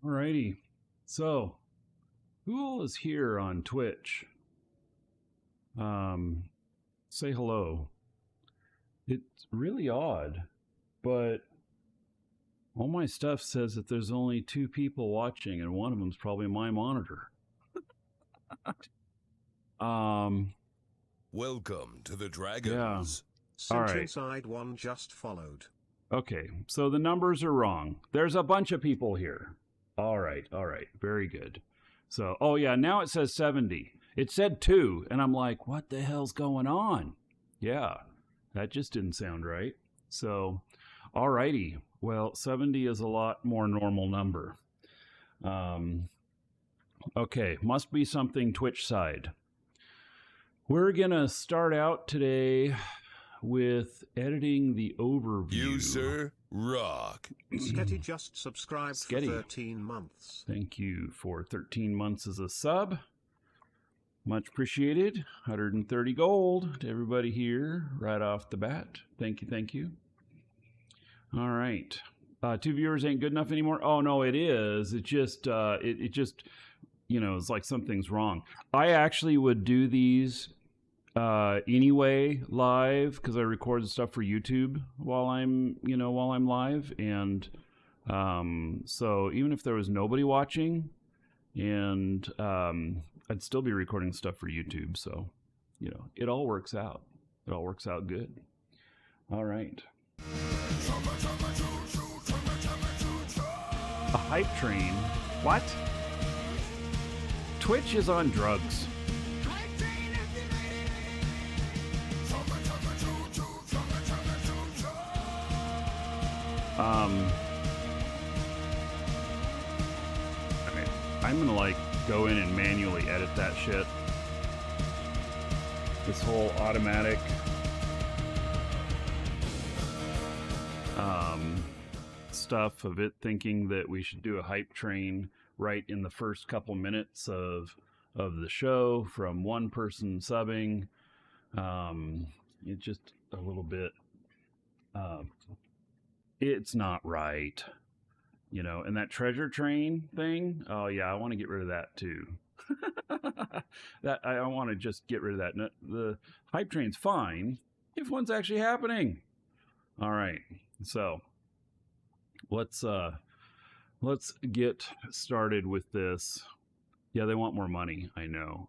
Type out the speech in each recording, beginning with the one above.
Alrighty. So, who all is here on Twitch? Say hello. It's really odd, but all my stuff says that there's only 2 people watching, and one of them's probably my monitor. Welcome to the Dragons. All right. Inside one just followed. Okay, so the numbers are wrong. There's a bunch of people here. All right, very good. So, oh yeah, now it says 70. It said 2, and I'm like, what the hell's going on? Yeah, that just didn't sound right. So, all righty. Well, 70 is a lot more normal number. Okay, must be something Twitch side. We're gonna start out today with editing the overview. You, sir, rock. Sketty just subscribed Sketty. for 13 months. Thank you for 13 months as a sub. Much appreciated. 130 gold to everybody here right off the bat. Thank you. All right. 2 viewers ain't good enough anymore. Oh no, it is. It just it just, you know, it's like something's wrong. I actually would do these anyway live because I record the stuff for YouTube while I'm live, and so even if there was nobody watching, and I'd still be recording stuff for YouTube. So, you know, it all works out. It all works out good. All right. A hype train? What? Twitch is on drugs. I'm gonna like go in and manually edit that shit. This whole automatic stuff of it thinking that we should do a hype train right in the first couple minutes of the show from one person subbing. It's just a little bit it's not right, you know. And that treasure train thing, oh yeah, I want to get rid of that too. That I want to just get rid of that. The hype train's fine if one's actually happening. All right, so let's get started with this. Yeah, they want more money. I know.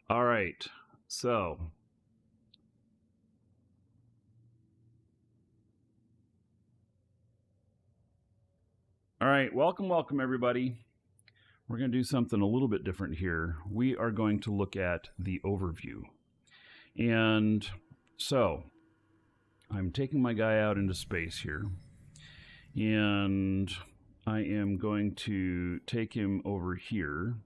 All right, so all right, welcome everybody. We're going to do something a little bit different here. We are going to look at the overview. And so I'm taking my guy out into space here, and I am going to take him over here.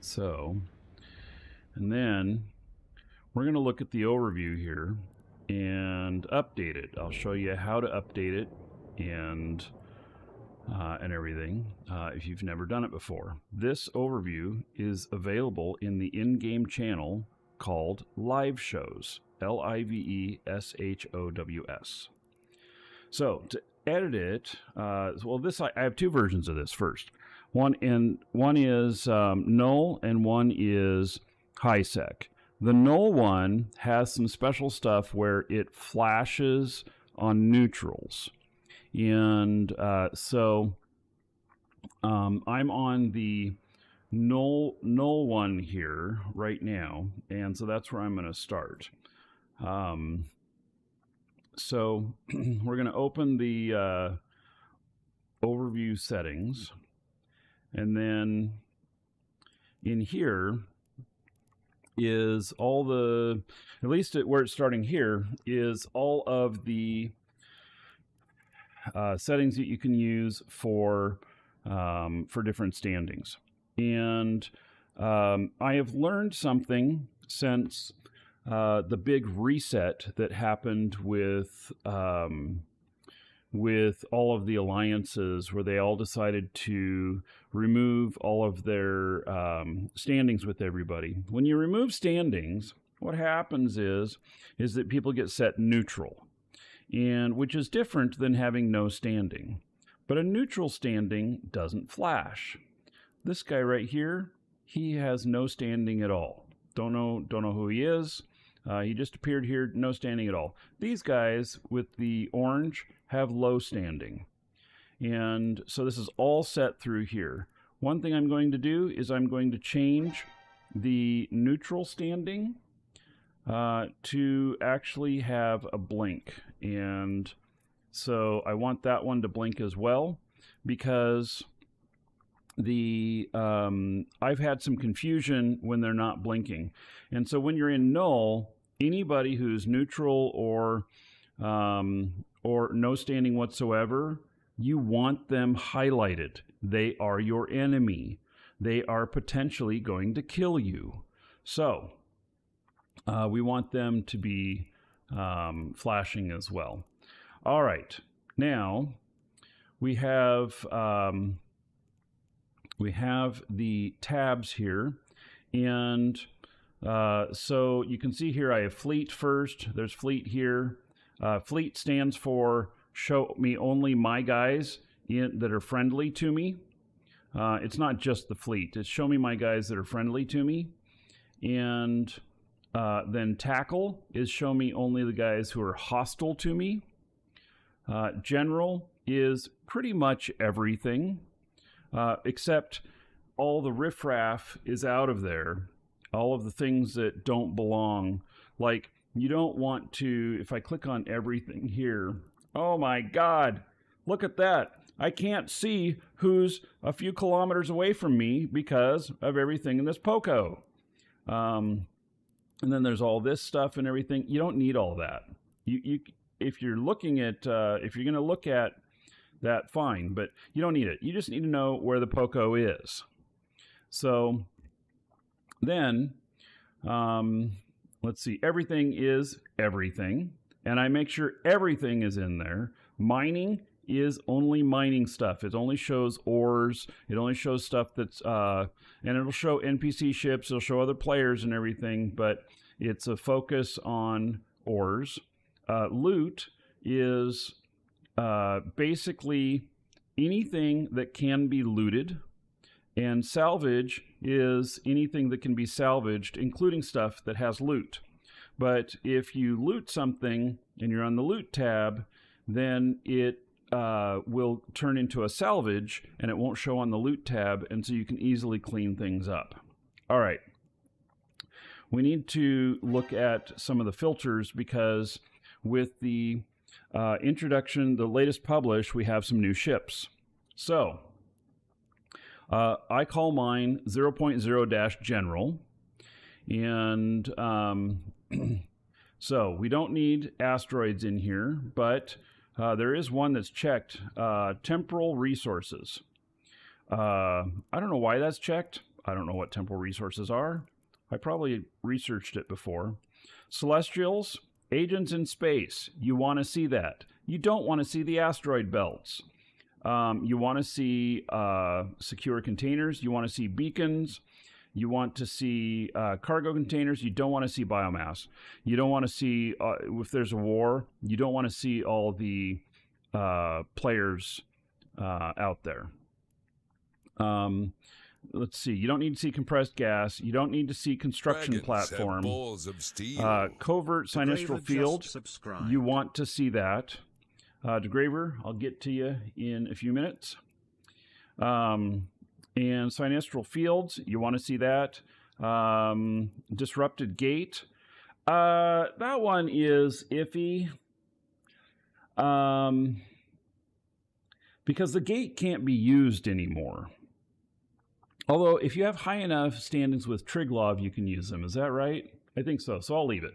So, and then we're going to look at the overview here and update it. I'll show you how to update it and everything if you've never done it before. This overview is available in the in-game channel called Live Shows, LIVESHOWS. So to edit it, well, this I have 2 versions of this. First, one is null and one is high sec. The null one has some special stuff where it flashes on neutrals. And so I'm on the null one here right now, and so that's where I'm going to start. So we're going to open the overview settings, and then in here is all the, at least where it's starting here, is all of the settings that you can use for different standings. And I have learned something since the big reset that happened with all of the alliances, where they all decided to remove all of their standings with everybody. When you remove standings, what happens is that people get set neutral. and which is different than having no standing. But a neutral standing doesn't flash. This guy right here, he has no standing at all. Don't know who he is. He just appeared here, no standing at all. These guys with the orange have low standing. And so this is all set through here. One thing I'm going to do is I'm going to change the neutral standing to actually have a blink. And so I want that one to blink as well, because I've had some confusion when they're not blinking. And so when you're in null, anybody who's neutral or no standing whatsoever, you want them highlighted. They are your enemy. They are potentially going to kill you. So we want them to be flashing as well. All right. Now we have the tabs here, and so you can see here I have fleet first. There's fleet here. Fleet stands for show me only my guys that are friendly to me. It's not just the fleet. It's show me my guys that are friendly to me. And then tackle is show me only the guys who are hostile to me. General is pretty much everything, except all the riffraff is out of there. All of the things that don't belong. Like, you don't want to, if I click on everything here, oh my God, look at that. I can't see who's a few kilometers away from me because of everything in this POCO. And then there's all this stuff and everything. You don't need all that. If you're looking at, if you're going to look at that, fine, but you don't need it. You just need to know where the POCO is. So then, let's see, everything is everything. And I make sure everything is in there. Mining is only mining stuff. It only shows ores. It only shows stuff that's, and it'll show NPC ships. It'll show other players and everything, but it's a focus on ores. Loot is basically anything that can be looted. And salvage is anything that can be salvaged, including stuff that has loot. But if you loot something and you're on the loot tab, then it will turn into a salvage and it won't show on the loot tab, and so you can easily clean things up. All right. We need to look at some of the filters because with the introduction, the latest publish, we have some new ships. So I call mine 0.0-general, and so we don't need asteroids in here, but there is one that's checked, temporal resources. I don't know why that's checked. I don't know what temporal resources are. I probably researched it before. Celestials, agents in space. You want to see that. You don't want to see the asteroid belts. You want to see secure containers. You want to see beacons. You want to see cargo containers. You don't want to see biomass. You don't want to see, if there's a war, you don't want to see all the players out there. Let's see. You don't need to see compressed gas. You don't need to see construction platform. Covert sinistral field. You want to see that. Degraver, I'll get to you in a few minutes. And sinistral fields, you want to see that. Disrupted gate. That one is iffy. Because the gate can't be used anymore. Although, if you have high enough standings with Triglav, you can use them. Is that right? I think so, so I'll leave it.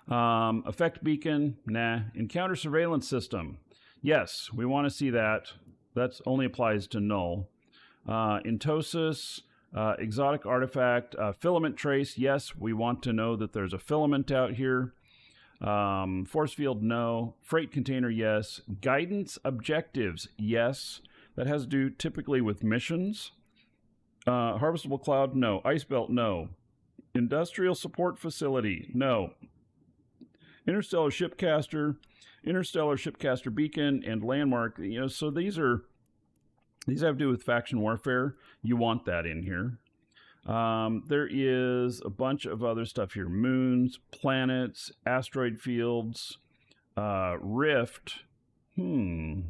Effect beacon, nah. Encounter surveillance system. Yes, we want to see that. That only applies to null. Entosis, exotic artifact, filament trace. Yes, we want to know that there's a filament out here. Force field, no. Freight container, yes. Guidance objectives, yes. That has to do typically with missions. Harvestable cloud, no. Ice belt, no. Industrial support facility, no. Interstellar Shipcaster, Interstellar Shipcaster Beacon, and Landmark. So these have to do with faction warfare. You want that in here. There is a bunch of other stuff here. Moons, planets, asteroid fields, rift. Do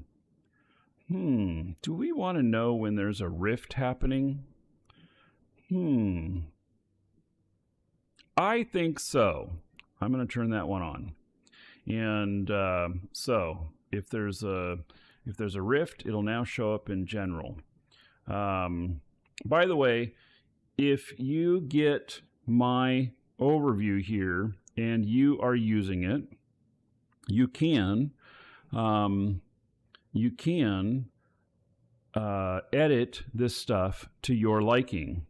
we want to know when there's a rift happening? I think so. I'm going to turn that one on. And so if there's a rift, it'll now show up in general. By the way, if you get my overview here and you are using it, you can edit this stuff to your liking,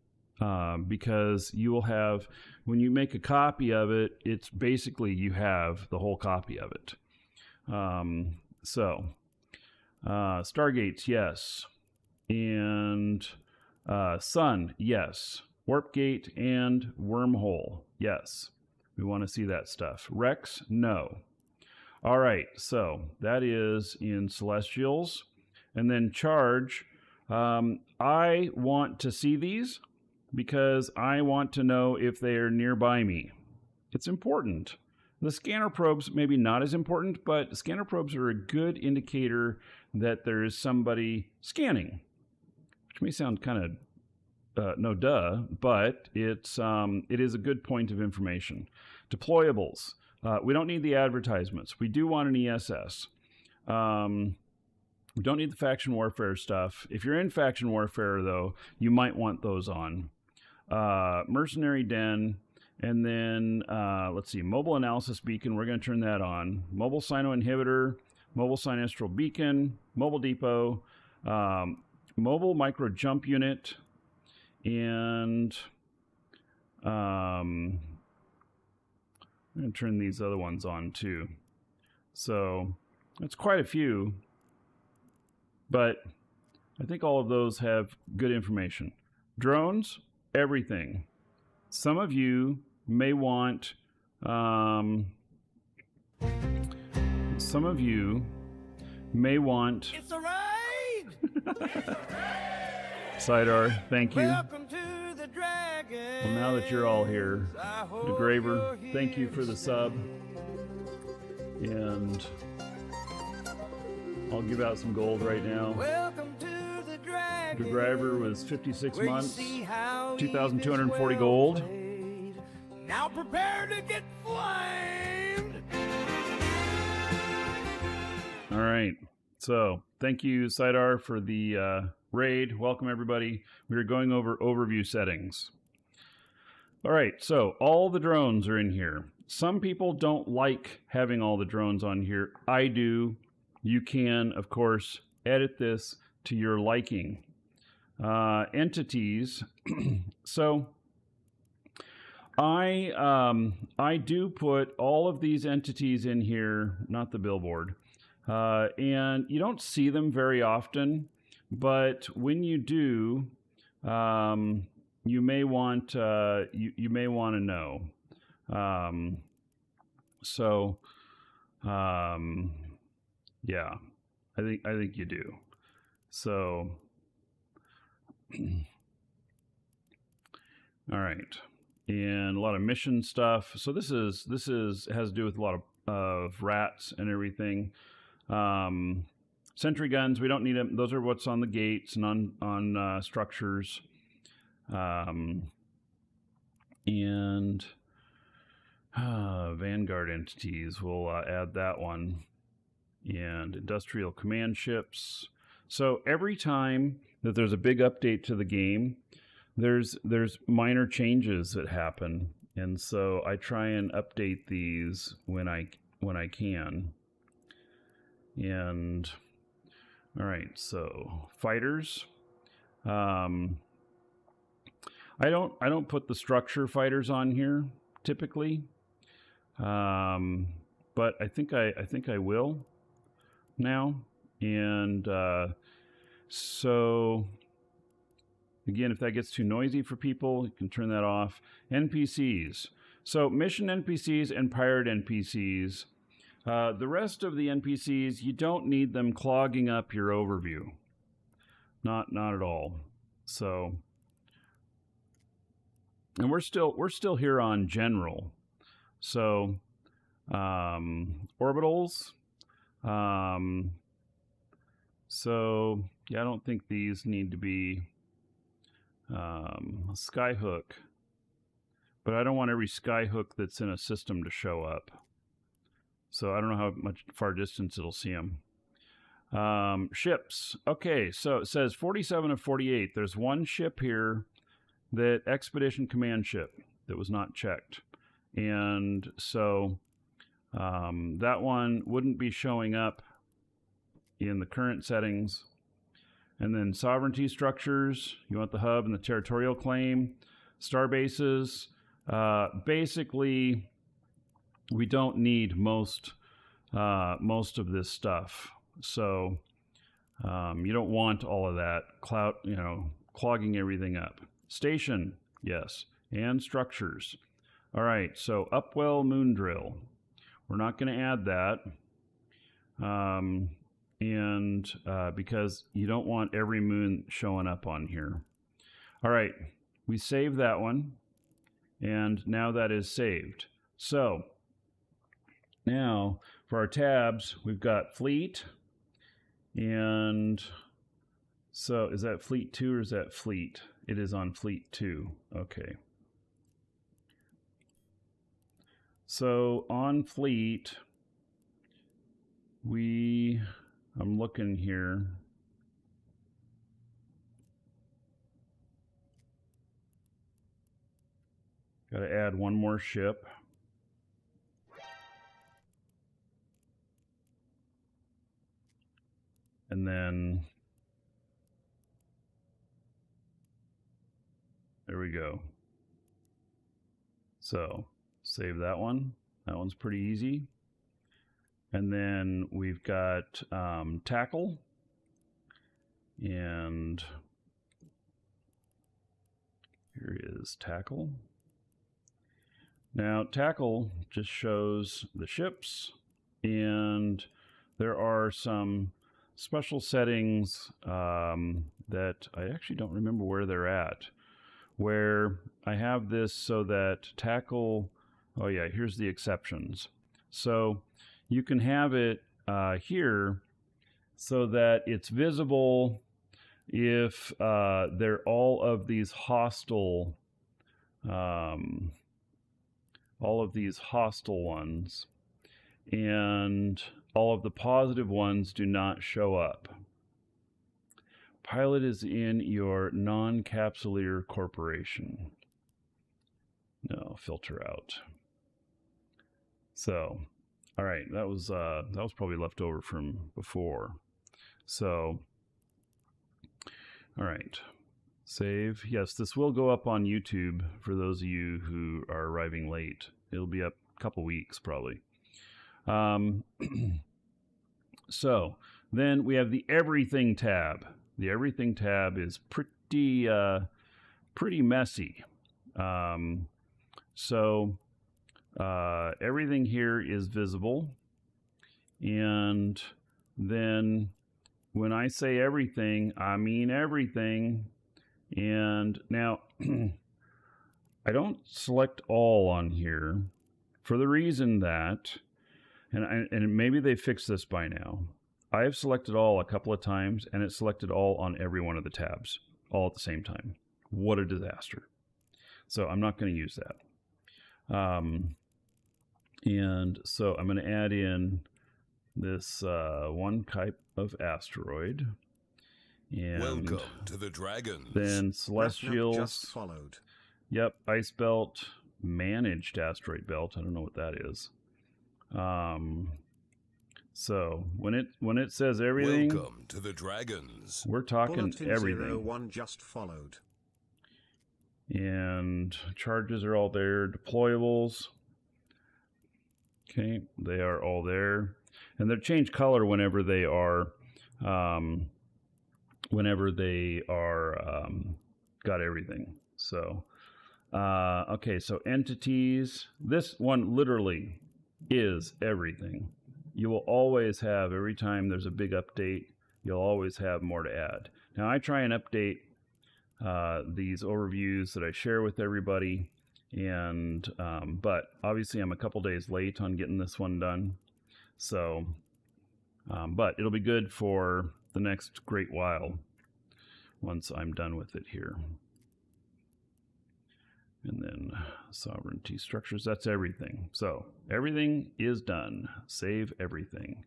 because you will have, when you make a copy of it, it's basically you have the whole copy of it. Stargates, yes. And Sun, yes. Warp Gate and Wormhole, yes. We want to see that stuff. Rex, no. All right, so that is in Celestials. And then Charge, I want to see these because I want to know if they are nearby me. It's important. The scanner probes, maybe not as important, but scanner probes are a good indicator that there is somebody scanning, which may sound kind of no duh, but it is a good point of information. Deployables. We don't need the advertisements. We do want an ESS. We don't need the faction warfare stuff. If you're in faction warfare, though, you might want those on. Mercenary Den, and then let's see, Mobile Analysis Beacon. We're going to turn that on. Mobile Sino Inhibitor, Mobile Sinistral Beacon, Mobile Depot, Mobile Micro Jump Unit, and I'm going to turn these other ones on too. So that's quite a few, but I think all of those have good information. Drones, everything. Some of you may want, it's a raid! Sidar, thank you. Welcome to the Dragon. Well, now that you're all here, DeGraver, thank you for the sub. And I'll give out some gold right now. Welcome to the Dragon. DeGraver was 56 months, 2,240 gold. Now prepare to get flamed. All right. So thank you, Sidar, for the raid. Welcome, everybody. We are going over overview settings. All right. So all the drones are in here. Some people don't like having all the drones on here. I do. You can, of course, edit this to your liking. Entities. So I do put all of these entities in here, not the billboard. And you don't see them very often, but when you do, you may want you may want to know. Yeah, I think you do. So, all right, and a lot of mission stuff. So this has to do with a lot of rats and everything. Sentry guns, we don't need them. Those are what's on the gates and on structures. And Vanguard entities, we'll add that one. And industrial command ships. So every time that there's a big update to the game, there's minor changes that happen. And so I try and update these when I can. And all right, so fighters. I don't put the structure fighters on here typically, but I think I will now. And so again, if that gets too noisy for people, you can turn that off. NPCs. So mission NPCs and pirate NPCs. The rest of the NPCs, you don't need them clogging up your overview. Not at all. So, and we're still here on general. So, orbitals. So yeah, I don't think these need to be skyhook, but I don't want every skyhook that's in a system to show up. So I don't know how much far distance it'll see them. Ships. Okay, so it says 47 of 48. There's one ship here, that Expedition Command ship, that was not checked. And so that one wouldn't be showing up in the current settings. And then sovereignty structures, you want the hub and the territorial claim. Star bases, basically we don't need most of this stuff. So you don't want all of that clogging everything up. Station, yes, and structures. All right, so Upwell Moon Drill. We're not going to add that. Because you don't want every moon showing up on here. All right, we save that one, and now that is saved. So now for our tabs, we've got fleet, and so is that fleet 2 or is that fleet? It is on fleet 2. Okay. So on fleet, I'm looking here. Got to add one more ship. And then there we go. So save that one. That one's pretty easy. And then we've got tackle, and here is tackle. Now tackle just shows the ships, and there are some special settings that I actually don't remember where they're at, where I have this so that tackle, oh yeah, here's the exceptions. So you can have it here so that it's visible if they're all of these hostile ones, and all of the positive ones do not show up. Pilot is in your non-capsuleer corporation. No, filter out. So, all right, that was probably left over from before. So, all right, save. Yes, this will go up on YouTube for those of you who are arriving late. It'll be up a couple weeks probably. So then we have the everything tab. The everything tab is pretty messy. Everything here is visible, and then when I say everything, I mean everything. And now I don't select all on here for the reason that, and maybe they fixed this by now, I have selected all a couple of times, and it selected all on every one of the tabs, all at the same time. What a disaster. So I'm not going to use that. And so I'm going to add in this one type of asteroid. And welcome to the Dragons. Then Celestials. Just followed. Yep, Ice Belt, Managed Asteroid Belt. I don't know what that is. So when it says everything, welcome to the Dragons. We're talking Bulletin everything. 01 just followed. And charges are all there. Deployables. Okay, they are all there, and they're changed color whenever they are got everything. So Okay, so entities. This one literally is everything. You will always have, every time there's a big update, you'll always have more to add. Now, I try and update these overviews that I share with everybody, and but obviously I'm a couple days late on getting this one done. So, but it'll be good for the next great while once I'm done with it here. And then sovereignty structures, that's everything. So everything is done. Save everything.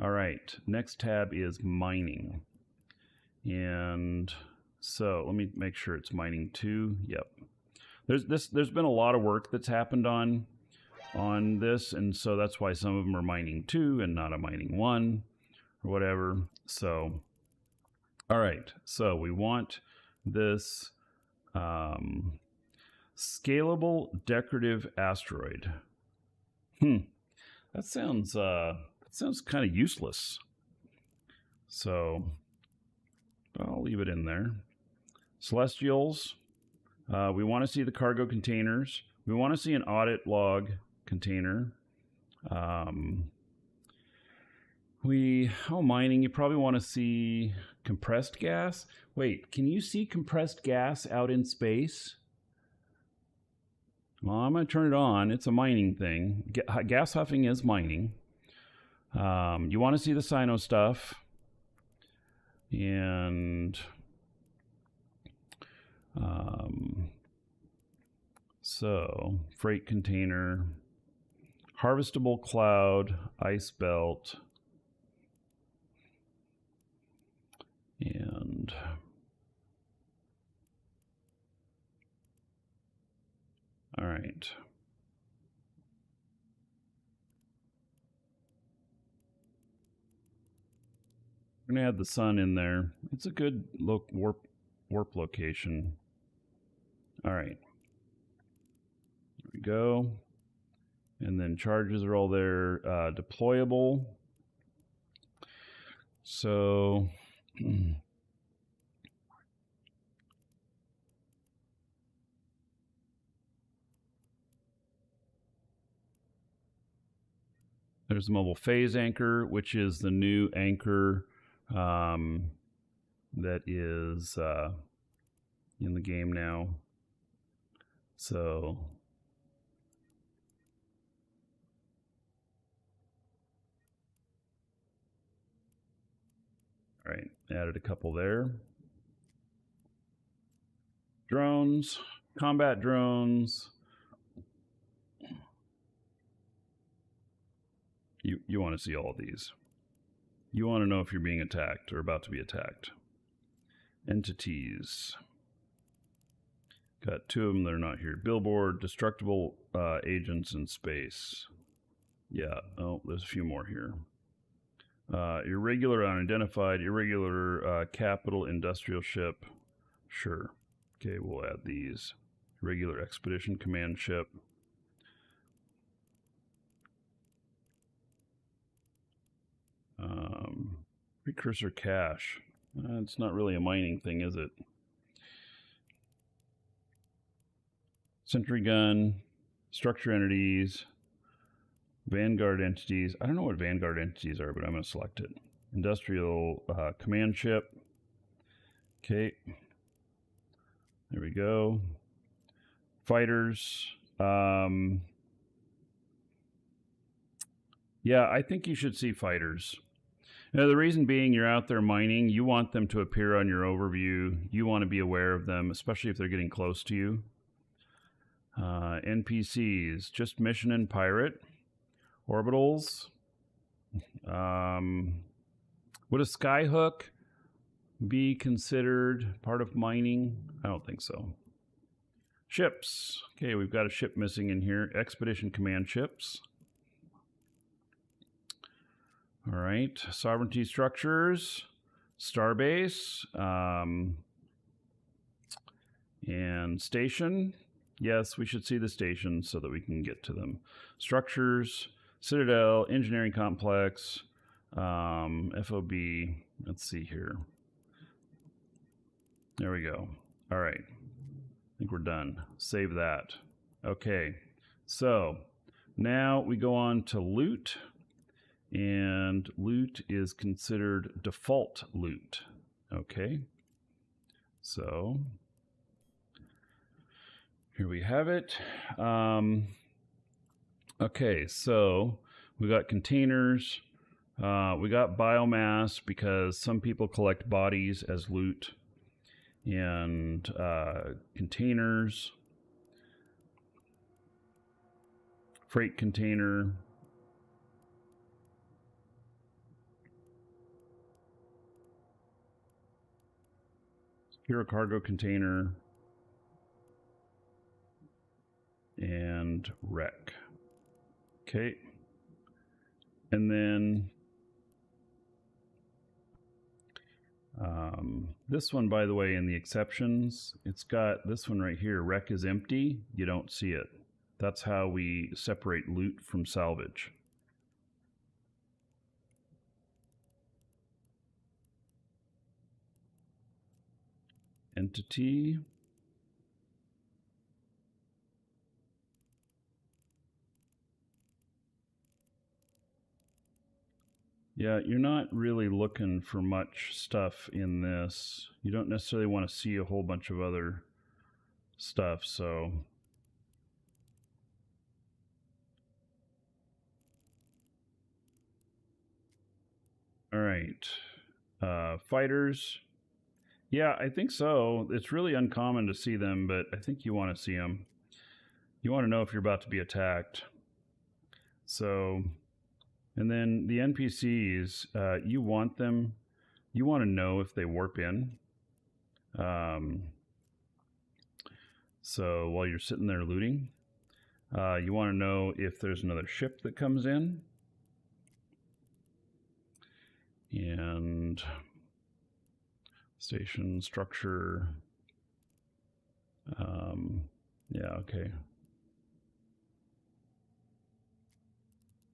All right, next tab is mining. And so let me make sure it's mining 2. Yep. There's been a lot of work that's happened on this, and so that's why some of them are mining 2 and not a mining 1 or whatever. So all right, so we want this scalable decorative asteroid. That sounds kind of useless. So I'll leave it in there. Celestials. We want to see the cargo containers. We want to see an audit log container. Mining, you probably want to see compressed gas. Wait, can you see compressed gas out in space? Well, I'm going to turn it on. It's a mining thing. Gas huffing is mining. You want to see the Sino stuff. And so freight container, harvestable cloud, ice belt, and all right. We're gonna add the sun in there. It's a good warp location. All right. There we go. And then charges are all there. Deployable. So there's the mobile phase anchor, which is the new anchor that is in the game now. So all right, added a couple there. Drones, combat drones. You want to see all of these. You want to know if you're being attacked or about to be attacked. Entities. Got 2 of them that are not here. Billboard, destructible agents in space. Yeah, oh, there's a few more here. Irregular unidentified, irregular capital industrial ship. Sure. Okay, we'll add these. Irregular expedition command ship. Precursor cache. It's not really a mining thing, is it? Sentry gun, structure entities, Vanguard entities. I don't know what Vanguard entities are, but I'm going to select it. Industrial command ship. Okay. There we go. Fighters. Yeah, I think you should see fighters. Now, the reason being, you're out there mining, you want them to appear on your overview. You want to be aware of them, especially if they're getting close to you. NPCs, just mission and pirate. Orbitals. Would a skyhook be considered part of mining? I don't think so. Ships. Okay, we've got a ship missing in here. Expedition command ships. All right, sovereignty structures, starbase, and station. Yes, we should see the stations so that we can get to them. Structures, citadel, engineering complex, FOB. Let's see here. There we go. All right. think we're done. Save that. Okay, so now we go on to loot, and loot is considered default loot. Okay, so here we have it. Okay, so we got containers. We got biomass because some people collect bodies as loot, and containers, freight container, hero cargo container, and wreck. Okay, and then this one, by the way, in the exceptions, it's got this one right here. Wreck is empty. You don't see it. That's how we separate loot from salvage. Entity. Yeah, you're not really looking for much stuff in this. You don't necessarily want to see a whole bunch of other stuff, so all right. Fighters. Yeah, I think so. It's really uncommon to see them, but I think you want to see them. You want to know if you're about to be attacked. So, and then the NPCs, you want them, you want to know if they warp in. So while you're sitting there looting, you want to know if there's another ship that comes in. And station structure. Yeah, okay.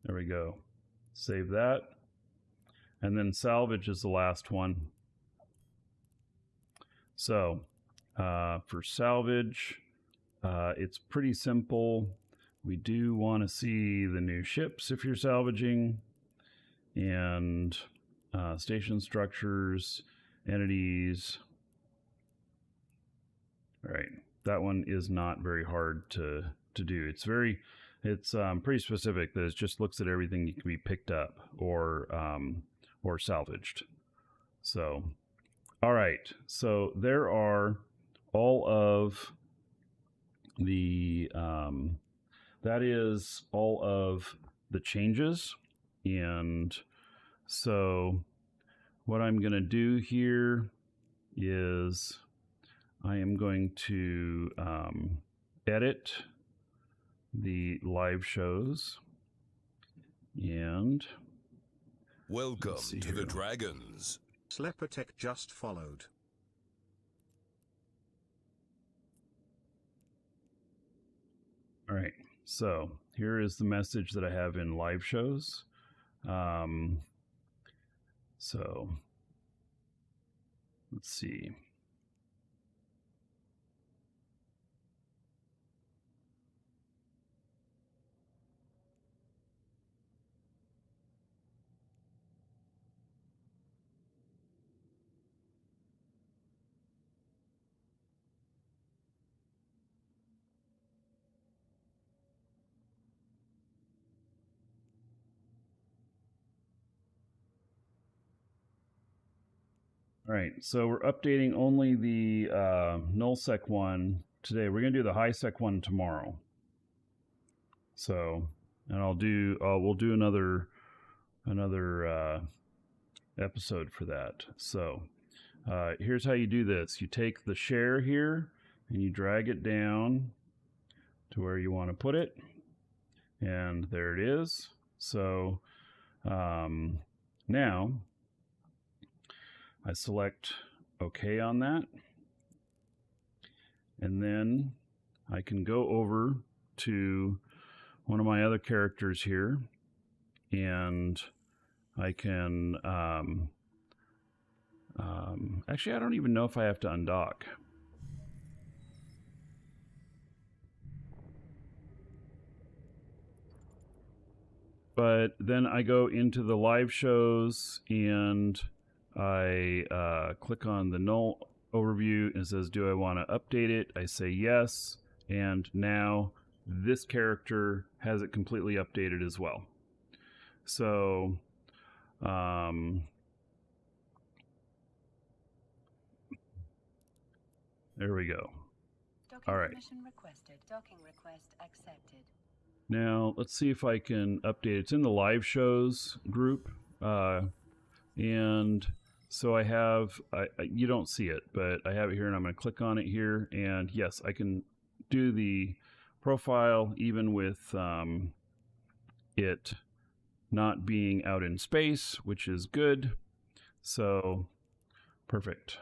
There we go. Save that. And then salvage is the last one. So for salvage, it's pretty simple. We do want to see the new ships if you're salvaging, and station structures, entities. All right, that one is not very hard to do. It's pretty specific. That it just looks at everything that can be picked up or salvaged. So, all right. So there are all of the that is all of the changes, and so what I'm going to do here is I am going to edit the live shows, and welcome to the Dragons. Slepotech just followed. All right, so here is the message that I have in live shows. So let's see. All right, so we're updating only the nullsec one today. We're going to do the highsec one tomorrow. So, and we'll do another episode for that. So, here's how you do this. You take the share here and you drag it down to where you want to put it, and there it is. So, now I select OK on that, and then I can go over to one of my other characters here, and I can actually, I don't even know if I have to undock. But then I go into the live shows and I click on the null overview and it says, do I want to update it? I say yes. And now this character has it completely updated as well. So, there we go. Docking All right. permission requested. Docking request accepted. Now, let's see if I can update it. It's in the live shows group. And so I have, you don't see it, but I have it here and I'm going to click on it here. And yes, I can do the profile even with it not being out in space, which is good. So, perfect.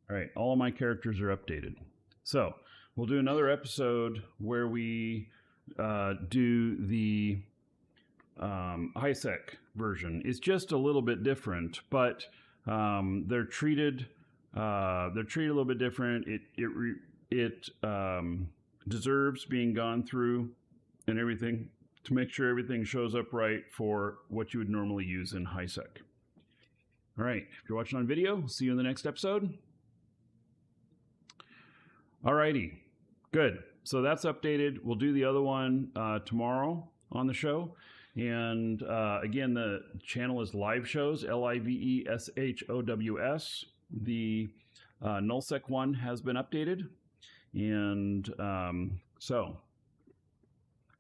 All right, all of my characters are updated. So we'll do another episode where we do the high-sec version. It's just a little bit different, but they're treated a little bit different. It deserves being gone through and everything to make sure everything shows up right for what you would normally use in high-sec. All right, if you're watching on video, see you in the next episode. Alrighty, good. So that's updated. We'll do the other one tomorrow on the show. And again, the channel is Live Shows, LIVESHOWS. The nullsec one has been updated. And so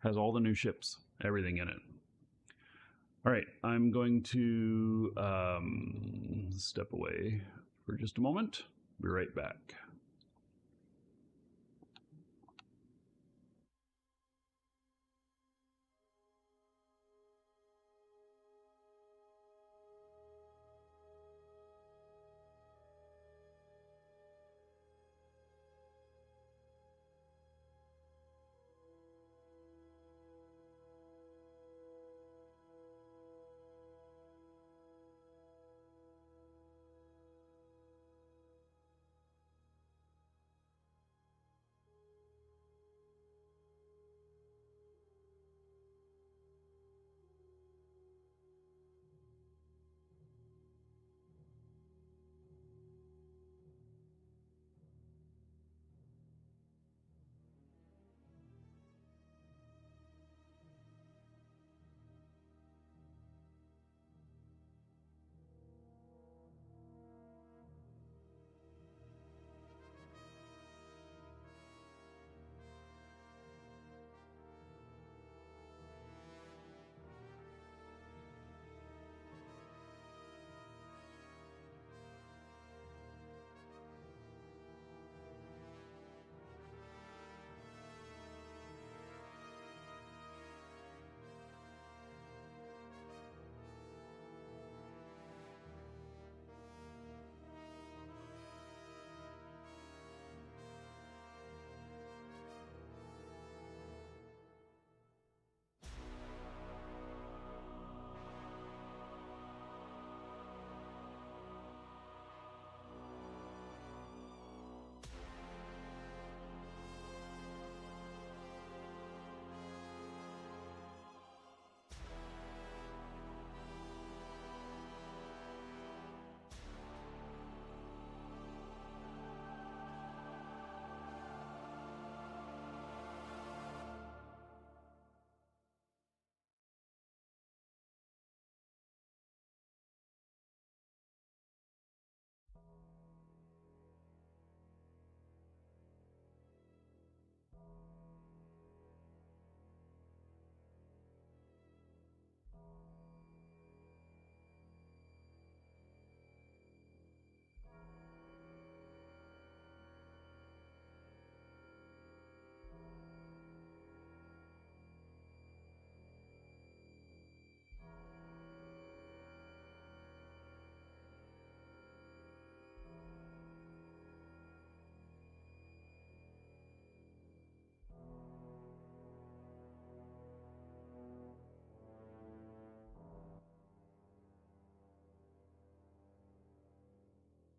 has all the new ships, everything in it. All right, I'm going to step away for just a moment. Be right back.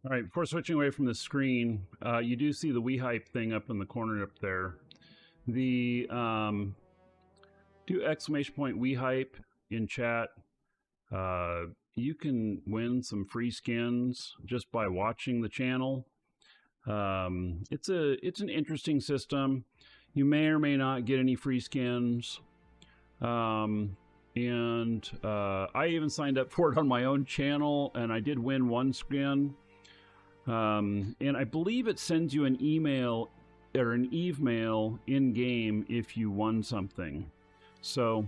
All right, before switching away from the screen, you do see the WeHype thing up in the corner up there. The do exclamation point WeHype in chat. You can win some free skins just by watching the channel. It's an interesting system. You may or may not get any free skins. I even signed up for it on my own channel, and I did win one skin. And I believe it sends you an email or an email in game if you won something. So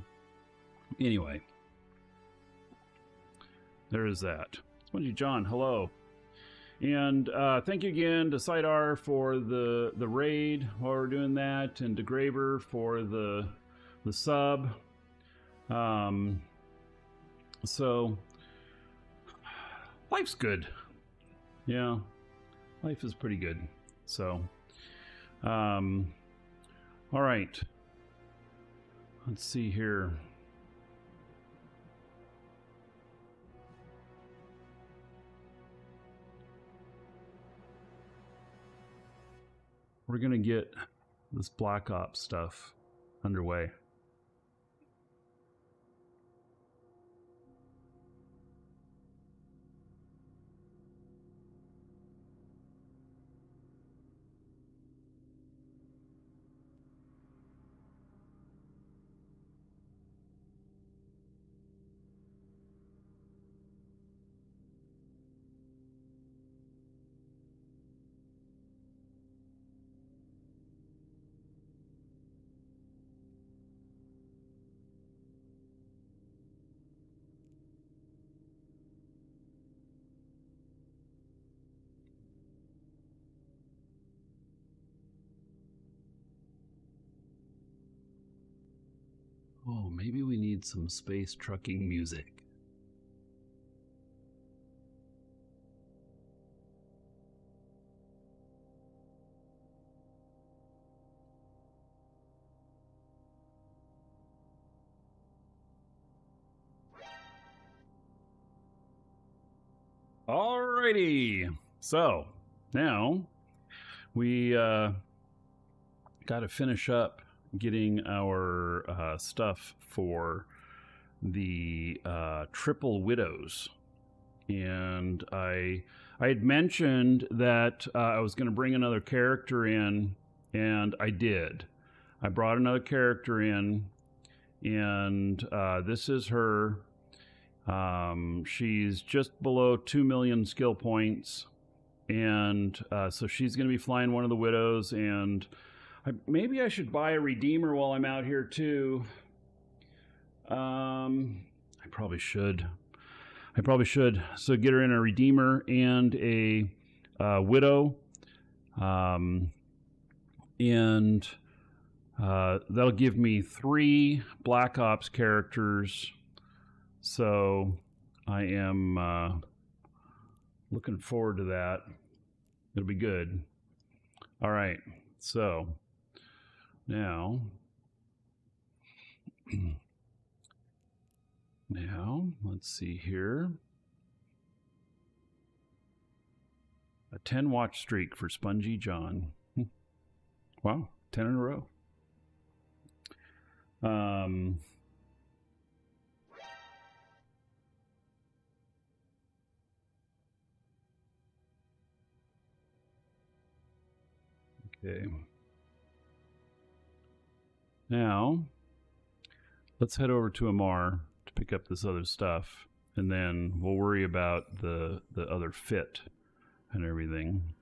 anyway, there is that. Spongy John, hello. And thank you again to Sidar for the raid while we're doing that, and to Graver for the sub. So life's good. Yeah, life is pretty good. So, all right. Let's see here. We're going to get this Black Ops stuff underway. Oh, maybe we need some space trucking music. Alrighty, so now we got to finish up getting our stuff for the Triple Widows, and I had mentioned that I was going to bring another character in, and I did. I brought another character in, and this is her. She's just below 2 million skill points, and so she's going to be flying one of the Widows, and maybe I should buy a Redeemer while I'm out here too. I probably should. So get her in a Redeemer and a Widow, and that'll give me 3 Black Ops characters. So I am looking forward to that. It'll be good. All right. So now let's see here. A 10 watch streak for Spongy John. Wow, 10 in a row. Okay. Now, let's head over to Amar to pick up this other stuff, and then we'll worry about the other fit and everything.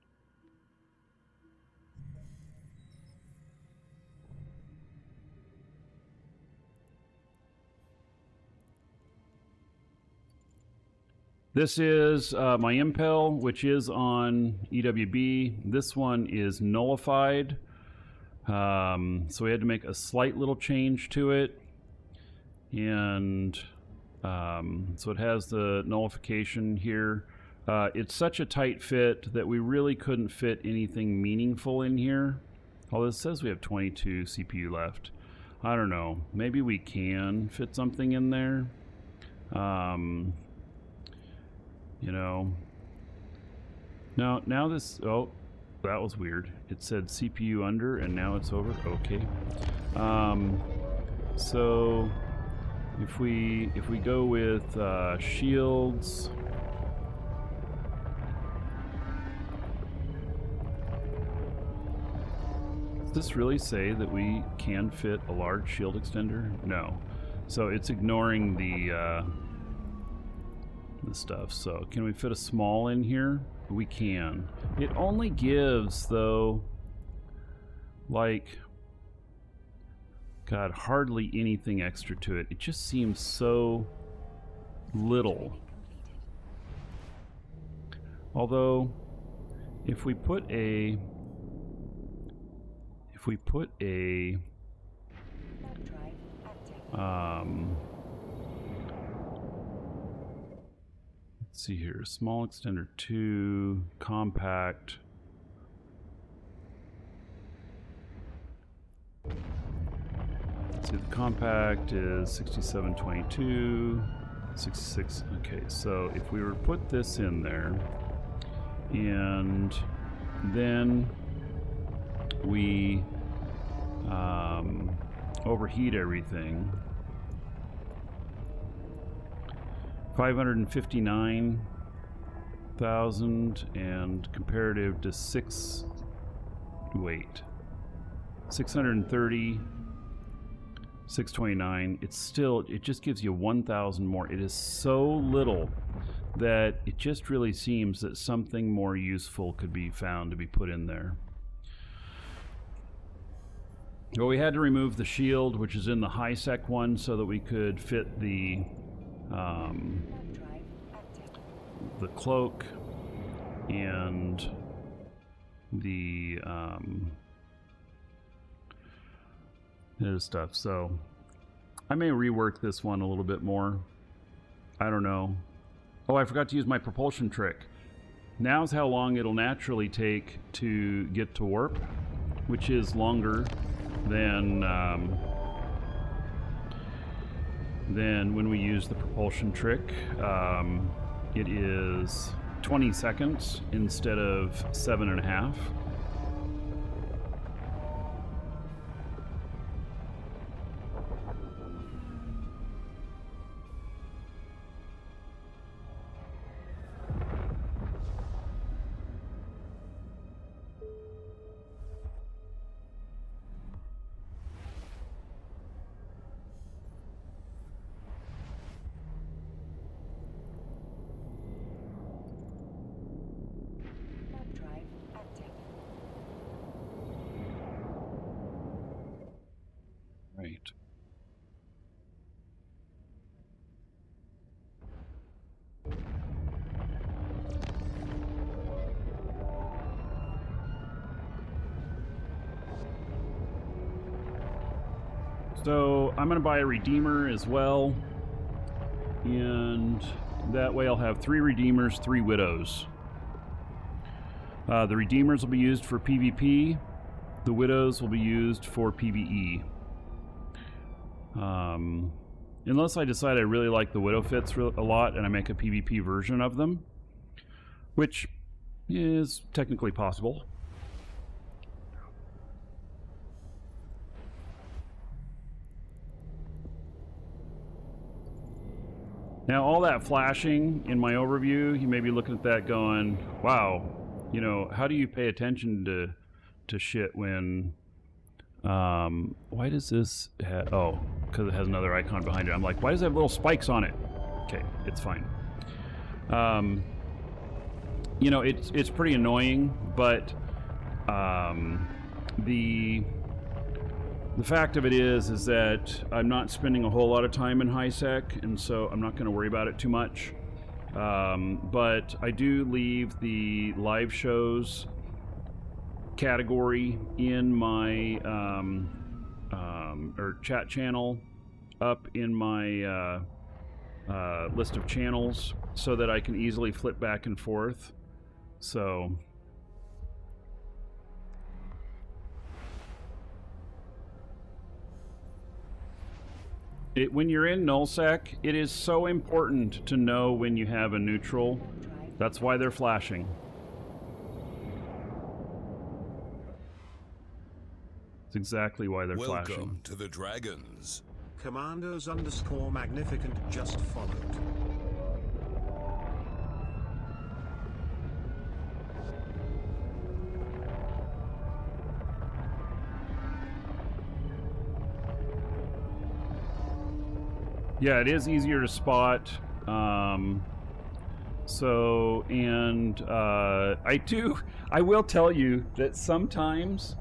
This is my Impel, which is on EWB. This one is nullified. So we had to make a slight little change to it. And so it has the nullification here. It's such a tight fit that we really couldn't fit anything meaningful in here. Although it says we have 22 CPU left. I don't know. Maybe we can fit something in there. You know, Now this, oh, that was weird. It said CPU under and now it's over. Okay. So if we go with shields, does this really say that we can fit a large shield extender? No. So it's ignoring the stuff. So can we fit a small in here? We can. It only gives, though, like, God, hardly anything extra to it. It just seems so little. Although, if we put a let's see here, small extender 2, compact. Let's see, the compact is 6722, 66. Okay, so if we were to put this in there, and then we overheat everything, 559,000 and comparative to 630, 629. It's still, it just gives you 1,000 more. It is so little that it just really seems that something more useful could be found to be put in there. Well, we had to remove the shield, which is in the high sec one, so that we could fit the cloak and the other stuff. So I may rework this one a little bit more. I don't know. Oh, I forgot to use my propulsion trick. Now's how long it'll naturally take to get to warp, which is longer than when we use the propulsion trick. It is 20 seconds instead of 7.5. Right. So I'm going to buy a Redeemer as well, and that way I'll have 3 Redeemers, 3 Widows. The Redeemers will be used for PvP. The Widows will be used for PvE. Unless I decide I really like the Widow fits a lot and I make a PvP version of them, which is technically possible. Now, all that flashing in my overview, you may be looking at that going, wow, you know, how do you pay attention to shit when... why does this have... Oh, because it has another icon behind it. I'm like, why does it have little spikes on it? Okay, it's fine. You know, it's pretty annoying, but the fact of it is that I'm not spending a whole lot of time in high sec, and so I'm not going to worry about it too much. But I do leave the live shows category in my or chat channel up in my list of channels so that I can easily flip back and forth. So when you're in nullsec, it is so important to know when you have a neutral. That's why they're flashing. It's exactly why they're flashing. Welcome to the Dragons. Commandos _ Magnificent just followed. Yeah, it is easier to spot. I will tell you that sometimes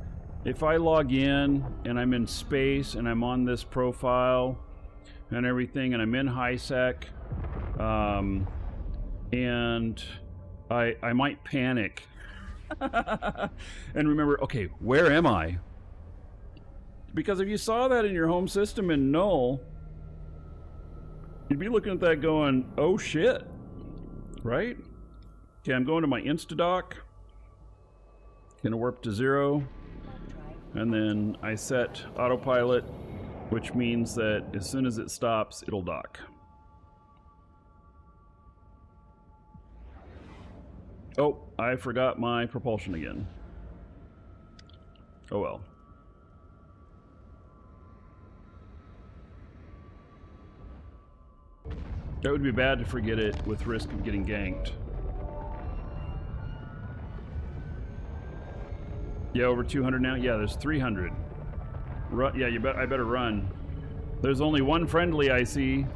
if I log in and I'm in space and I'm on this profile and everything and I'm in high sec, and I might panic and remember, okay, where am I? Because if you saw that in your home system in null, you'd be looking at that going, oh shit, right? Okay, I'm going to my Instadock. Gonna warp to 0. And then I set autopilot, which means that as soon as it stops, it'll dock. Oh, I forgot my propulsion again. Oh well. That would be bad to forget it with risk of getting ganked. Yeah, over 200 now? Yeah, there's 300. Run, yeah, I better run. There's only one friendly I see.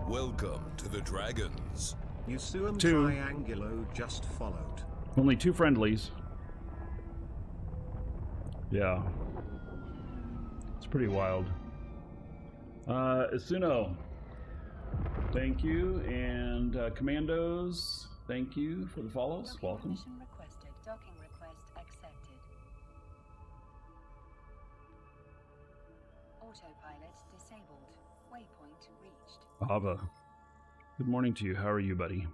Welcome to the Dragons. Usuum 2. Triangulo just followed. Only 2 friendlies. Yeah. It's pretty wild. Asuno, thank you. And Commandos, thank you for the follows. Docking Welcome. permission requested. Docking request accepted. Autopilot disabled. Waypoint reached. Ava, good morning to you. How are you, buddy?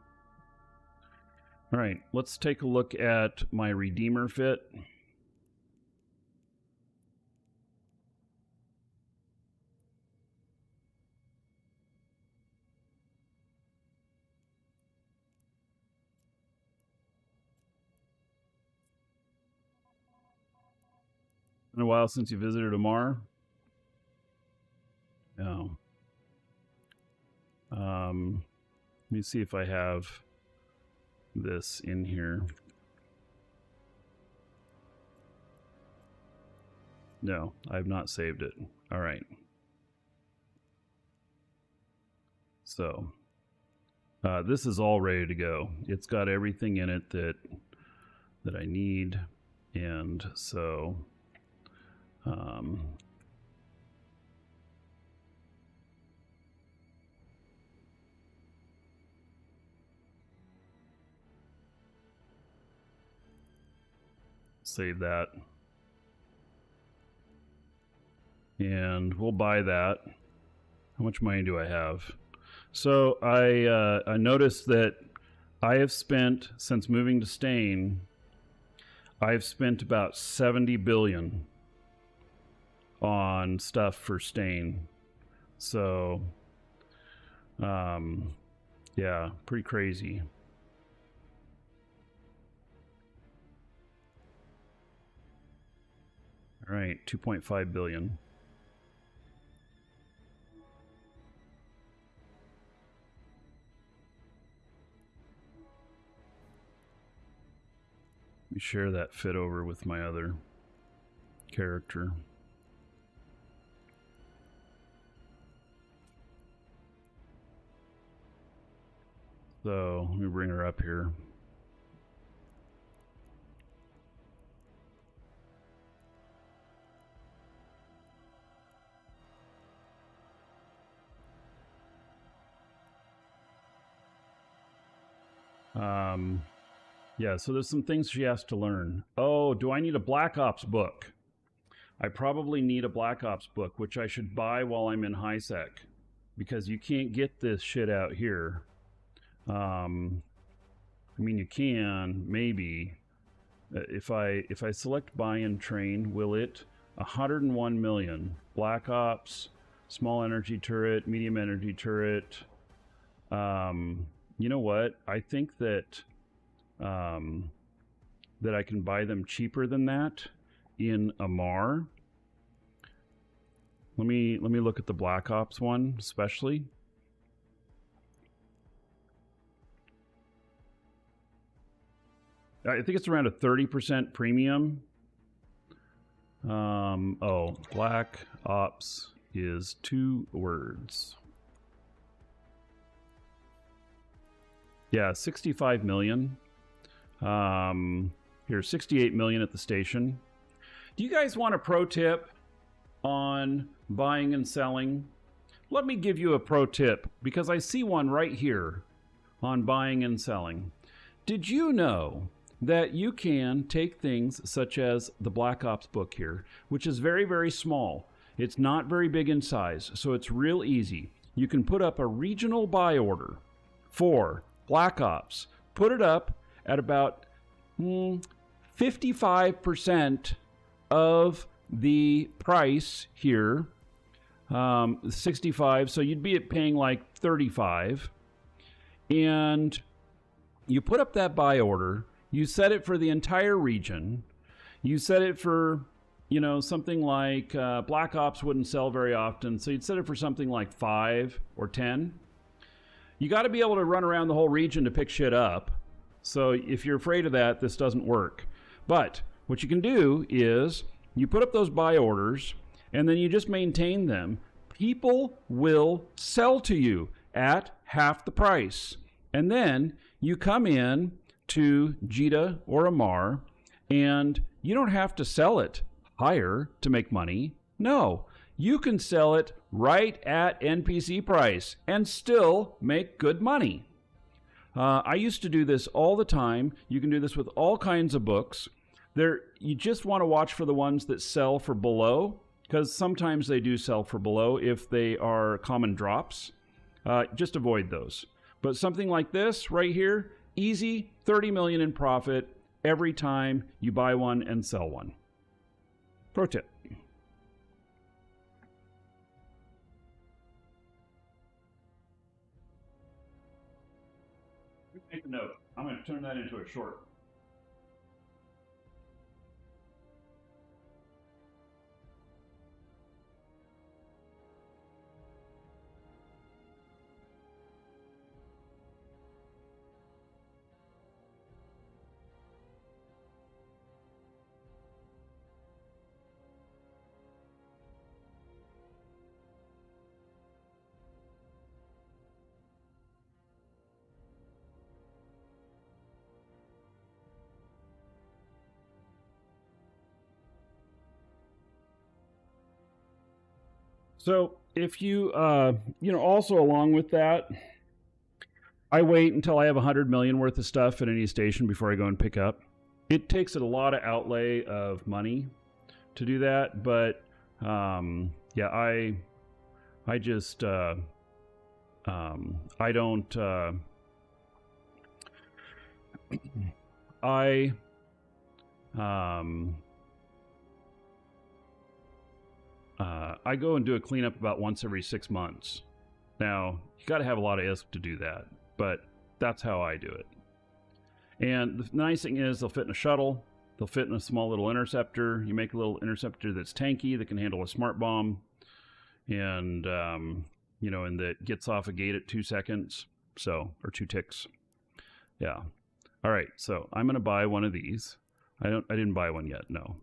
All right, let's take a look at my Redeemer fit. Been a while since you visited Amar. No. Let me see if I have this in here. No, I have not saved it. All right. So, this is all ready to go. It's got everything in it that I need, and so save that, and we'll buy that. How much money do I have? So I noticed that I have spent, since moving to Stain, I've spent about 70 billion on stuff for Stain. So yeah, pretty crazy. All right, 2.5 billion. Let me share that fit over with my other character. So let me bring her up here. Yeah, so there's some things she has to learn. Oh, do I need a Black Ops book? I probably need a Black Ops book, which I should buy while I'm in high sec, because you can't get this shit out here. I mean, you can, maybe. If I select buy and train, will it? 101 million. Black Ops, small energy turret, medium energy turret. You know what? I think that that I can buy them cheaper than that, in Amar. Let me look at the Black Ops one especially. I think it's around a 30% premium. Oh, Black Ops is 2 words. Yeah, 65 million. Here's 68 million at the station. Do you guys want a pro tip on buying and selling? Let me give you a pro tip because I see one right here on buying and selling. Did you know that you can take things such as the Black Ops book here, which is very, very small. It's not very big in size, so it's real easy. You can put up a regional buy order for Black Ops. Put it up at about 55% of the price here, 65, so you'd be paying like 35. And you put up that buy order. You set it for the entire region. You set it for, you know, something like Black Ops wouldn't sell very often, so you'd set it for something like 5 or 10. You got to be able to run around the whole region to pick shit up. So if you're afraid of that, this doesn't work. But what you can do is you put up those buy orders and then you just maintain them. People will sell to you at half the price. And then you come in to Jita or Amar, and you don't have to sell it higher to make money. No, you can sell it right at NPC price and still make good money. I used to do this all the time. You can do this with all kinds of books. You just want to watch for the ones that sell for below, because sometimes they do sell for below if they are common drops. Just avoid those. But something like this right here, easy, 30 million in profit every time you buy one and sell one. Pro tip. Make a note. I'm going to turn that into a short. So if you, also along with that, I wait until I have 100 million worth of stuff at any station before I go and pick up. It takes a lot of outlay of money to do that, but yeah, I just I don't I go and do a cleanup about once every 6 months. Now, you got to have a lot of ISK to do that, but that's how I do it. And the nice thing is they'll fit in a shuttle. They'll fit in a small little interceptor. You make a little interceptor that's tanky, that can handle a smart bomb. And, and that gets off a gate at 2 seconds. So, or 2 ticks. Yeah. All right. So I'm going to buy one of these. I didn't buy one yet. No.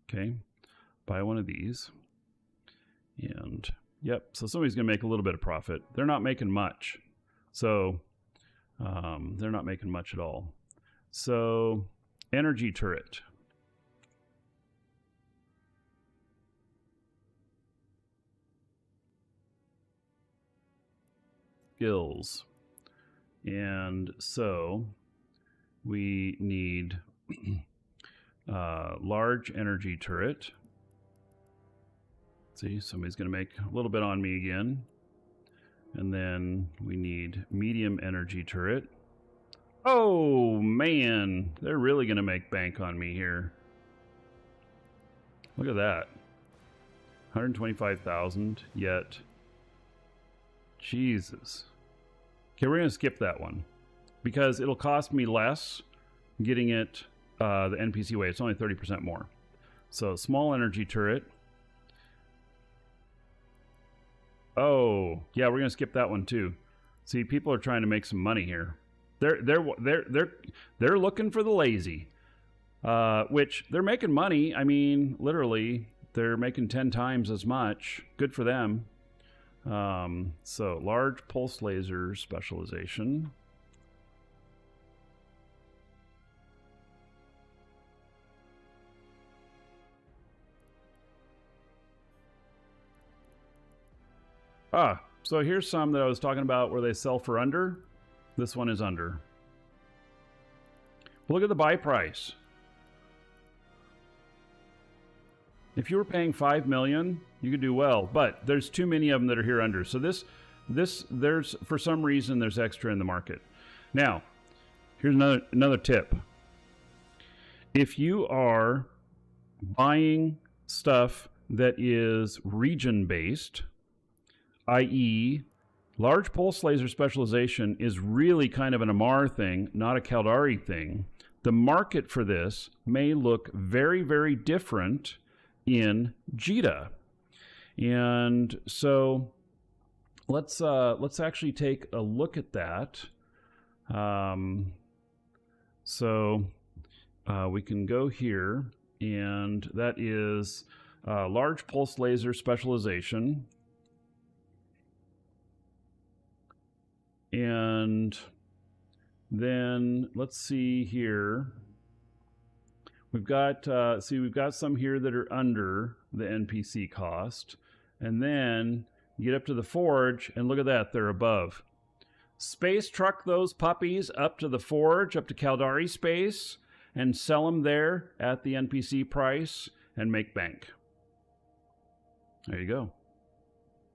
Okay. Buy one of these. And yep, so somebody's going to make a little bit of profit. They're not making much. So they're not making much at all. So energy turret. Skills. And so we need large energy turret. See, somebody's going to make a little bit on me again. And then we need medium energy turret. Oh, man. They're really going to make bank on me here. Look at that. 125,000 yet. Jesus. Okay, we're going to skip that one. Because it'll cost me less getting it the NPC way. It's only 30% more. So small energy turret. Oh, yeah, we're gonna skip that one too. See, people are trying to make some money here. They're looking for the lazy, which they're making money. I mean, literally, they're making 10 times as much. Good for them. So large pulse laser specialization. So here's some that I was talking about where they sell for under. This one is under. Look at the buy price. If you were paying $5 million, you could do well, but there's too many of them that are here under. So there's for some reason there's extra in the market. Now, here's another tip. If you are buying stuff that is region based, i.e., large pulse laser specialization is really kind of an Amar thing, not a Caldari thing. The market for this may look very, very different in JITA. And so let's actually take a look at that. We can go here, and that is large pulse laser specialization. And then let's see here. We've got some here that are under the NPC cost. And then you get up to the forge, and look at that, they're above. Space truck those puppies up to the forge, up to Caldari space, and sell them there at the NPC price and make bank. There you go.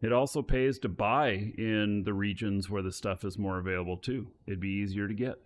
It also pays to buy in the regions where the stuff is more available too. It'd be easier to get.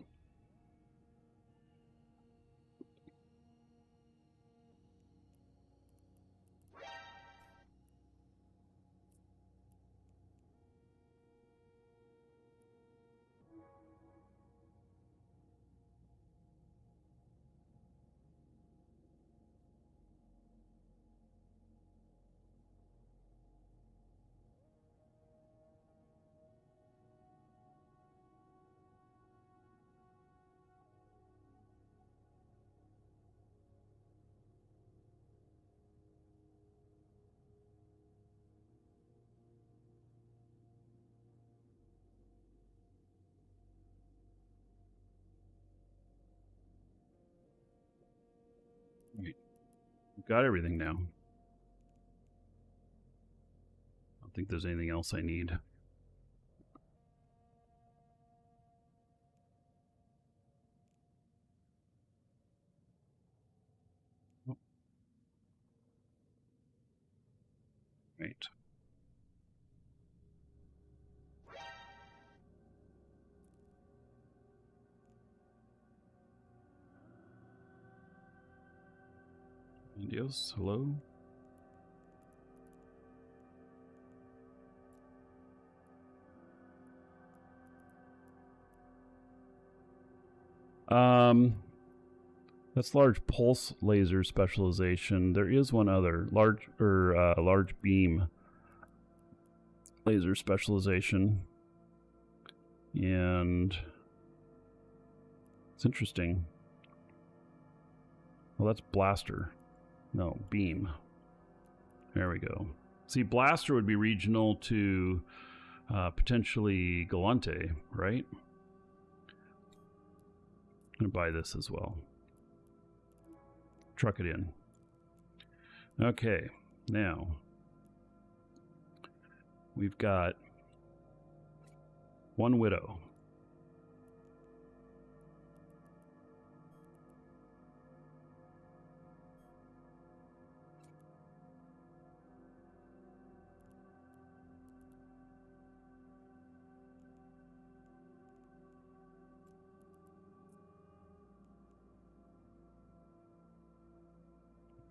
Right. We've got everything now. I don't think there's anything else I need. Right. Adios, hello. That's large pulse laser specialization. There is one other large beam laser specialization, and it's interesting. Well, that's blaster. No, beam. There we go. See, blaster would be regional to potentially Galante, right? I'm gonna buy this as well. Truck it in. Okay, now we've got one widow.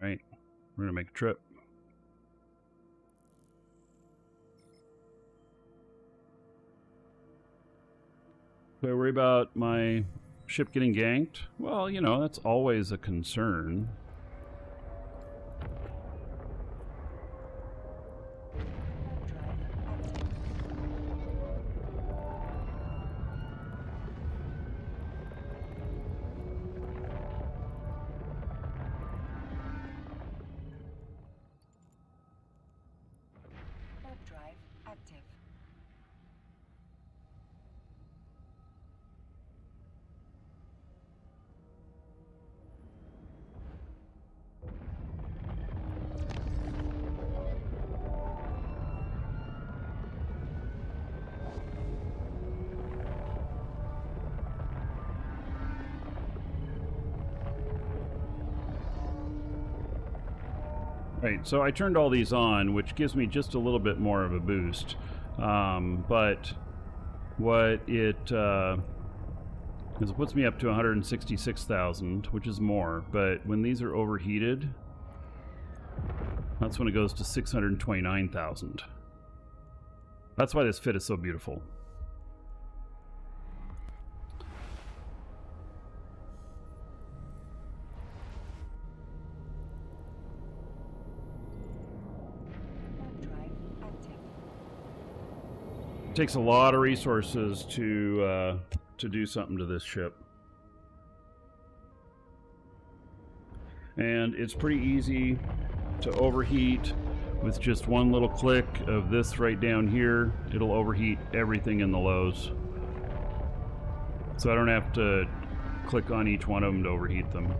Right, we're gonna make a trip. Do I worry about my ship getting ganked? Well, you know, that's always a concern. Right, so I turned all these on, which gives me just a little bit more of a boost. But what it puts me up to 166,000, which is more. But when these are overheated, that's when it goes to 629,000. That's why this fit is so beautiful. It takes a lot of resources to do something to this ship. And it's pretty easy to overheat with just one little click of this right down here. It'll overheat everything in the lows. So I don't have to click on each one of them to overheat them.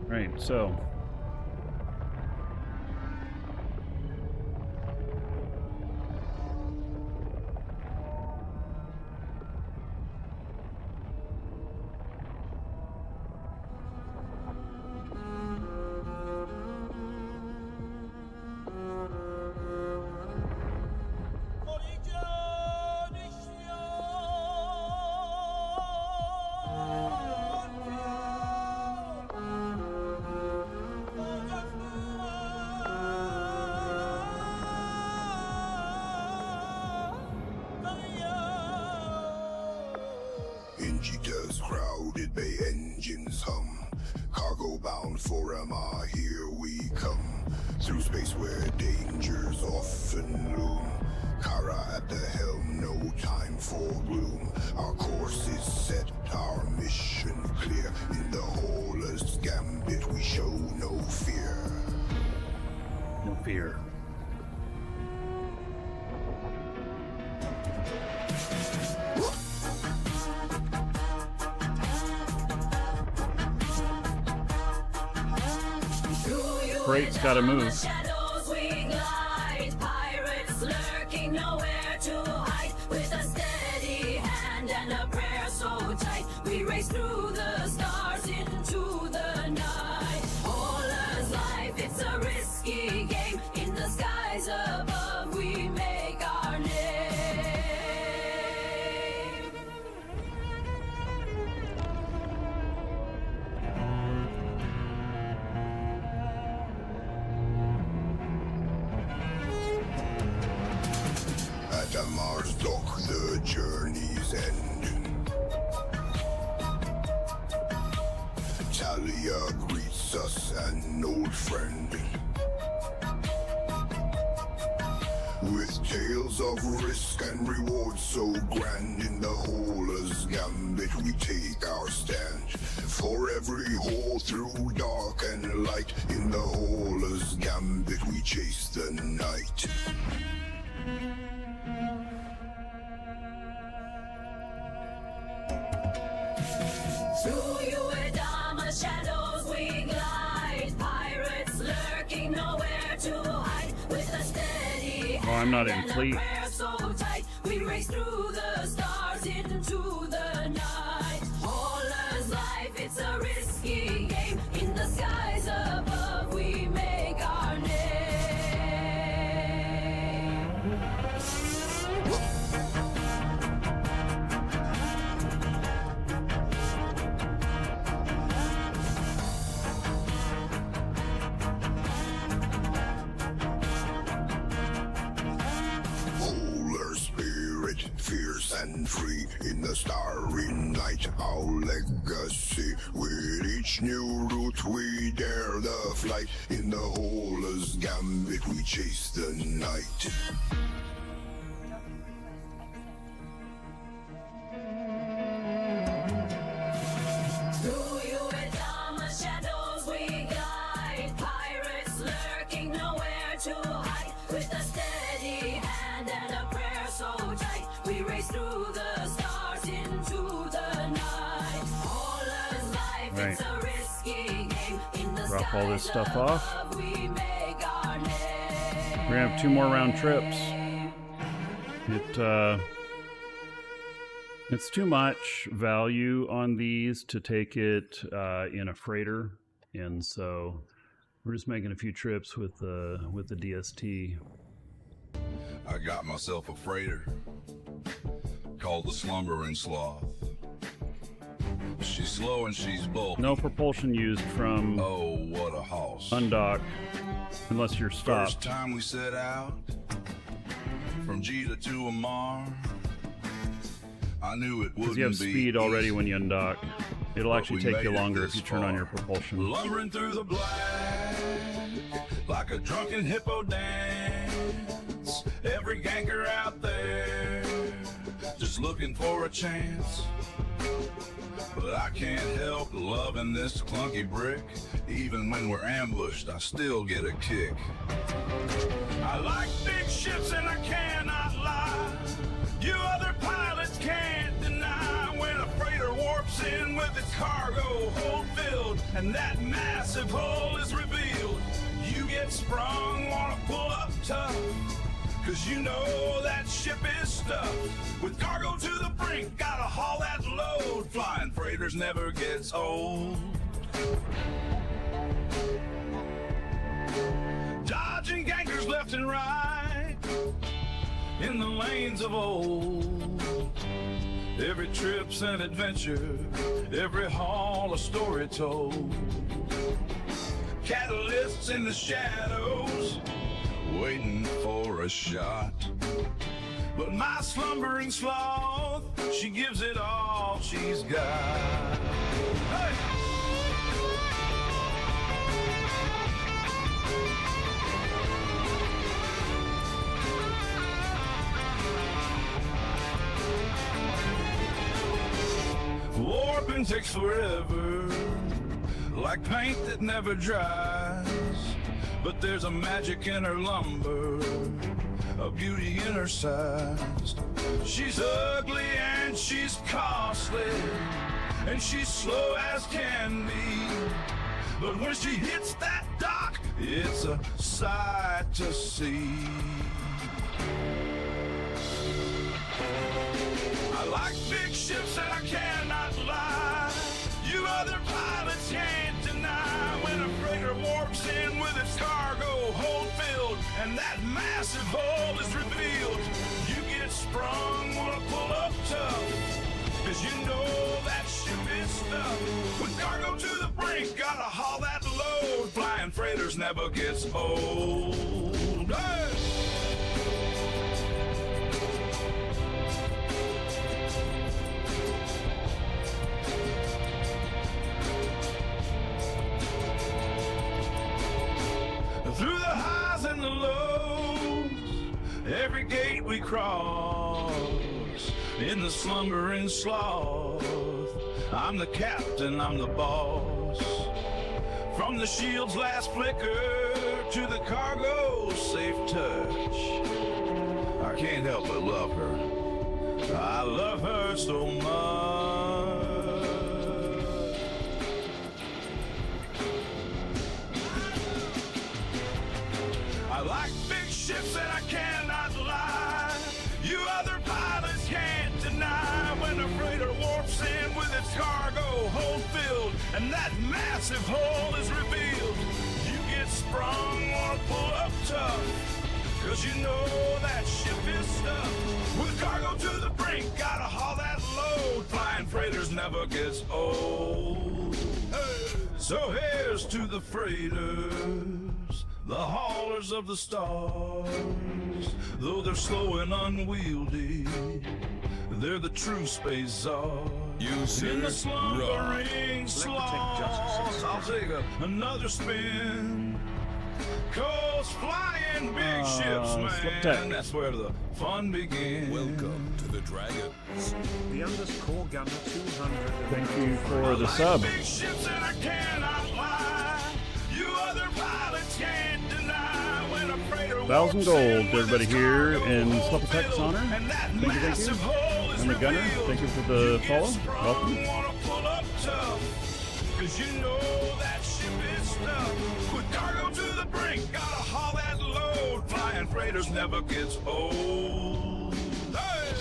Right, so Cheetahs crowded bay engines hum, cargo bound for MR, here we come, through space where dangers often loom, Kara at the helm, no time for gloom, our course is set, our mission clear, in the Hauler's gambit we show no fear. No fear. Freight's gotta move. Shadows we glide, pirates lurking nowhere to hide. With a steady hand and a prayer so tight, we race through the stars into the night. Hauler's life, it's a risky game. In the skies above, we make our name. At Mars dock, the journey's end. Talia greets us, an old friend. With tales of risk and reward so grand, in the Holer's Gambit we take our stand. For every hole through dark and light, in the Holer's Gambit we chase the night. Through your Dama shadows we glide, pirates lurking nowhere to hide. With a steady Oh, I'm not in and a fleet. prayer so tight, we race through the stars into the night. Holer's life, it's a risky game. In the skies above we make our name. Polar spirit, fierce and free, in the starry night our legacy. With each new route we dare the flight, in the Holer's Gambit we chase the night. Through your Dama shadows we glide, pirates lurking nowhere to hide. With a steady hand and a prayer so tight, we race through the stars into the night. Holer's life, it's a risky game. In the Drop all this skies stuff off. above we make our name. We're gonna have 2 more round trips. It's too much value on these to take it in a freighter, and so we're just making a few trips with the DST. I got myself a freighter called the Slumbering Sloth. She's slow and she's bulky. No propulsion used from Oh, what a hoss. undock unless you're First stopped. time we set out from Jeddah to Amar, I knew it Because wouldn't you have be speed already easy. when you undock. It'll But actually we take made you it longer this if you turn on far. your propulsion. Lumbering through the black like a drunken hippo dance. Every ganker out there just looking for a chance. But I can't help loving this clunky brick. Even when we're ambushed, I still get a kick. I like big ships and I cannot lie. You other pilots can't deny when a freighter warps in with its cargo hold filled and that massive hull is revealed. You get sprung, wanna pull up tough, 'cause you know that ship is stuffed with cargo to the brink, gotta haul that load. Flying freighters never gets old. Dodging gankers left and right in the lanes of old. Every trip's an adventure, every haul a story told. Catalysts in the shadows, waiting for a shot. But my slumbering sloth, she gives it all she's got. Hey! Warping takes forever, like paint that never dries. But there's a magic in her lumber, a beauty in her size. She's ugly and she's costly, and she's slow as can be. But when she hits that dock, it's a sight to see. I like big ships and I cannot lie. You other pilots can't deny when a freighter warps in with its cargo hold filled and that massive hull is revealed. You get sprung, wanna pull up tough, 'cause you know that ship is stuffed with cargo to the brink, gotta haul that load. Flying freighters never gets old. Hey! Through the highs and the lows, we cross in the slumbering sloth. I'm the captain, I'm the boss. From the shield's last flicker to the cargo's safe touch, I can't help but love her. I love her so much. I like big ships and I cannot lie. You other pilots can't deny when a freighter warps in with its cargo hold filled and that massive hole is revealed. You get sprung, wanna pull up tough, 'cause you know that ship is stuffed with cargo to the brink, gotta haul that load. Flying freighters never gets old. Hey, so here's to the freighters, the haulers of the stars. Though they're slow and unwieldy, they're the true space czars. You, sir, In the slumbering sloths, I'll take another spin. 'Cause flying big ships, slip man, tech. that's where the fun begins. Welcome to the Dragons. The underscore gunner 200. Thank you for the sub. Big ships and I cannot lie. You other pilots can't deny when a freighter 1,000 warps in gold, with everybody its here cargo in hold Slepotech's filled, honor. and that Thank you, thank you. massive hole is And the gunner, revealed. thank you for the You get follow. sprung, Welcome. wanna pull up tough, 'cause you know that ship is stuffed with cargo to the brink, gotta haul that load. Flying freighters never gets old. Hey!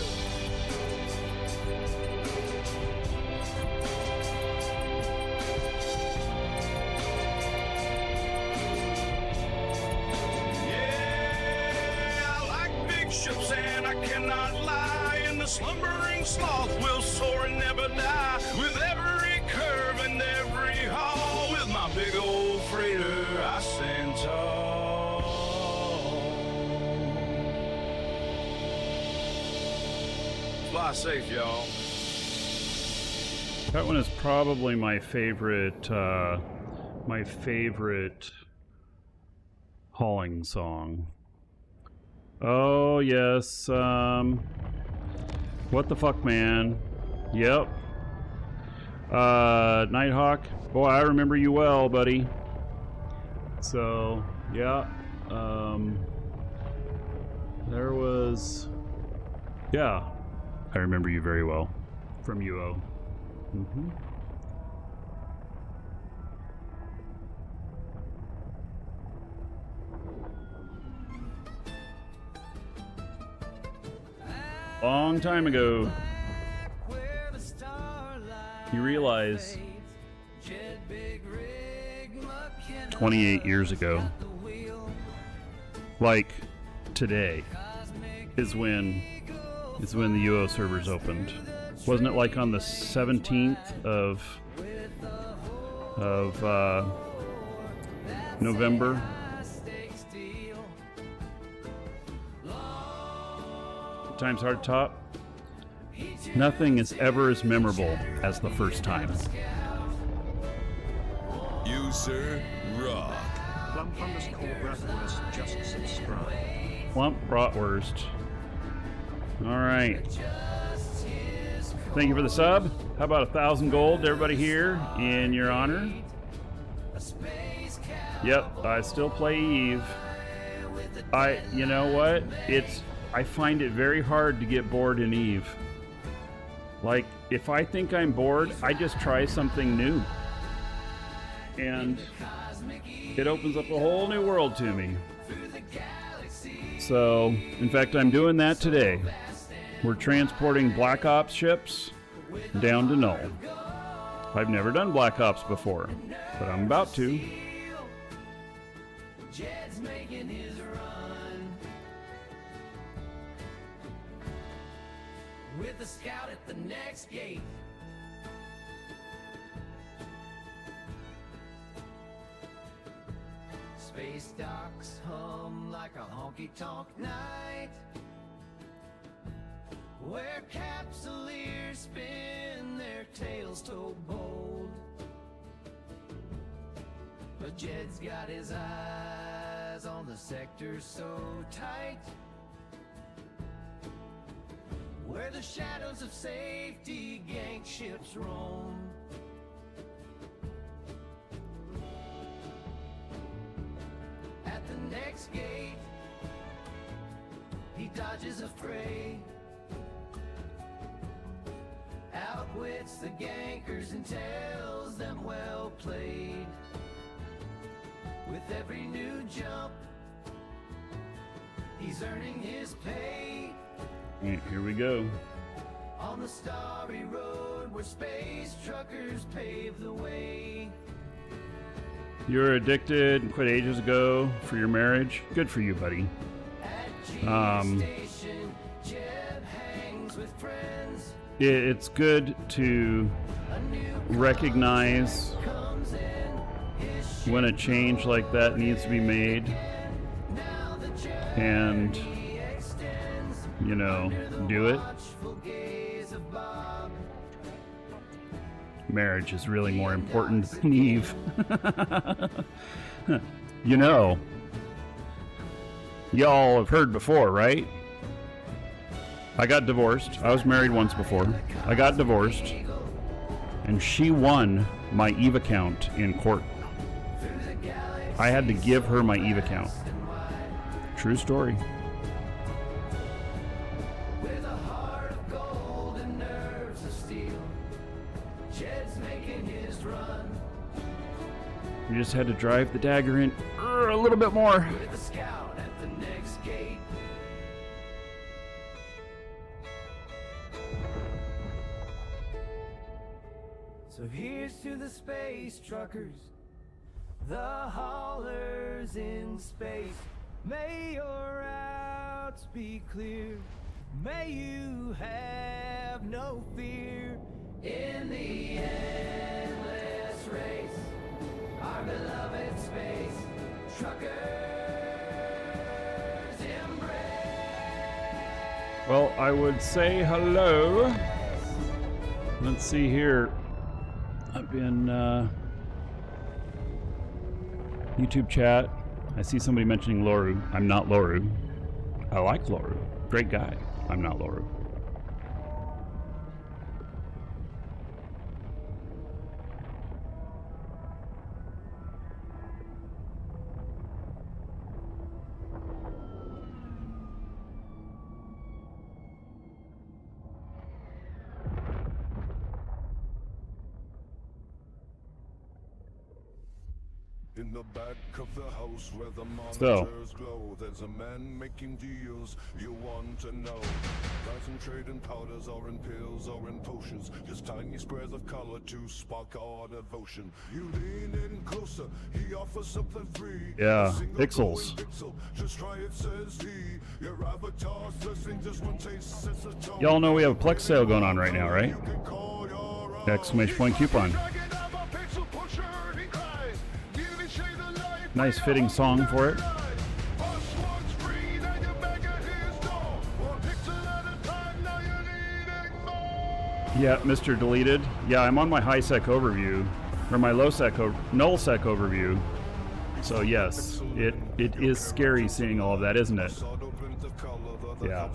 Yeah, I like big ships and I cannot lie. In the slumbering sloth will soar and never die. With every curve and every haul, with my big old freighter, I stand tall. Fly safe, y'all. That one is probably my favorite hauling song. Oh yes, what the fuck, man? Yep. Nighthawk. Boy, I remember you well, buddy. So yeah, there was, yeah, I remember you very well from UO. Mm-hmm. Long time ago. You realize 28 years ago, like today, is when the UO servers opened. Wasn't it like on the 17th of November? Time's hard to top. Nothing is ever as memorable as the first time. You, sir, rock. Plump underscore Bratwurst just subscribe. Plump Bratwurst. All right. Thank you for the sub. How about 1,000 gold to everybody here in your honor? Yep, I still play Eve. You know what? I find it very hard to get bored in Eve. Like, if I think I'm bored, I just try something new. And it opens up a whole new world to me. So, in fact, I'm doing that today. We're transporting Black Ops ships down to Null. I've never done Black Ops before, but I'm about to. With the scout at the next gate. Space docks hum like a honky-tonk night, where capsuleers spin their tails so bold. But Jed's got his eyes on the sector so tight, where the shadows of safety gank ships roam. At the next gate, he dodges a fray, outwits the gankers and tells them well played. With every new jump, he's earning his pay. Alright, here we go. On the starry road where space truckers pave the way. You were addicted and quit ages ago for your marriage. Good for you, buddy. At G Station, Jeb hangs with friends. It's good to A new recognize comes in, his ship when a change like that needs to be made, now the and journey extends. you know, do it. Watchful gaze of Bob. Marriage is really more important than Eve. You know, y'all have heard before, right? I got divorced. I was married once before. I got divorced, and she won my Eve account in court. I had to give her my Eve account. True story. With a heart of gold and nerves of steel, Jed's making his run. We just had to drive the dagger in a little bit more. With a scout at the next gate. So here's to the space truckers, the haulers in space. May your routes be clear. May you have no fear in the endless race. Our beloved space truckers embrace. Well, I would say hello. Let's see here. I've been YouTube chat. I see somebody mentioning Loru. I'm not Loru. I like Loru. Great guy. I'm not Loru. In the back of the house where the So. monitors glow, there's a man making deals you want to know. Concentrating powders or in pills or in potions, just tiny squares of color to spark our devotion. You lean in closer, he offers something free. Yeah, A single pixels. glowing pixel, just try it, says he. Your avatar's listening, just one taste sets a tone. Y'all know we have a Plex sale going on right now, right? You can call your own. Exclamation point coupon. Nice fitting song for it. Yeah, Mr. Deleted. Yeah, I'm on my high sec overview, or my low sec, null sec overview. So yes, it is scary seeing all of that, isn't it? Yeah.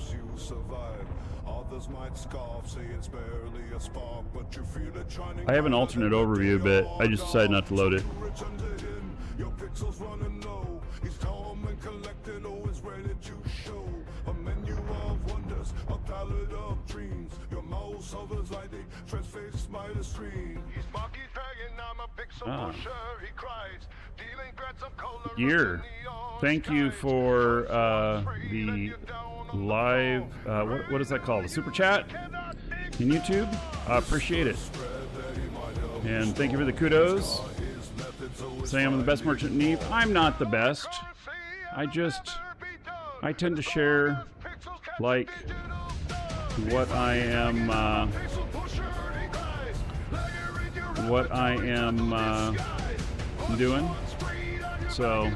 I have an alternate overview, but I just decided not to load it. Your pixels running low. He's calm and collected, always ready to show a menu of wonders, a palette of dreams. Your mouse hovers like a transfixed by the screen. He's Markee Dragon, I'm a pixel pusher. He cries, dealing threats of color. Gear. Thank you for the live. What is that called? The super chat in YouTube. Appreciate it. And thank you for the kudos. Saying I'm the best merchant in Eve. I'm not the best. I tend to share like what I am doing. So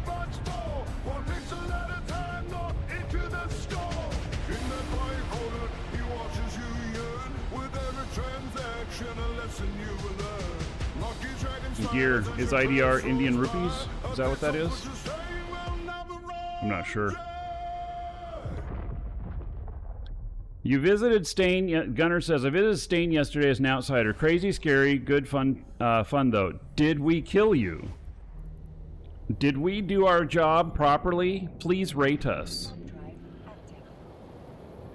gear is IDR Indian rupees. Is that what that is? I'm not sure. You visited Stain. Gunner says, I visited Stain yesterday as an outsider. Crazy, scary, good, fun though. Did we kill you? Did we do our job properly? Please rate us. Drive active.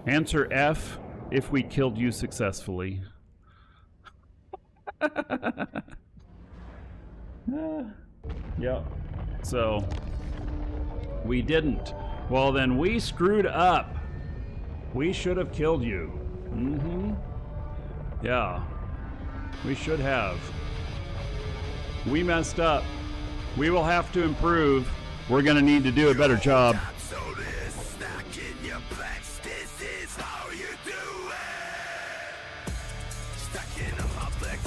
Answer F if we killed you successfully. Yep. So, we didn't. Well, then we screwed up. We should have killed you. Mm-hmm. Yeah. We should have. We messed up. We will have to improve. We're going to need to do a better job. So this snack in your plex, this is how you do it. Stacking up my plex,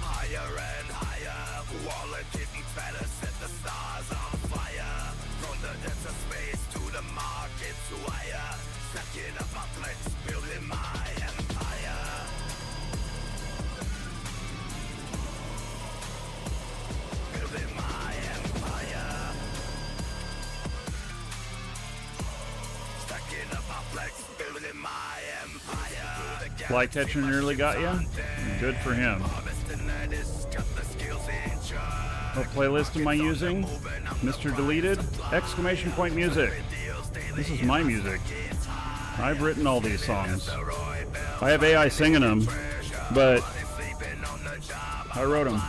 higher and higher. Wallet getting fatter, set the stars on fire. From the depths of space to the market's wire. Stacking up my plex, building my empire. Building my empire. Stacking up my plex, building my empire. Flycatcher nearly got you? Good for him. What playlist am I using? Mr. Deleted? Exclamation point music. This is my music. I've written all these songs. I have AI singing them, but I wrote them.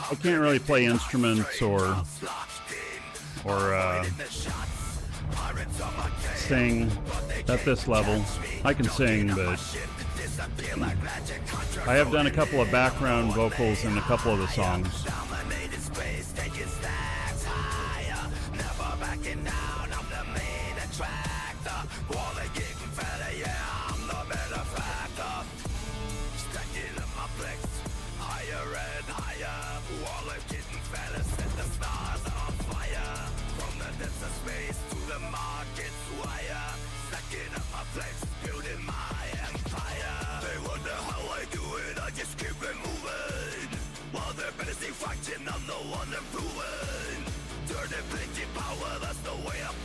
I can't really play instruments or sing at this level. I can sing, but I have done a couple of background vocals in a couple of the songs.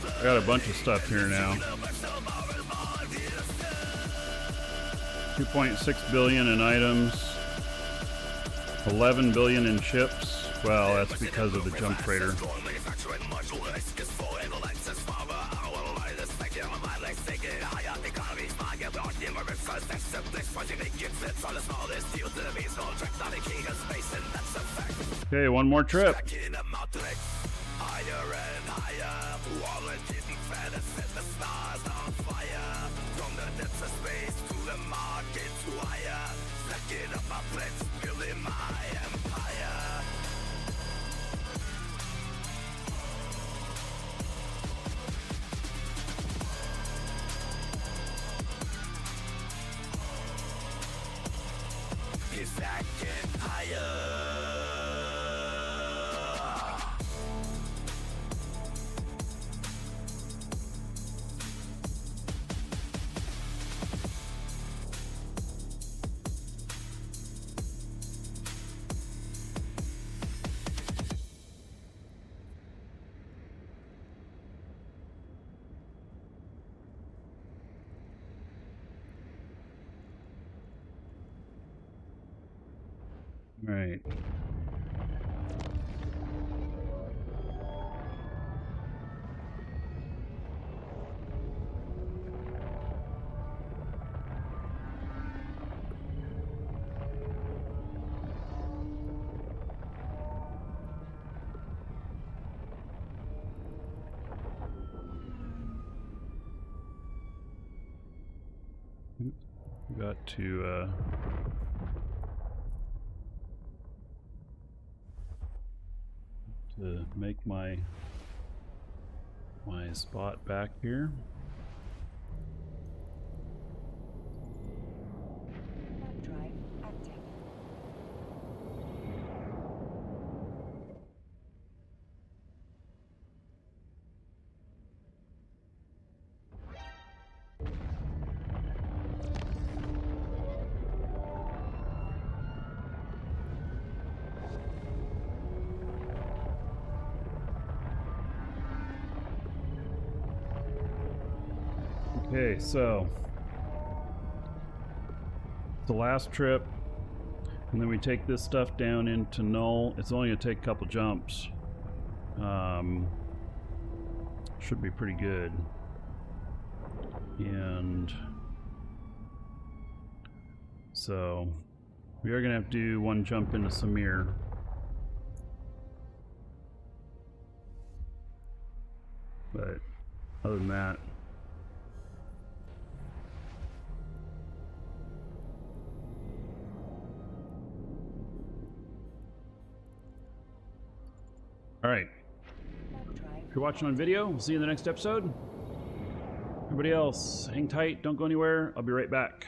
I got a bunch of stuff here now. 2.6 billion in items, 11 billion in chips. Well, that's because of the jump freighter. Okay, one more trip. Right. Got to to make my spot back here. Warp drive active. Okay, so the last trip, and then we take this stuff down into null. It's only gonna take a couple jumps. Should be pretty good. And so we are gonna have to do one jump into Samir. But other than that, all right. Warp drive. If you're watching on video, we'll see you in the next episode. Everybody else, hang tight, don't go anywhere. I'll be right back.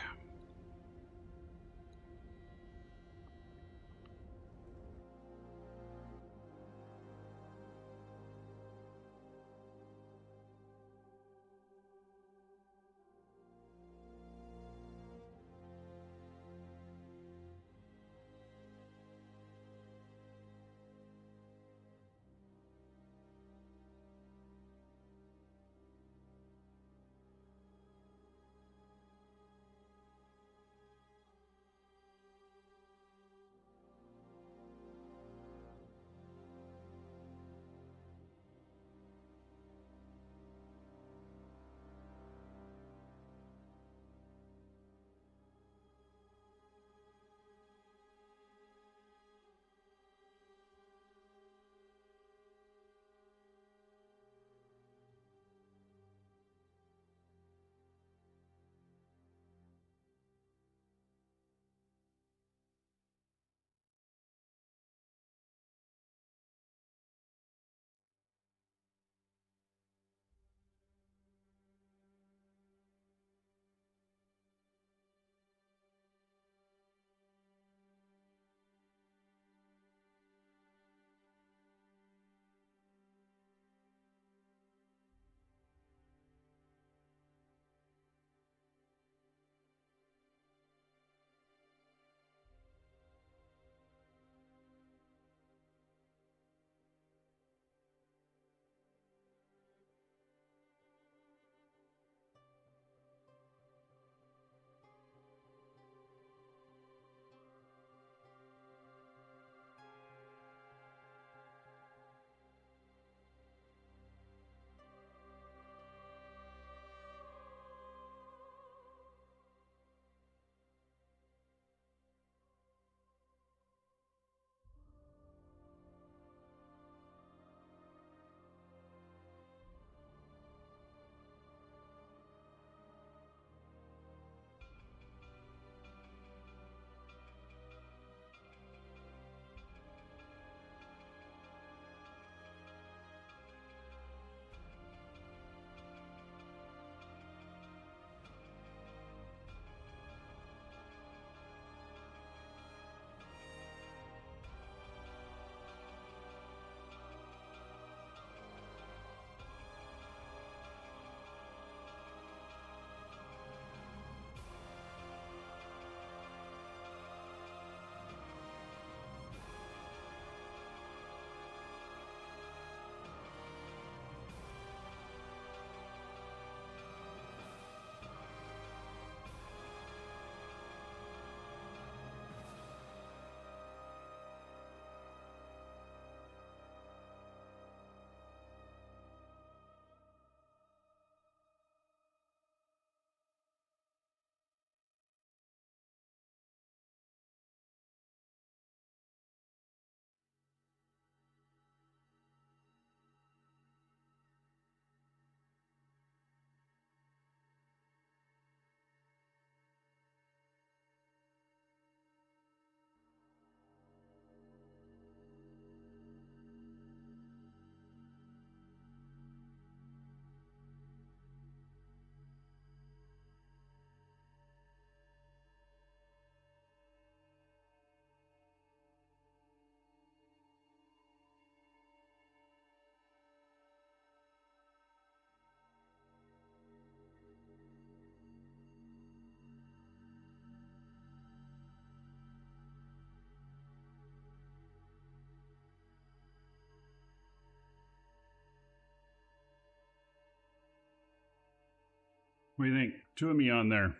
What do you think? Two of me on there.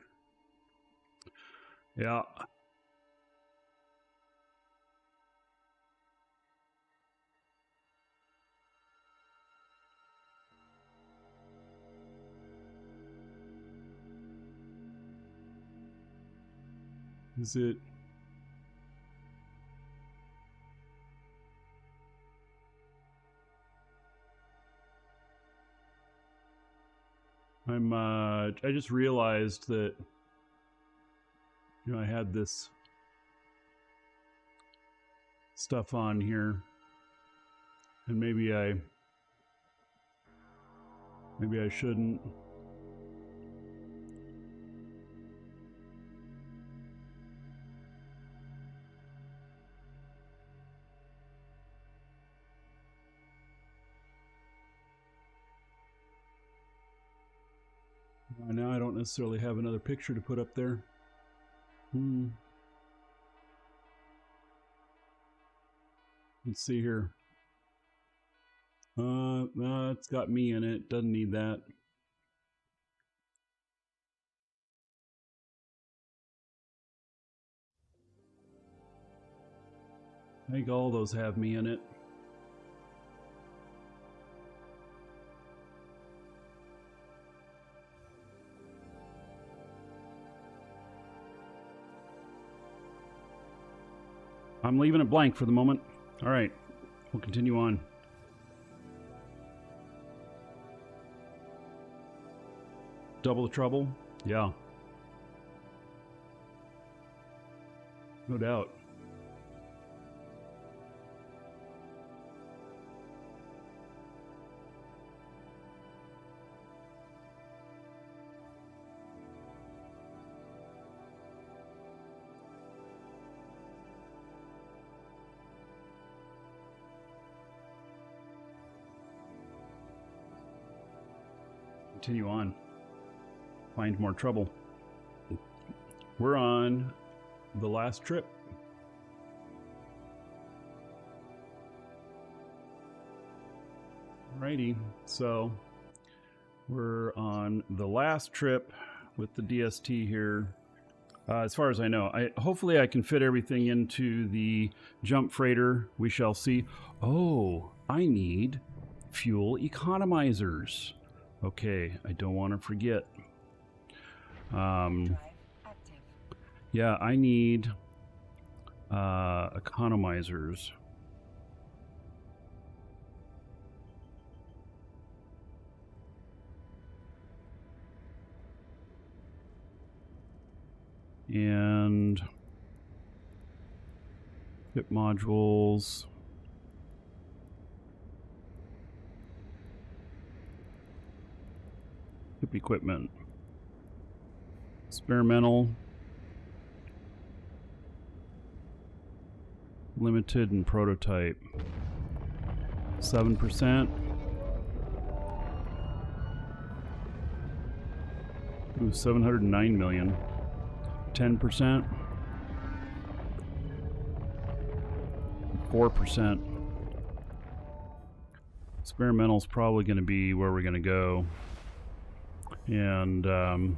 Yeah. Is it? I just realized that, you know, I had this stuff on here, and maybe I shouldn't. Now I don't necessarily have another picture to put up there. Let's see here. It's got me in it. Doesn't need that. I think all those have me in it. I'm leaving it blank for the moment. All right, we'll continue on. Double the trouble? Yeah. No doubt. Continue on. Find more trouble. We're on the last trip. Alrighty, so we're on the last trip with the DST here. As far as I know, hopefully I can fit everything into the jump freighter. We shall see. Oh, I need fuel economizers. Okay, I don't want to forget. Yeah, I need economizers. And hip modules. Hip equipment. Experimental. Limited and prototype. 7%. Ooh, 709 million. 10%. 4%. Experimental is probably going to be where we're going to go. And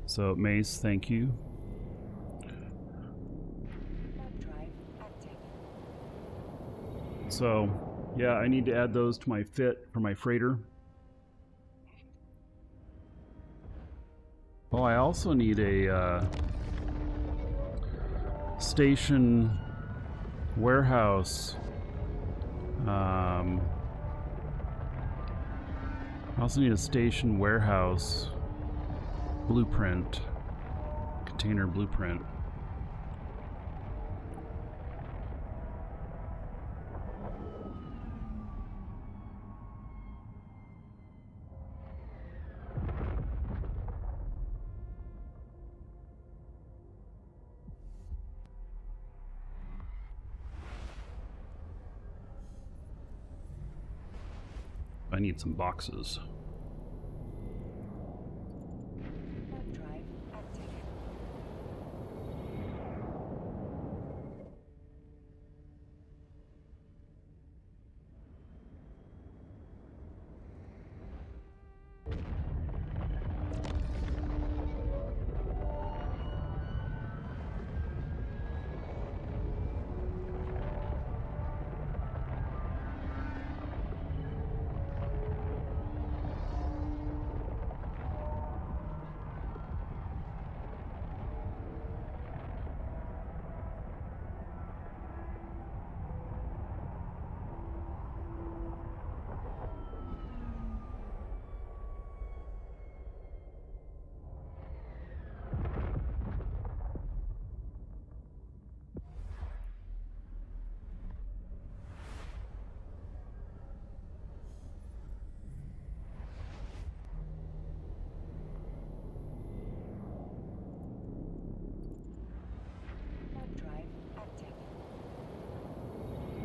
so Mace, thank you. So yeah, I need to add those to my fit for my freighter. Oh, I also need a station warehouse. I also need a station warehouse blueprint, container blueprint. I need some boxes. Drive active.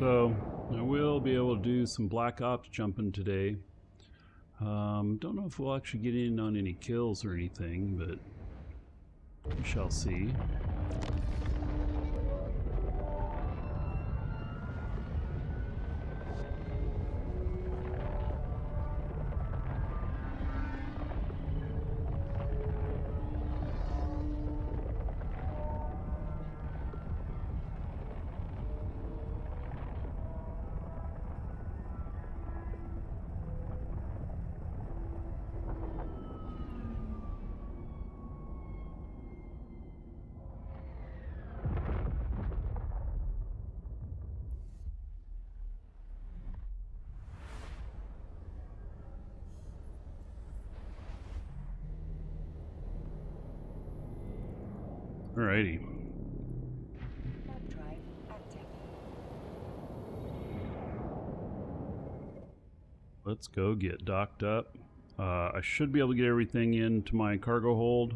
So I will be able to do some Black Ops jumping today. Don't know if we'll actually get in on any kills or anything, but we shall see. Alrighty. Warp drive active. Let's go get docked up. I should be able to get everything into my cargo hold.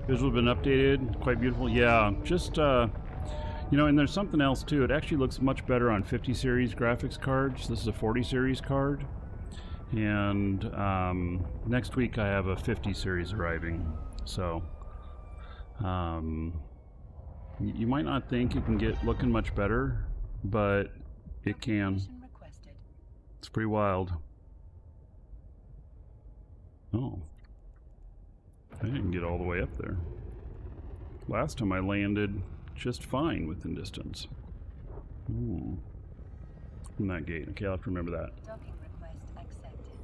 Visual been updated, quite beautiful. Yeah, just you know, and there's something else too. It actually looks much better on 50 series graphics cards. This is a 40 series card, and next week I have a 50 series arriving. So you might not think it can get looking much better, but it can. Application requested. It's pretty wild. Oh. I didn't get all the way up there. Last time I landed just fine within distance. Ooh. From that gate. Okay, I'll have to remember that. Docking request accepted.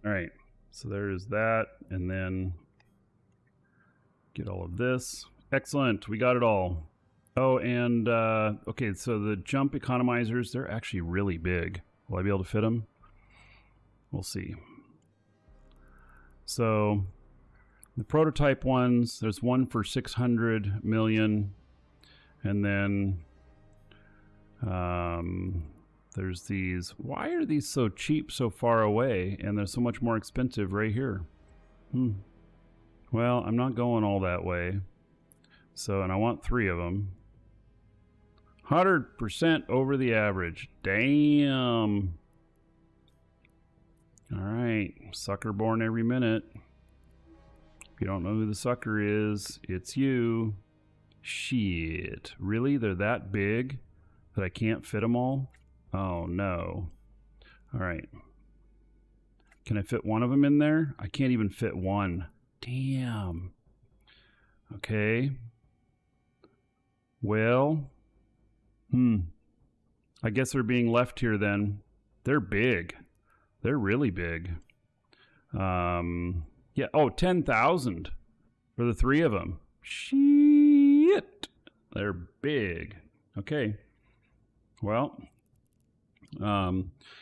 Alright, so there's that, and then get all of this. Excellent, we got it all. Oh, and okay, so the jump economizers, they're actually really big. Will I be able to fit them? We'll see. So the prototype ones, there's one for 600 million, and then there's these. Why are these so cheap so far away, and they're so much more expensive right here? Well, I'm not going all that way. So, and I want 3 of them. 100% over the average. Damn. All right. Sucker born every minute. If you don't know who the sucker is, it's you. Shit. Really? They're that big that I can't fit them all? Oh, no. All right. Can I fit one of them in there? I can't even fit one. Damn. Okay. Well, I guess they're being left here then. They're big. They're really big. Yeah, oh, 10,000 for the 3 of them. Shit. They're big. Okay. Well,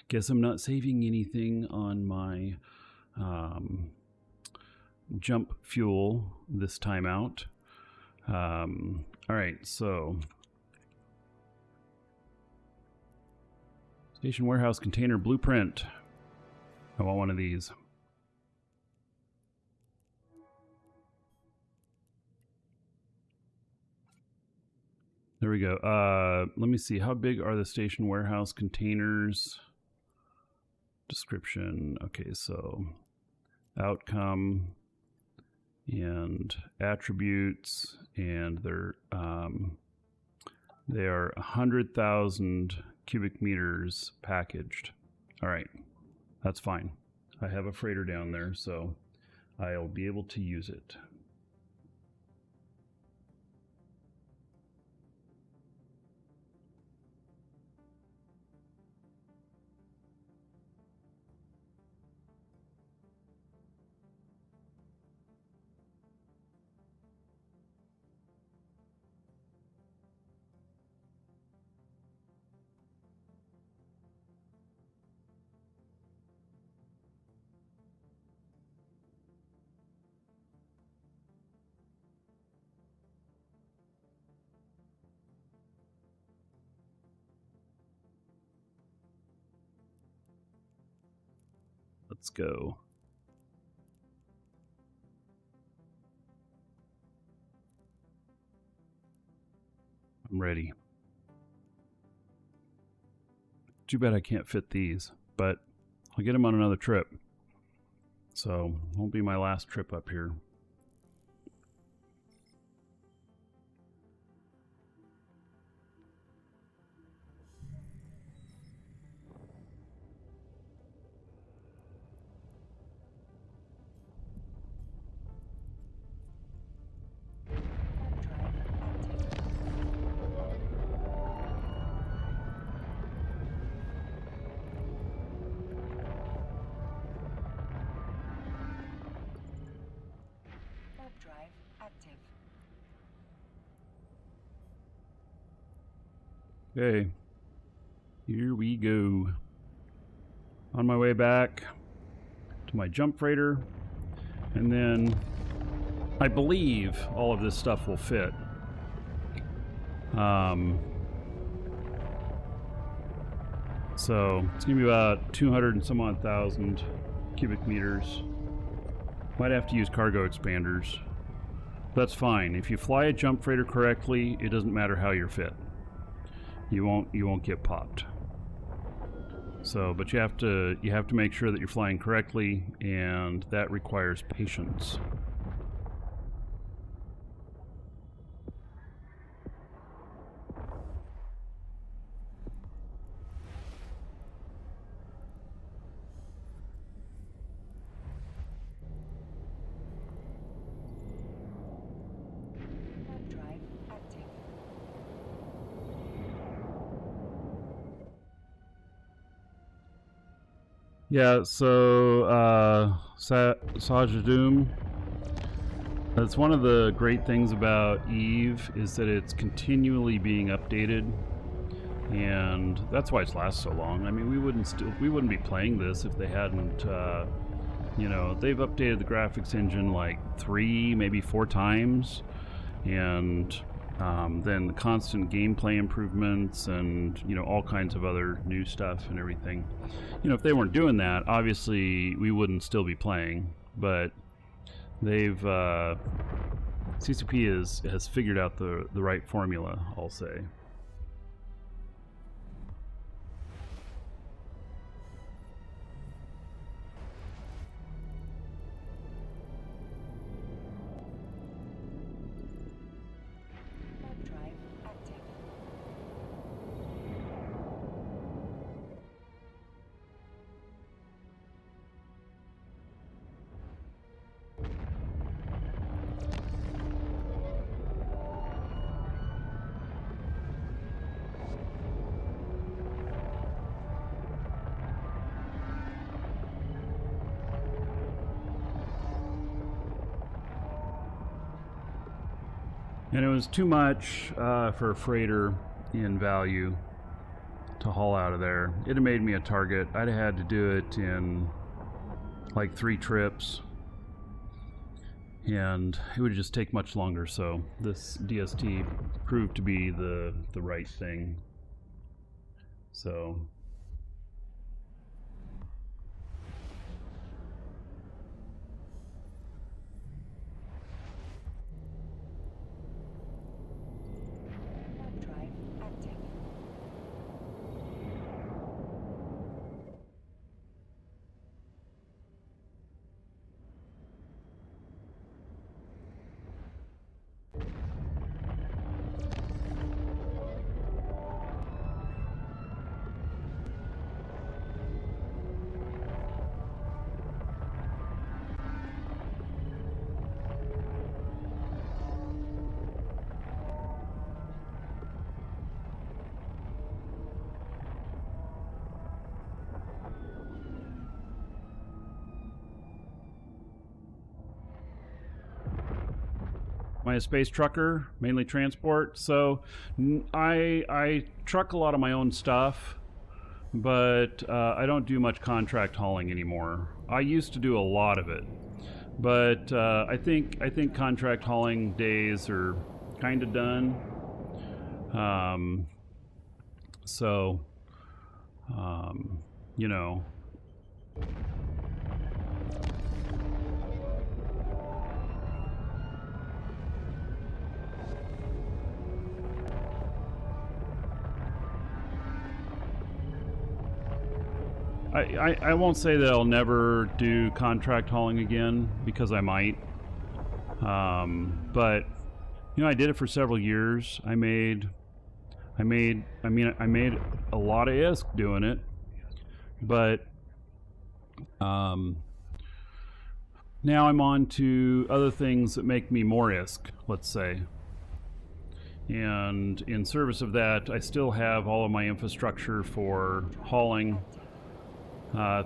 guess I'm not saving anything on my jump fuel this time out. All right, so station warehouse container blueprint. I want one of these. There we go. Let me see. How big are the station warehouse containers? Description. Okay, so outcome and attributes, and they are 100,000 cubic meters packaged. All right, that's fine. I have a freighter down there, so I'll be able to use it. Let's go. I'm ready. Too bad I can't fit these, but I'll get them on another trip. So, won't be my last trip up here. Drive active. Okay, here we go. On my way back to my jump freighter, and then I believe all of this stuff will fit. So it's gonna be about 200 and some odd thousand cubic meters. Might have to use cargo expanders. That's fine. If you fly a jump freighter correctly, it doesn't matter how you're fit. You won't get popped. So, but you have to make sure that you're flying correctly, and that requires patience. Drive active. Yeah, so Sajadum, that's one of the great things about Eve, is that it's continually being updated, and that's why it's lasted so long. I mean, we wouldn't be playing this if they hadn't, you know, they've updated the graphics engine like 3, maybe 4 times, and then the constant gameplay improvements and, you know, all kinds of other new stuff and everything. You know, if they weren't doing that, obviously we wouldn't still be playing, but they've CCP has figured out the right formula, I'll say. Drive active. And it was too much for a freighter in value to haul out of there. It'd have made me a target. I'd have had to do it in like 3 trips, and it would just take much longer. So this DST proved to be the right thing. So Drive active. my space trucker, mainly transport. So I truck a lot of my own stuff, but I don't do much contract hauling anymore. I used to do a lot of it, but I think contract hauling days are kind of done. You know, I won't say that I'll never do contract hauling again, because I might. But you know, I did it for several years. I made a lot of ISK doing it, but now I'm on to other things that make me more ISK, let's say. And in service of that, I still have all of my infrastructure for hauling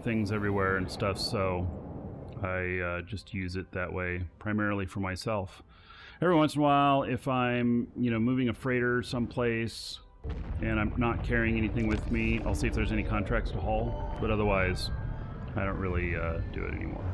things everywhere and stuff, so I just use it that way, primarily for myself. Every once in a while, if I'm, you know, moving a freighter someplace and I'm not carrying anything with me, I'll see if there's any contracts to haul, but otherwise, I don't really do it anymore.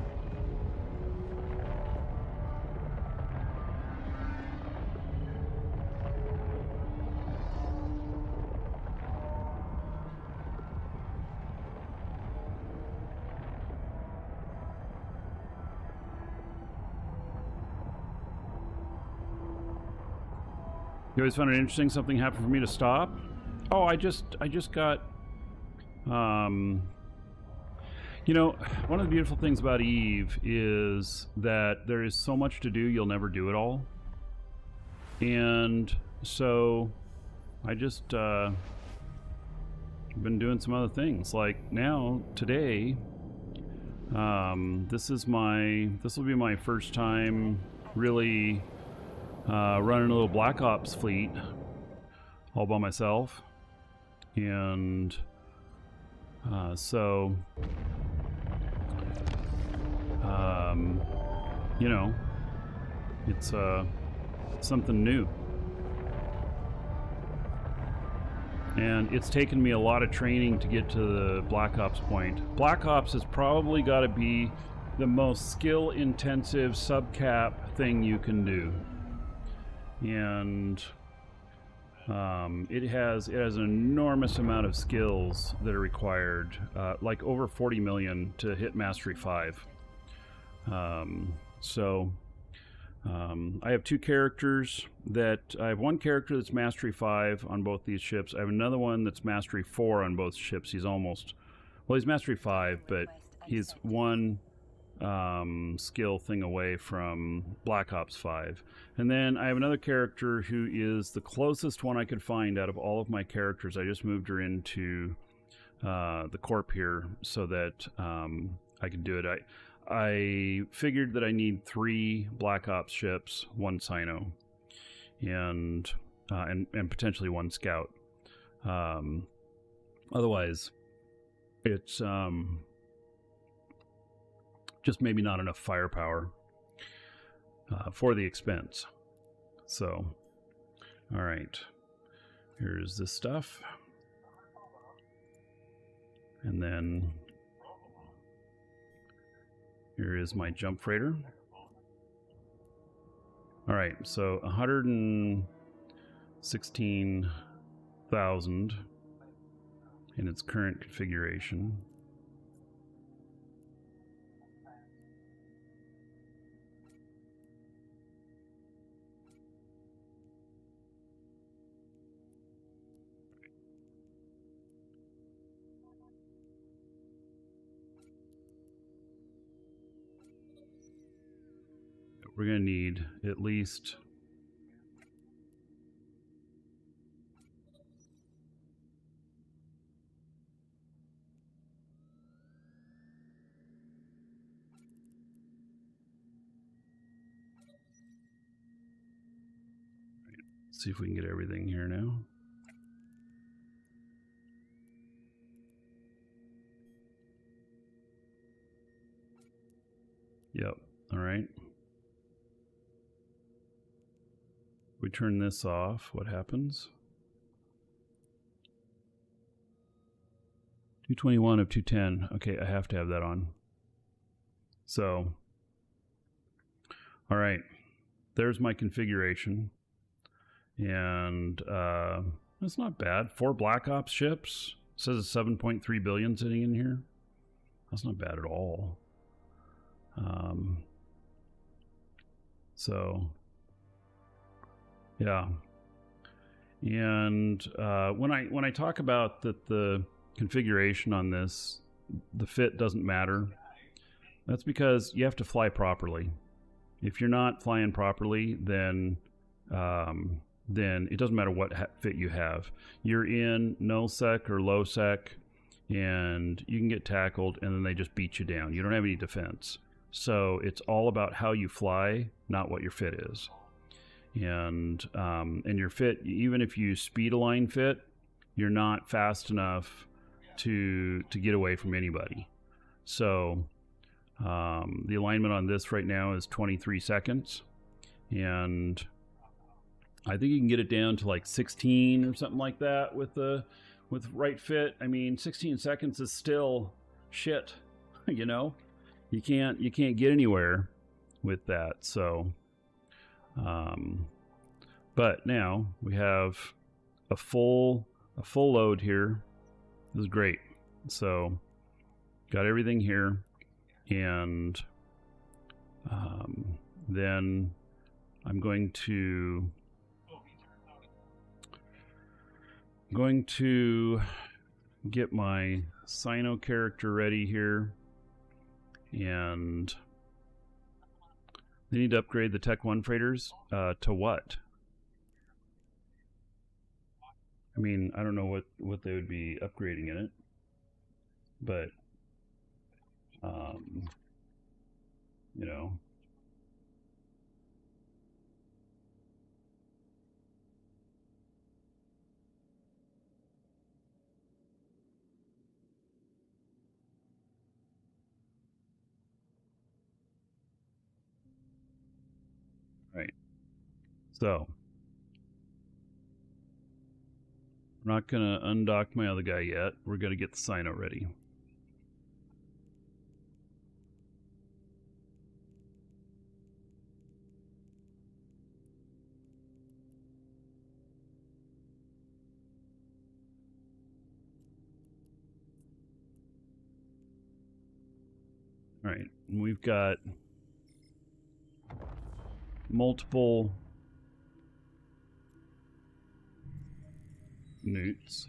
You always found it interesting something happened for me to stop? Oh, I just got, you know, one of the beautiful things about Eve is that there is so much to do, you'll never do it all. And so I just been doing some other things. Like now, today, this will be my first time really running a little Black Ops fleet all by myself, and so you know, it's something new, and it's taken me a lot of training to get to the Black Ops point. Black Ops has probably got to be the most skill intensive subcap thing you can do. And it has an enormous amount of skills that are required, like over 40 million to hit Mastery 5. So I have two characters I have one character that's Mastery 5 on both these ships. I have another one that's Mastery 4 on both ships. He's Mastery 5, but he's one skill thing away from Black Ops 5. And then I have another character who is the closest one I could find out of all of my characters. I just moved her into the Corp here so that I could do it. I figured that I need 3 Black Ops ships, 1 Sino, and potentially 1 Scout. Otherwise, it's just maybe not enough firepower for the expense. So, all right, here's this stuff, and then here is my jump freighter. All right, so 116,000 in its current configuration. We're going to need at least see if we can get everything here now. Yep. All right. We turn this off. What happens? 221 of 210. Okay, I have to have that on. So, all right. There's my configuration. And that's not bad. 4 Black Ops ships. It says it's 7.3 billion sitting in here. That's not bad at all. So, yeah. And when I talk about that, the configuration on this the fit doesn't matter. That's because you have to fly properly. If you're not flying properly, then it doesn't matter what fit you have. You're in no sec or low sec, and you can get tackled, and then they just beat you down. You don't have any defense. So it's all about how you fly, not what your fit is. And your fit, even if you speed align fit, you're not fast enough to get away from anybody. So the alignment on this right now is 23 seconds, and I think you can get it down to like 16 or something like that with right fit. I mean, 16 seconds is still shit. You know, you can't get anywhere with that. So, but now we have a full load here. This is great. So, got everything here, and then I'm going to get my Sino character ready here, and they need to upgrade the Tech 1 freighters to what? I mean, I don't know what they would be upgrading in it, but you know. Right. So I'm not gonna undock my other guy yet. We're gonna get the Sino ready. All right, and we've got multiple newts.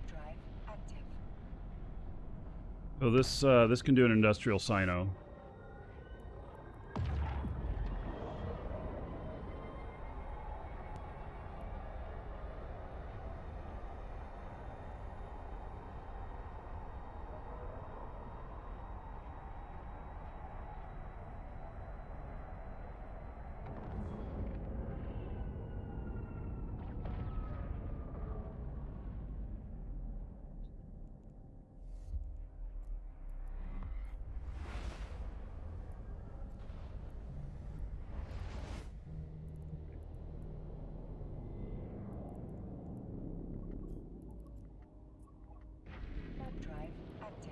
Drive active. So this can do an industrial Sino. Drive active.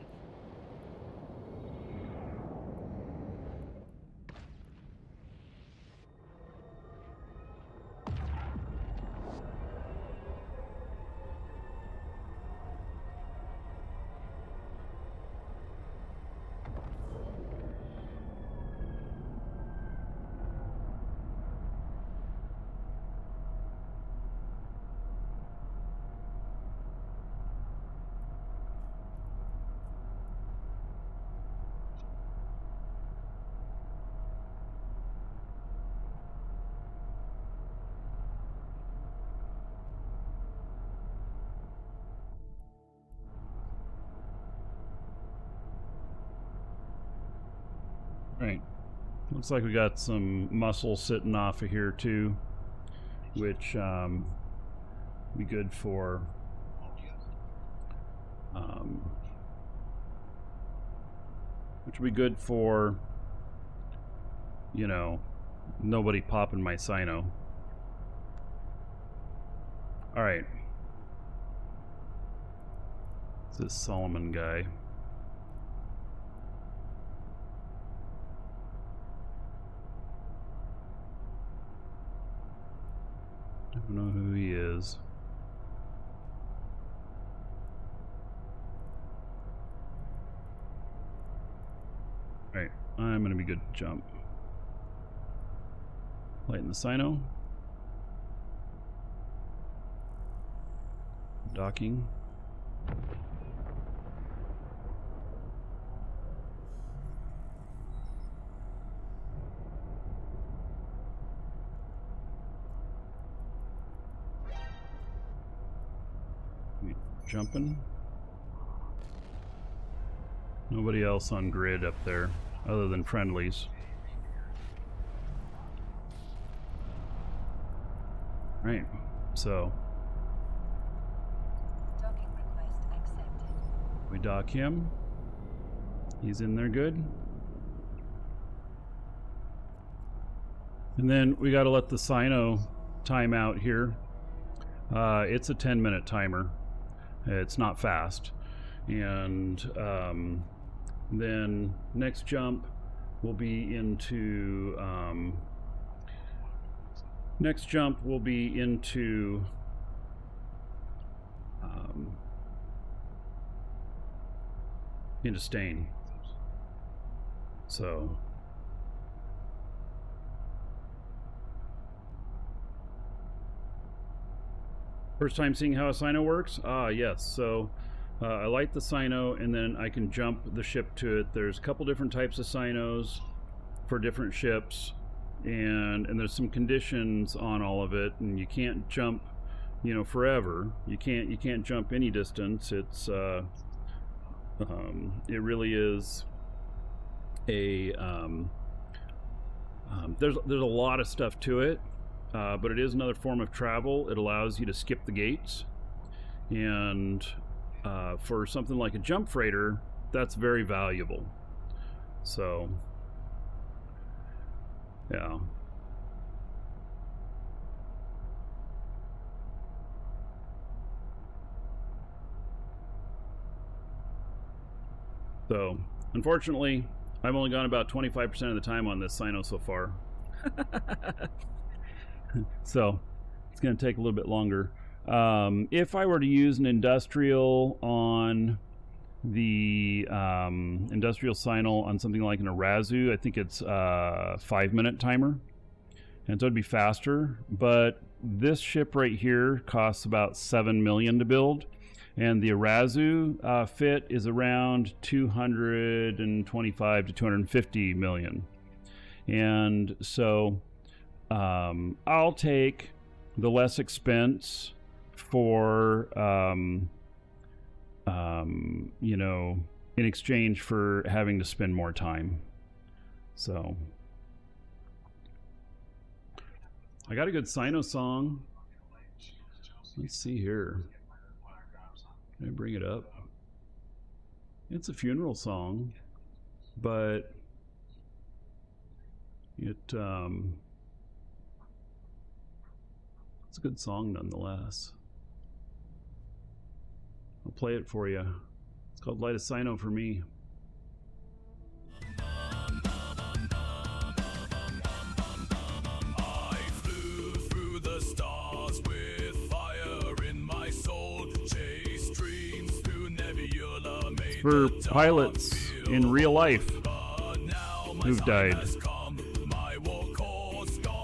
Right. Looks like we got some muscle sitting off of here too, which be good for you know, nobody popping my Sino. All right. It's this Solomon guy. I don't know who he is. Alright, I'm gonna be good to jump. Lighten the Sino. Docking. Jumping. Nobody else on grid up there other than friendlies. Right, so Docking request accepted. we dock him. He's in there good. And then we got to let the Sino time out here. It's a 10-minute timer. It's not fast. And then next jump will be into into stain. So first time seeing how a Sino works? Ah, yes. So I light the Sino and then I can jump the ship to it. There's a couple different types of Sinos for different ships, and there's some conditions on all of it, and you can't jump, you know, forever. You can't jump any distance. It's it really is a there's a lot of stuff to it. But it is another form of travel. It allows you to skip the gates, and for something like a jump freighter, that's very valuable. So yeah. So unfortunately, I've only gone about 25% of the time on this Sino so far. So it's going to take a little bit longer. If I were to use an industrial on the industrial Sino on something like an Arazu, I think it's a 5-minute timer, and so it'd be faster. But this ship right here costs about $7 million to build, and the Arazu fit is around 225 to 250 million. And so I'll take the less expense for you know, in exchange for having to spend more time. So I got a good Sino song. Let's see here. Can I bring it up? It's a funeral song, but it's a good song nonetheless. I'll play it for you. It's called Light a Sino for Me. I flew through the stars with fire in my soul, chased dreams through nebula, made For the pilots in real life who've died.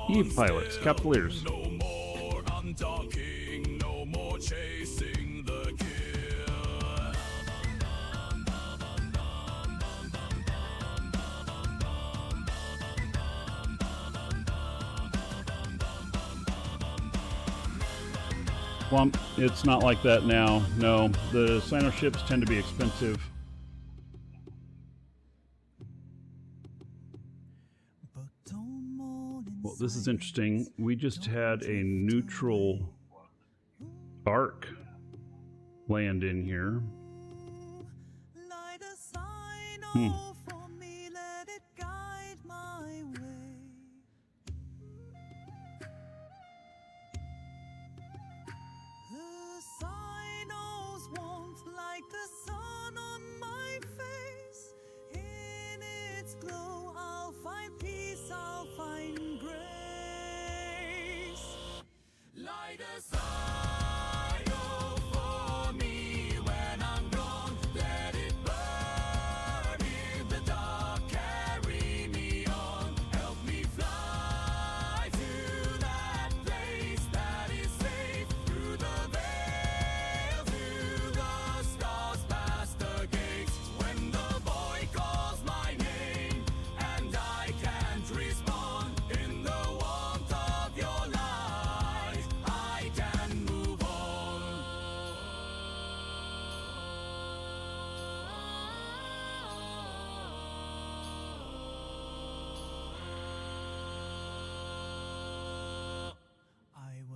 Eve pilots, Cavaliers. No more undocking, no more chasing the kill. Well, it's not like that now. No, the Sino ships tend to be expensive. Well, this is interesting. We just had a neutral arc land in here. Light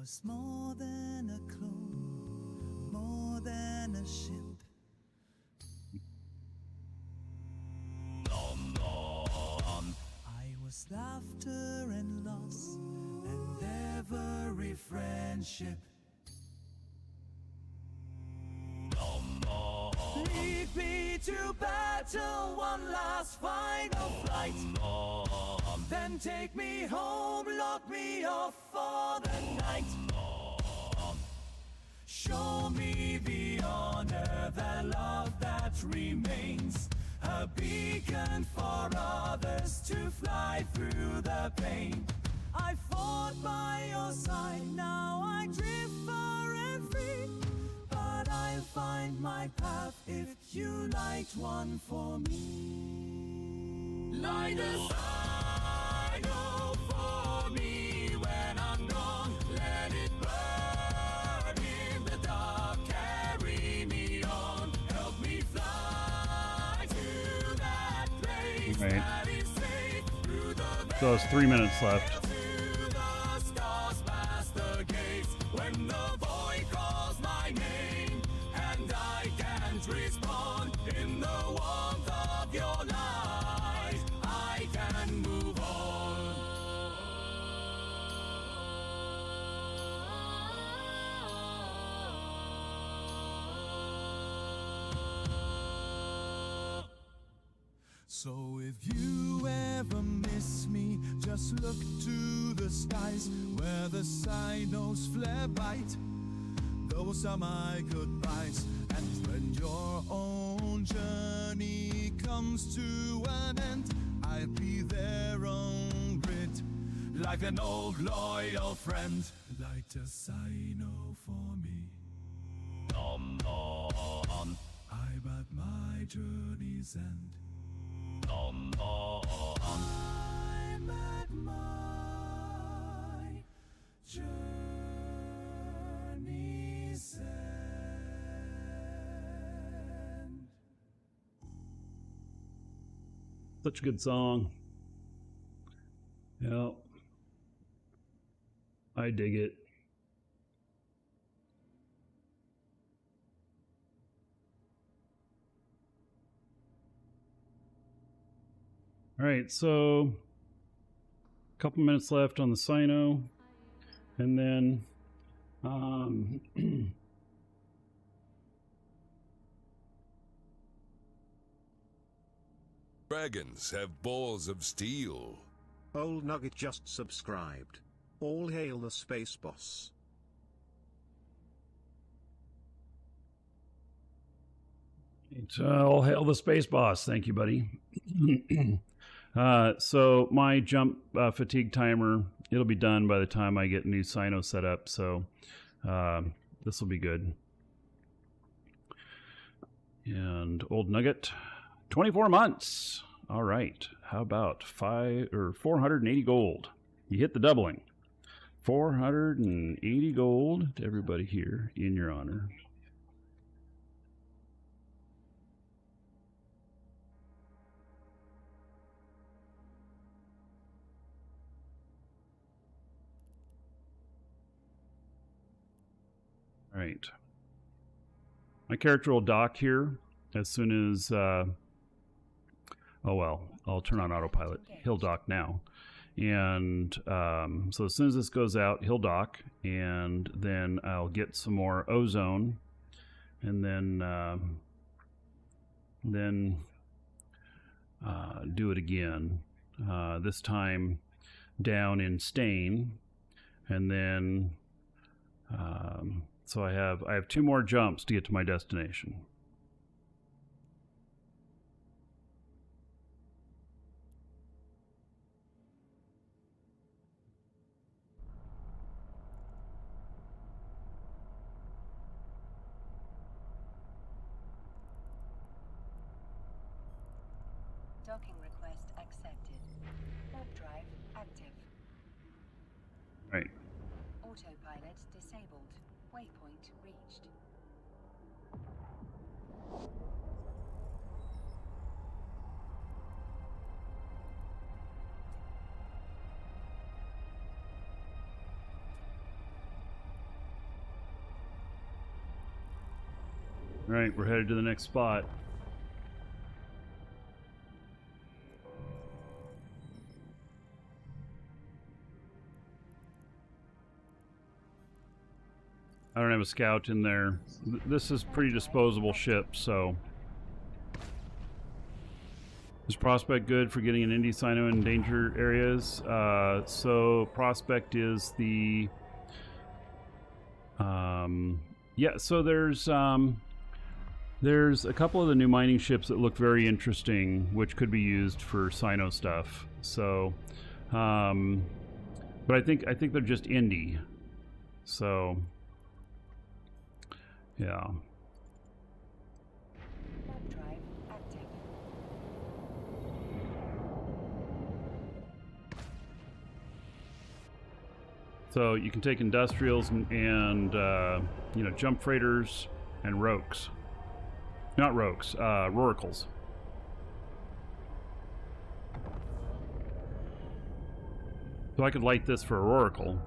was more than a clone, more than a ship. I was laughter and loss and every friendship. Lead me to battle, one last final flight. Then take me home, lock me off for the night. Show me the honor, the love that remains, a beacon for others to fly through the pain. I fought by your side, now I drift far and free. But I'll find my path if you light one for me. Light a sign for me when I'm gone. Let it burn in the dark, carry me on. Help me fly to that place that is safe through the So it's 3 minutes left. Respond in the warmth of your light. I can move on. So if you ever miss me, just look to the skies where the sinos flare bright. Those are my goodbyes. And when your own journey comes to an end, I'll be there on grid, like an old loyal friend. Light a sino for me. I'm at my journey's end. I'm at my journey's end. Such a good song. Yeah. I dig it. All right, so a couple minutes left on the Sino, and then Dragons have balls of steel. Old Nugget just subscribed. All hail the space boss. all hail the space boss. Thank you, buddy. So my jump fatigue timer, it'll be done by the time I get new Sino set up. So this will be good. And Old Nugget, 24 months. All right. How about 480 gold? You hit the doubling. 480 gold to everybody here in your honor. All right. My character will dock here as soon as, oh well, I'll turn on autopilot. He'll dock now. And so as soon as this goes out, he'll dock, and then I'll get some more ozone, and then do it again. This time down in Stain, and then so I have 2 more jumps to get to my destination. Docking request accepted. Warp drive active. Right. Autopilot disabled. Waypoint reached. All right, we're headed to the next spot. I don't have a scout in there. This is pretty disposable ship, so... Is Prospect good for getting an indie Sino in danger areas? So Prospect is the... yeah, so there's a couple of the new mining ships that look very interesting, which could be used for Sino stuff. So, but I think they're just indie. So... Yeah. Warp drive active. So you can take industrials and you know, jump freighters and rokes. Not rokes, roracles. So I could light this for a roracle.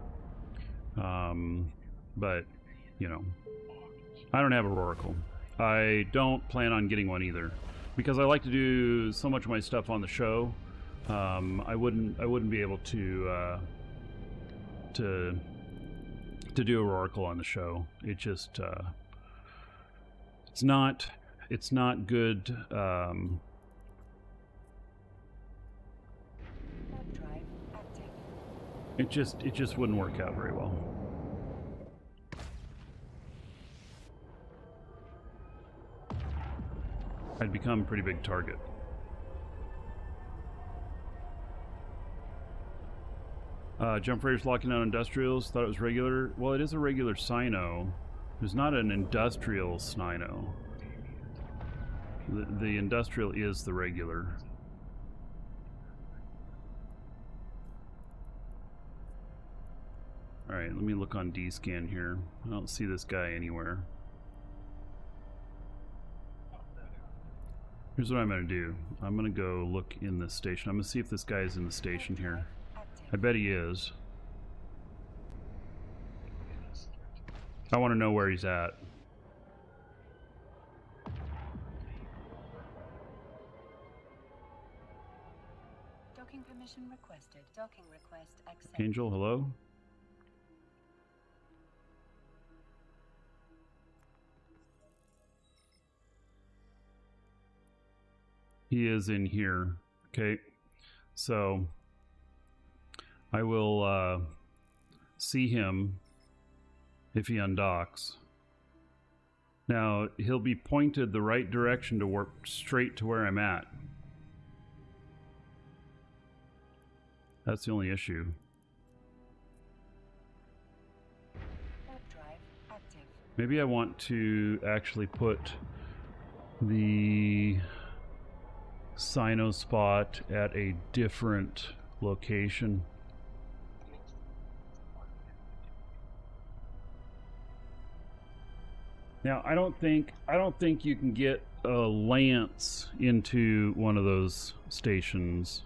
But, you know, I don't have a roracle. I don't plan on getting one either, because I like to do so much of my stuff on the show. I wouldn't be able to do a roracle on the show. It just it's not good. Warp drive active. It just wouldn't work out very well. I'd become a pretty big target. Jump freighters locking out industrials. Thought it was regular. Well, it is a regular Sino. There's not an industrial Sino. The industrial is the regular. Alright, let me look on D-scan here. I don't see this guy anywhere. Here's what I'm going to do. I'm going to go look in this station. I'm going to see if this guy is in the station here. I bet he is. I want to know where he's at. Docking permission requested. Docking request accepted. Angel, hello? He is in here. Okay. So I will see him if he undocks. Now he'll be pointed the right direction to warp straight to where I'm at. That's the only issue. Warp drive active. Maybe I want to actually put the Sino spot at a different location. Now I don't think you can get a lance into one of those stations.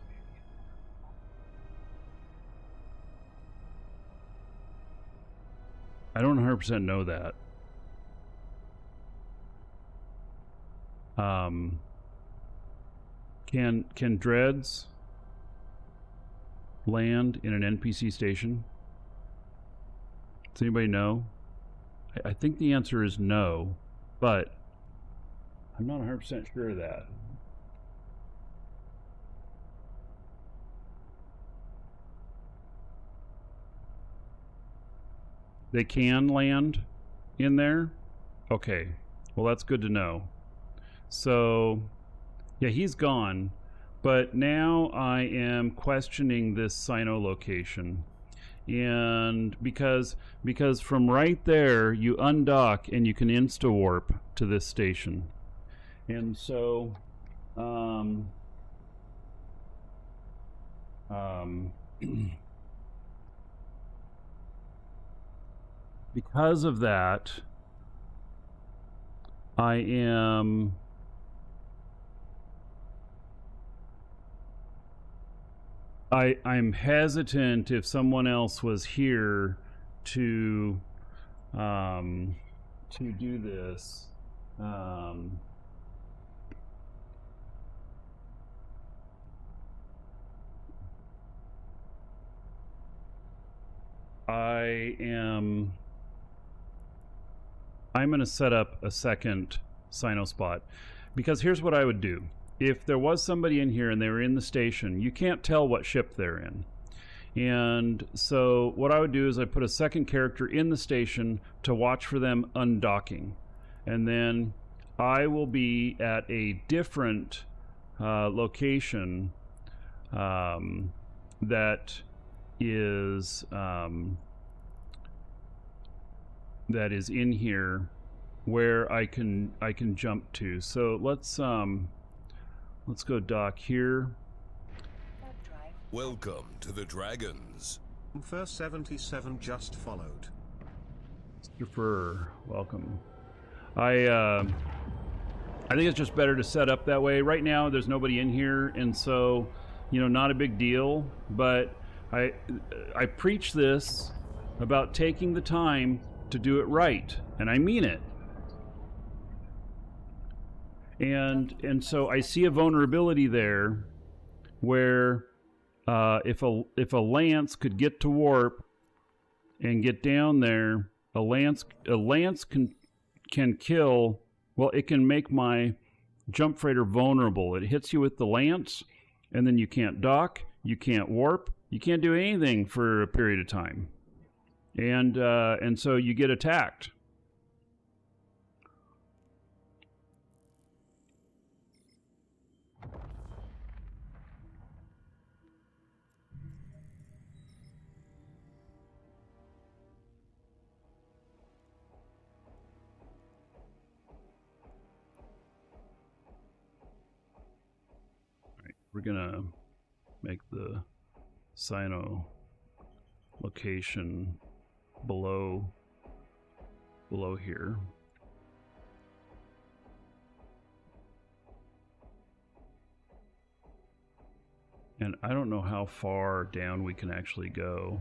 I don't 100% know that. Can dreads land in an NPC station? Does anybody know? I think the answer is no, but I'm not 100% sure of that. They can land in there? Okay, well that's good to know. So, yeah, he's gone, but now I am questioning this Sino location. And because from right there you undock and you can insta-warp to this station. And so because of that, I'm hesitant if someone else was here to do this. I'm going to set up a second Sino spot, because here's what I would do. If there was somebody in here and they were in the station, you can't tell what ship they're in. And so what I would do is I put a second character in the station to watch for them undocking. And then I will be at a different location that is in here where I can jump to. So let's go dock here. Welcome to the Dragons. First 77 just followed. Christopher, welcome. I think it's just better to set up that way. Right now there's nobody in here, and so, you know, not a big deal, but I preach this about taking the time to do it right, and I mean it. And so I see a vulnerability there where if a lance could get to warp and get down there, a lance can kill. Well, it can make my jump freighter vulnerable. It hits you with the lance, and then you can't dock, you can't warp, you can't do anything for a period of time, and so you get attacked. We're gonna make the Sino location below here. And I don't know how far down we can actually go,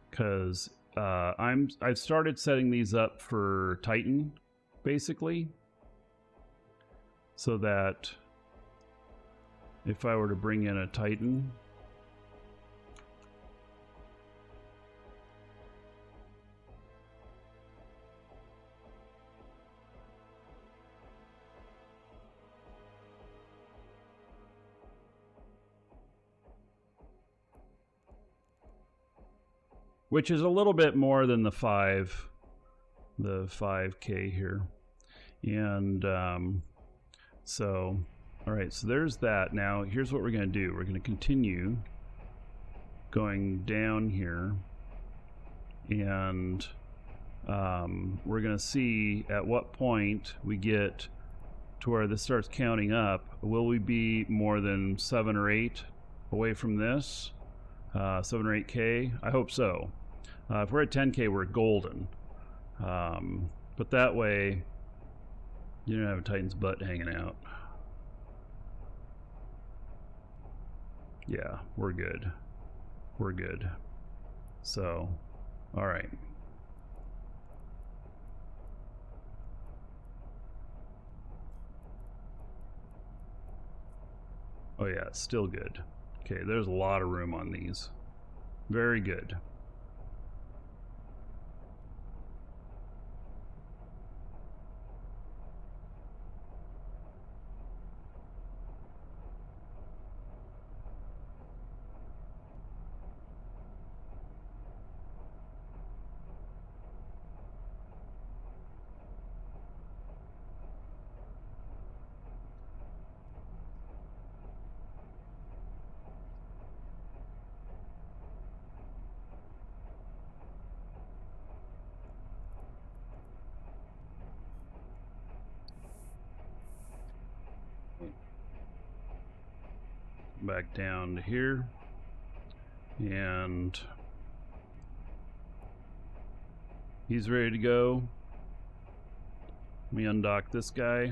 because I've started setting these up for Titan, basically, so that if I were to bring in a Titan, which is a little bit more than the 5K here. And so, all right, so there's that. Now, here's what we're going to do. We're going to continue going down here, and we're going to see at what point we get to where this starts counting up. Will we be more than 7 or 8 away from this? 7 or 8K? I hope so. If we're at 10K, we're golden. But that way, you don't have a Titan's butt hanging out. Yeah, we're good. We're good. So, all right. Oh yeah, it's still good. Okay, there's a lot of room on these. Very good. Back down to here, and he's ready to go. Let me undock this guy.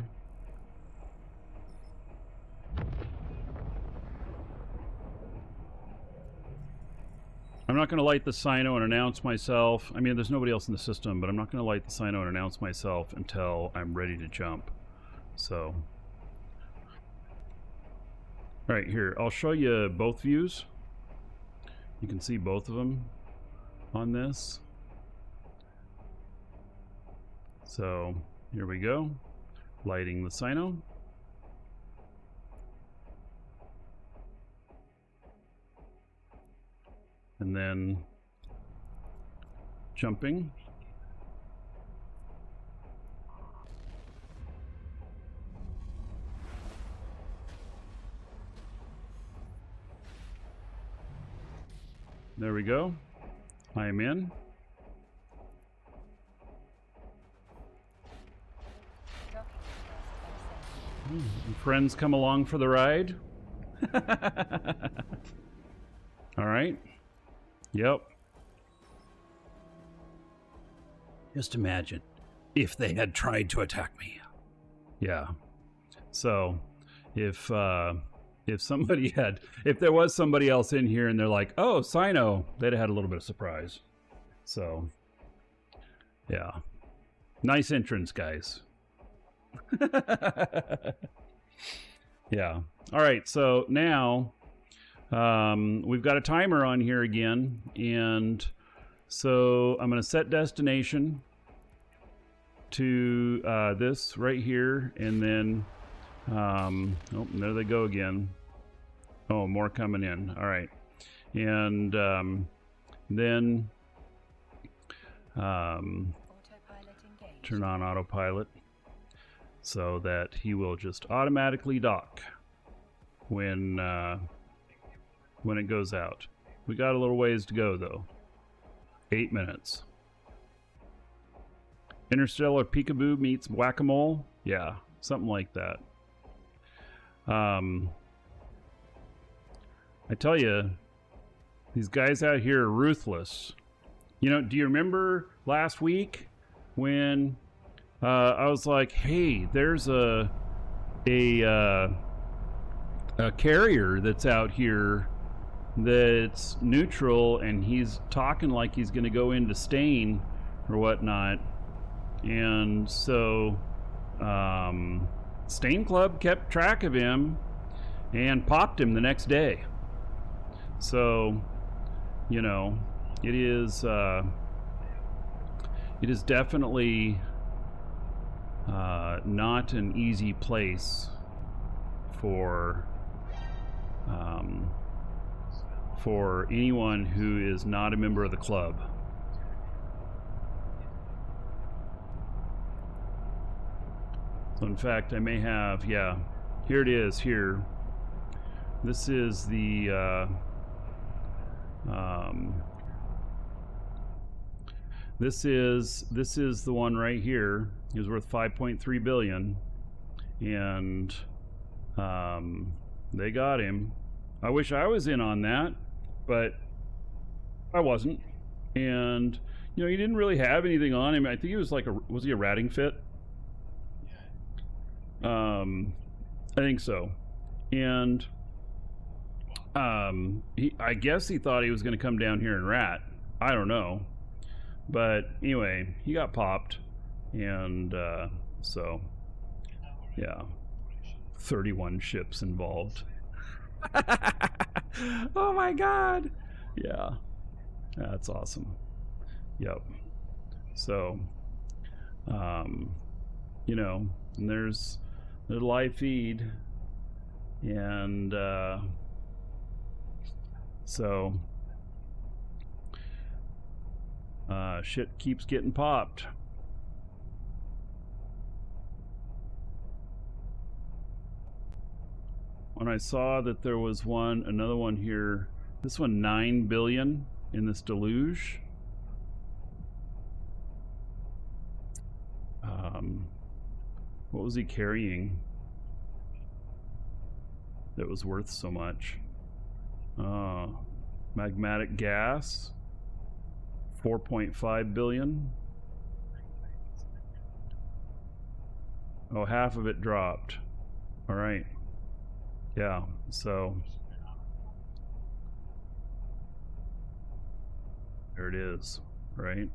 I'm not going to light the Sino and announce myself. I mean, there's nobody else in the system, but I'm not going to light the Sino and announce myself until I'm ready to jump. So, all right, here, I'll show you both views. You can see both of them on this. So, here we go. Lighting the Sino. And then jumping. There we go. I am in. Friends come along for the ride. All right. Yep. Just imagine if they had tried to attack me. Yeah. So if somebody had, if there was somebody else in here and they're like, oh, Sino, they'd have had a little bit of surprise. So yeah. Nice entrance, guys. Yeah. All right. So now we've got a timer on here again, and so I'm going to set destination to this right here, and then oh, there they go again. Oh, more coming in. All right, and then turn on autopilot so that he will just automatically dock when it goes out. We got a little ways to go though. 8 minutes. Interstellar Peekaboo meets Whack-A-Mole? Yeah, something like that. I tell you, these guys out here are ruthless. You know, do you remember last week when I was like, hey, there's a carrier that's out here that's neutral, and he's talking like he's going to go into Stain or whatnot. And so Stain Club kept track of him and popped him the next day. So, you know, it is definitely not an easy place for anyone who is not a member of the club. So in fact, I may have, yeah, here it is here. This is the this is the one right here. He was worth 5.3 billion, and they got him. I wish I was in on that, but I wasn't. And you know, he didn't really have anything on him. I think he was like was he a ratting fit? I think so. And I guess he thought he was going to come down here and rat. I don't know. But anyway, he got popped. And so, yeah. 31 ships involved. Oh my god. Yeah. That's awesome. Yep. So, you know, and there's the live feed, and so shit keeps getting popped. When I saw that there was another one here, this one 9 billion in this deluge. What was he carrying that was worth so much? Magmatic gas, 4.5 billion. Oh, half of it dropped. All right. Yeah, so There it is, right?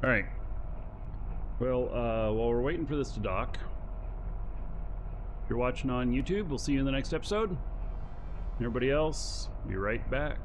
All right. Well, while we're waiting for this to dock, if you're watching on YouTube, we'll see you in the next episode. Everybody else, be right back.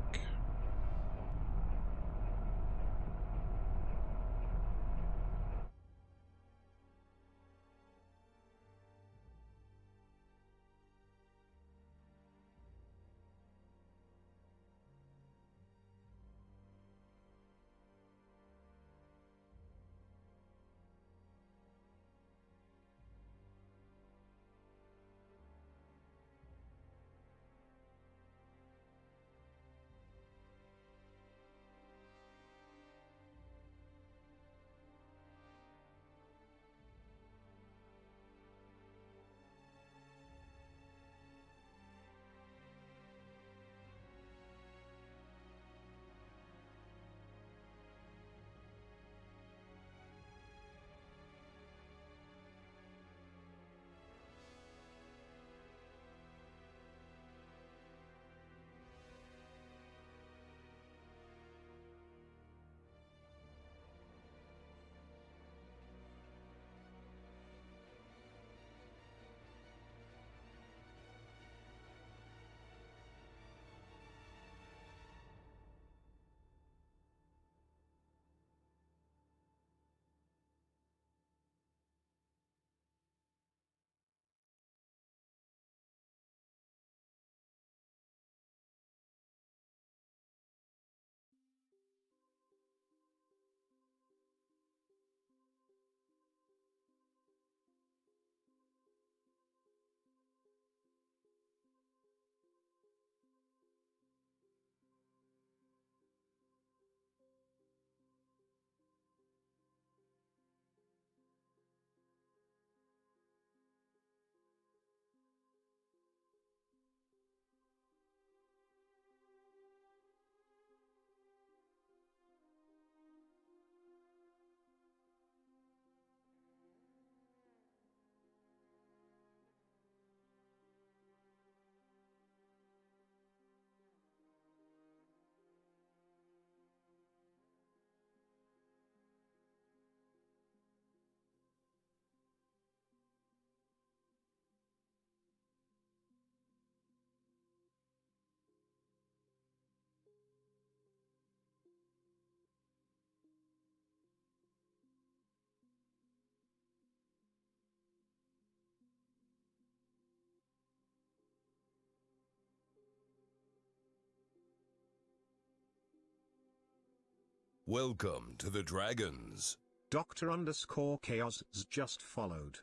Welcome to the Dragons. Dr_Chaos just followed.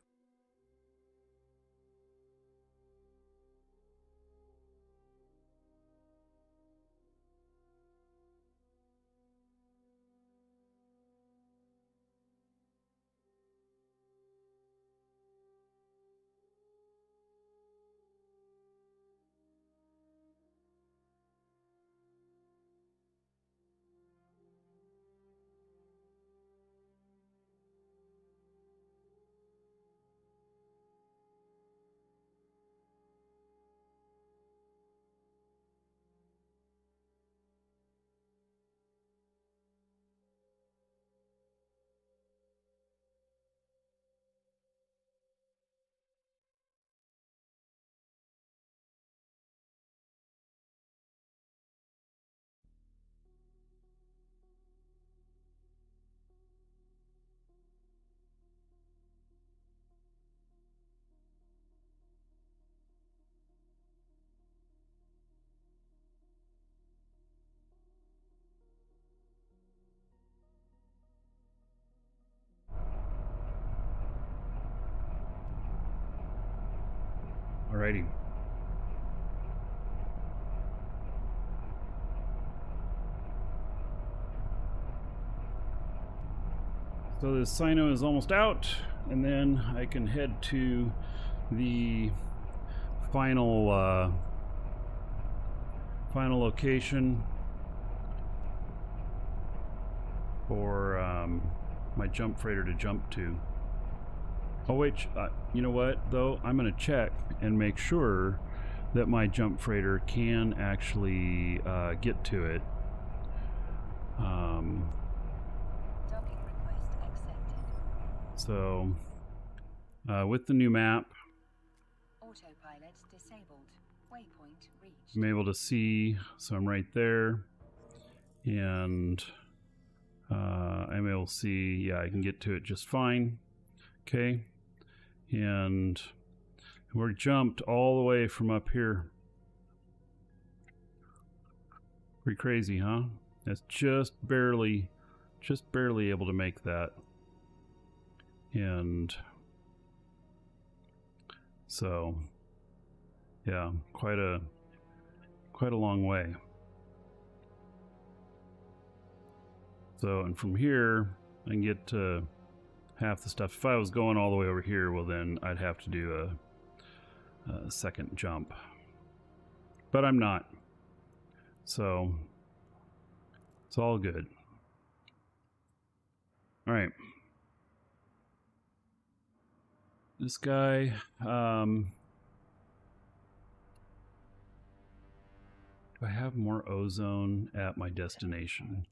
Alrighty. So this Sino is almost out, and then I can head to the final final location for my jump freighter to jump to. Oh wait, you know what though? I'm gonna check and make sure that my jump freighter can actually get to it. Docking request accepted. So with the new map, Autopilot disabled. Waypoint reached. I'm able to see, so I'm right there, and I'm able to see, yeah, I can get to it just fine. Okay, and we're jumped all the way from up here. Pretty crazy, huh? That's just barely able to make that. And so, yeah, quite a long way. So, and from here, I can get to half the stuff. If I was going all the way over here, well then I'd have to do a second jump. But I'm not. So, it's all good. All right. This guy, do I have more ozone at my destination?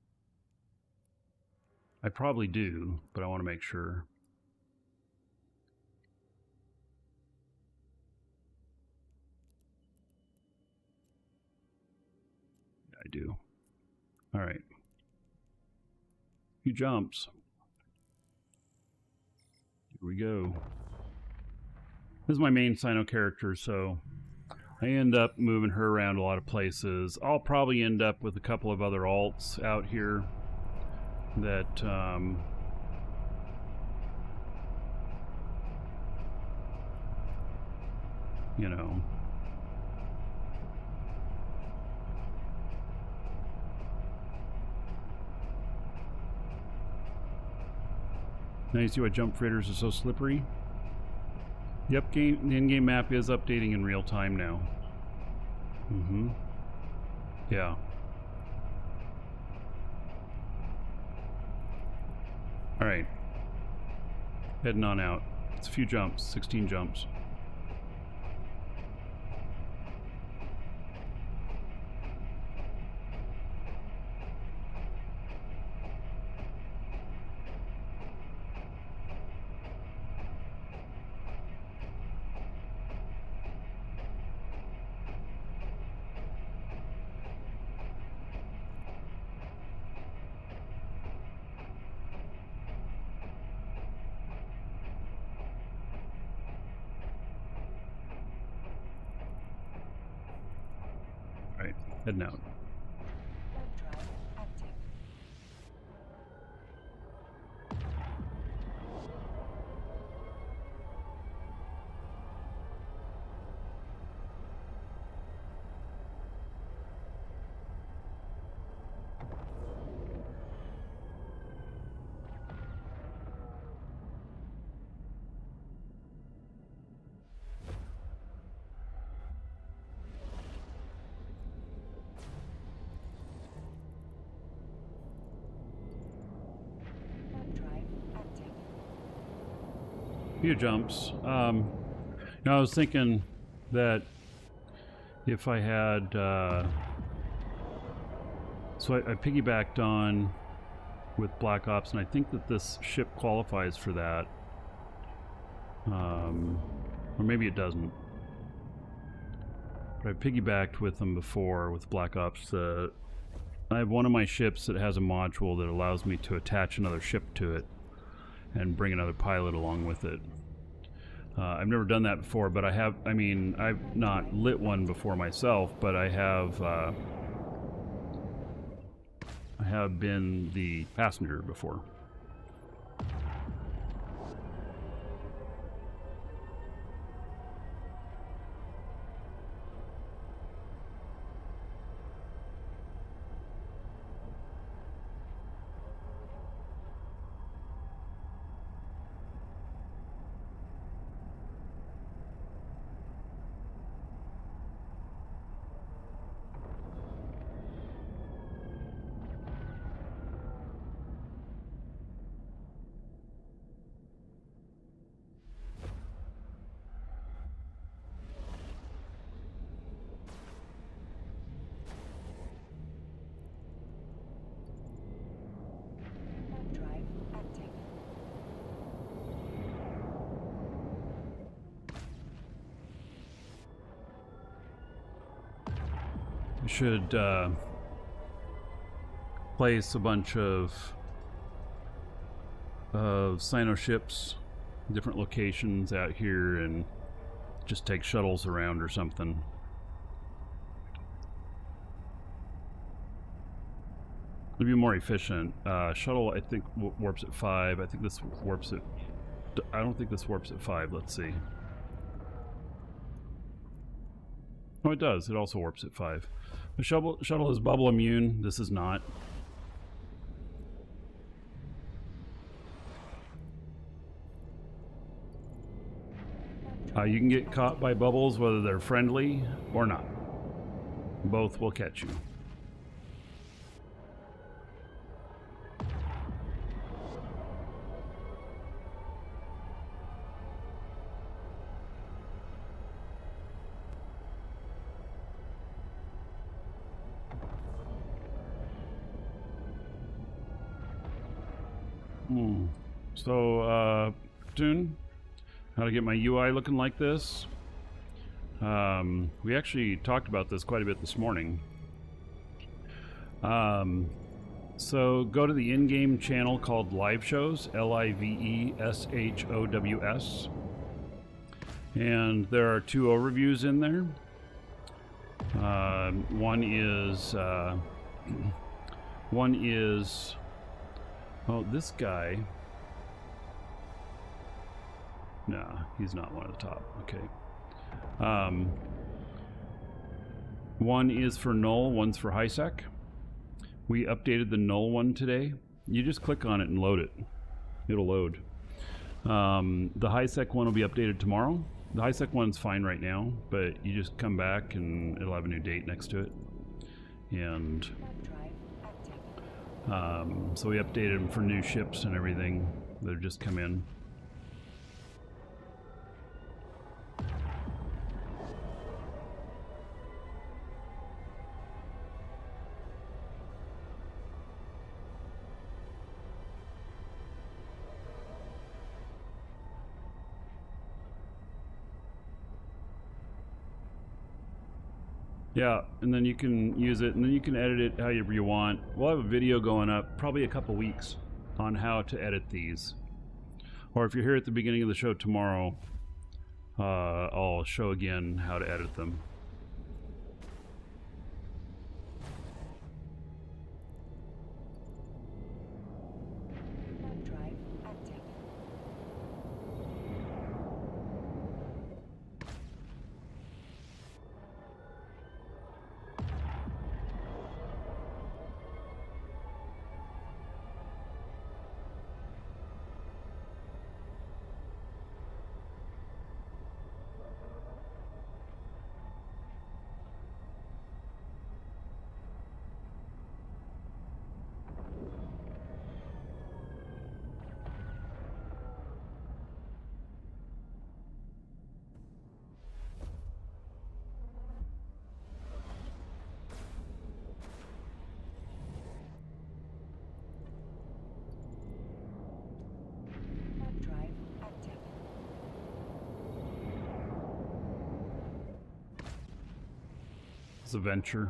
I probably do, but I want to make sure. I do. All right. Few jumps. Here we go. This is my main Sino character, so I end up moving her around a lot of places. I'll probably end up with a couple of other alts out here that you know, now you see why jump freighters are so slippery. Yep, the in-game map is updating in real time now. Yeah. Alright. Heading on out. It's a few jumps, 16 jumps. Alright, heading out. Web drive active. Web drive active. Few jumps. Now I was thinking that if I had, so I piggybacked on with Black Ops, and I think that this ship qualifies for that, or maybe it doesn't. But I piggybacked with them before with Black Ops. I have one of my ships that has a module that allows me to attach another ship to it and bring another pilot along with it. I've never done that before, but I mean, I've not lit one before myself, but I have been the passenger before. We should place a bunch of Sino ships, different locations out here, and just take shuttles around or something. It'd be more efficient. Shuttle, I think, warps at 5. I think this warps at... I don't think this warps at 5. Let's see. Oh, it does. It also warps at 5. The shuttle is bubble immune. This is not. You can get caught by bubbles whether they're friendly or not. Both will catch you. So, Tune, how to get my UI looking like this. We actually talked about this quite a bit this morning. So go to the in-game channel called Live Shows, LIVESHOWS. And there are 2 overviews in there. One is, oh, this guy. Nah, he's not one of the top. Okay. One is for null, one's for HiSec. We updated the null one today. You just click on it and load it. It'll load. The HiSec one will be updated tomorrow. The HiSec one's fine right now, but you just come back and it'll have a new date next to it. And so we updated them for new ships and everything that have just come in. Yeah, and then you can use it, and then you can edit it however you want. We'll have a video going up, probably a couple weeks, on how to edit these. Or if you're here at the beginning of the show tomorrow, I'll show again how to edit them. It's a venture.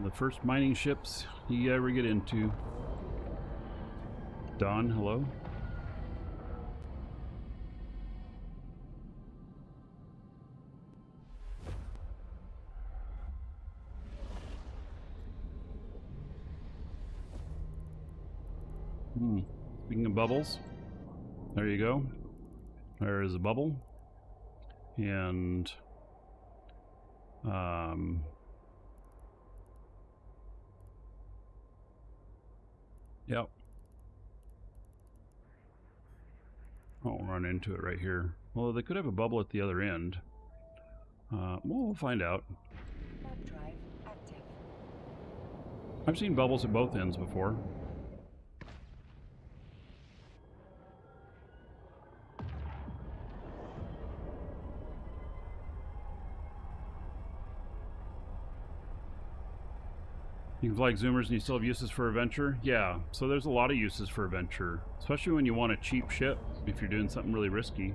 The first mining ships you ever get into. Don, hello. Speaking of bubbles, there you go. There is a bubble. And yep. I'll run into it right here. Well, they could have a bubble at the other end. Well, we'll find out. I've seen bubbles at both ends before. You can flag zoomers and you still have uses for adventure? Yeah, so there's a lot of uses for adventure, especially when you want a cheap ship if you're doing something really risky.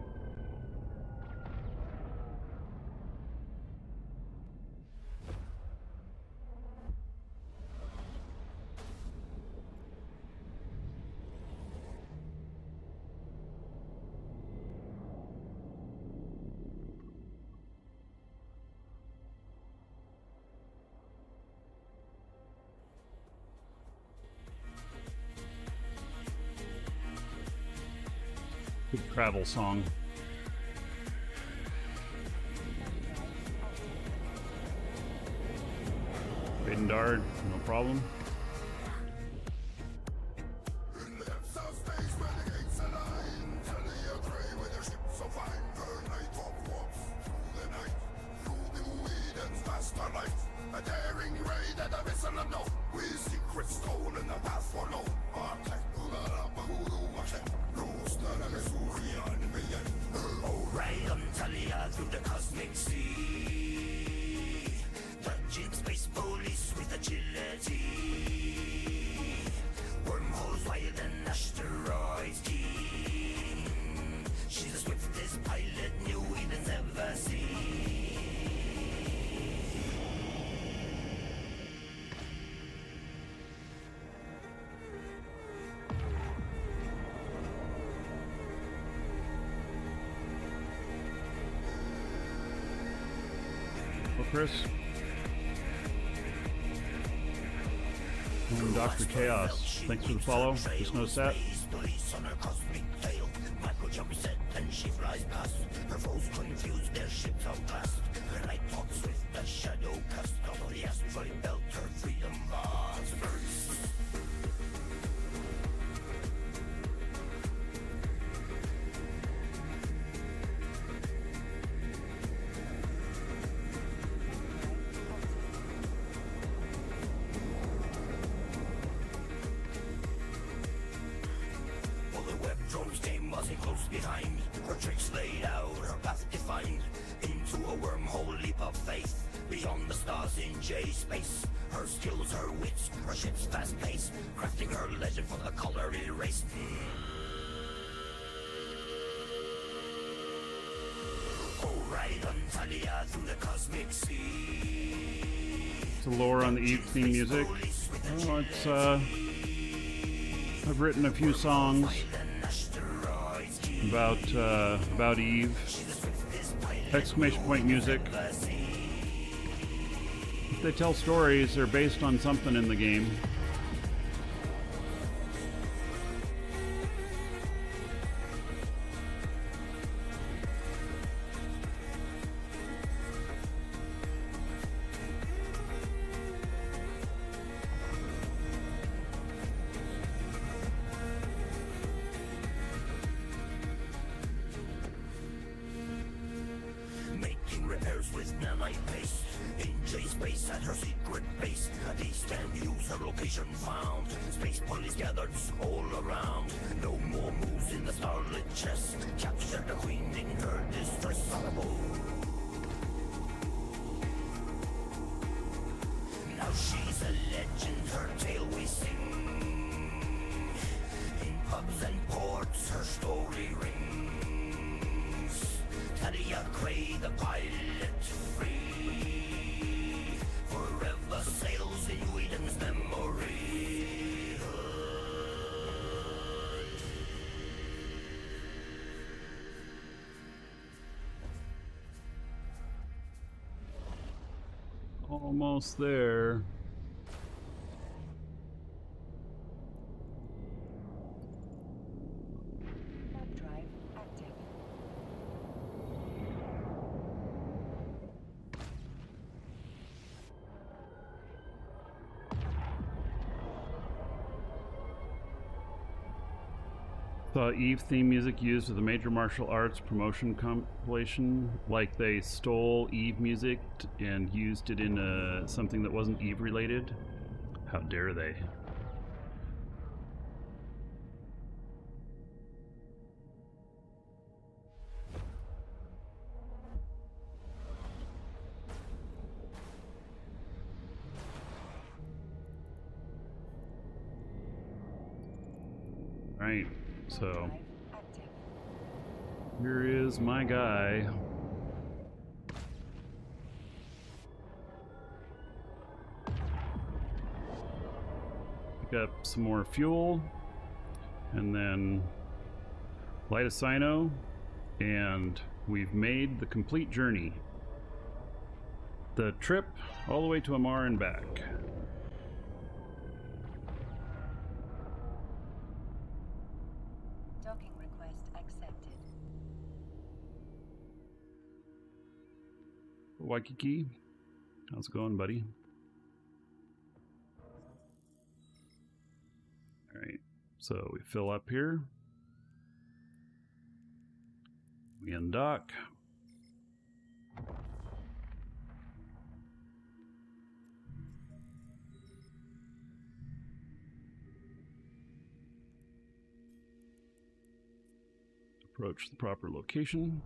Good travel song. Raiden Dard, no problem. Through the cosmic sea, dungeon space police with agility, wormholes wider than asteroids keen. She's the swiftest pilot New Eden's ever seen. Chris. And Dr. Chaos, thanks for the follow. Just noticed that. And she flies past. Her foes confused, their ships outclassed. Her light talks with the shadow cast. Although the asteroid belt, her freedom bars burst. Close behind, her tricks laid out, her path defined, into a wormhole leap of faith, beyond the stars in J space. Her skills, her wits, her ship's fast pace, crafting her legend for the color erased. Oh, ride on Talia through the cosmic sea. It's a lore on the Eve theme music. Oh, it's I've written a few songs about Eve. Exclamation point music. If they tell stories, they're based on something in the game. Almost there. Web drive active. The Eve theme music used with the major martial arts promotion compilation, like they stole Eve music and used it in something that wasn't Eve related. How dare they? Right, so Drive active. here is my guy. Pick up some more fuel, and then light a cyno, and we've made the complete journey. The trip all the way to Amar and back. Docking request accepted. Waikiki, how's it going, buddy? All right, so we fill up here. We undock. Approach the proper location.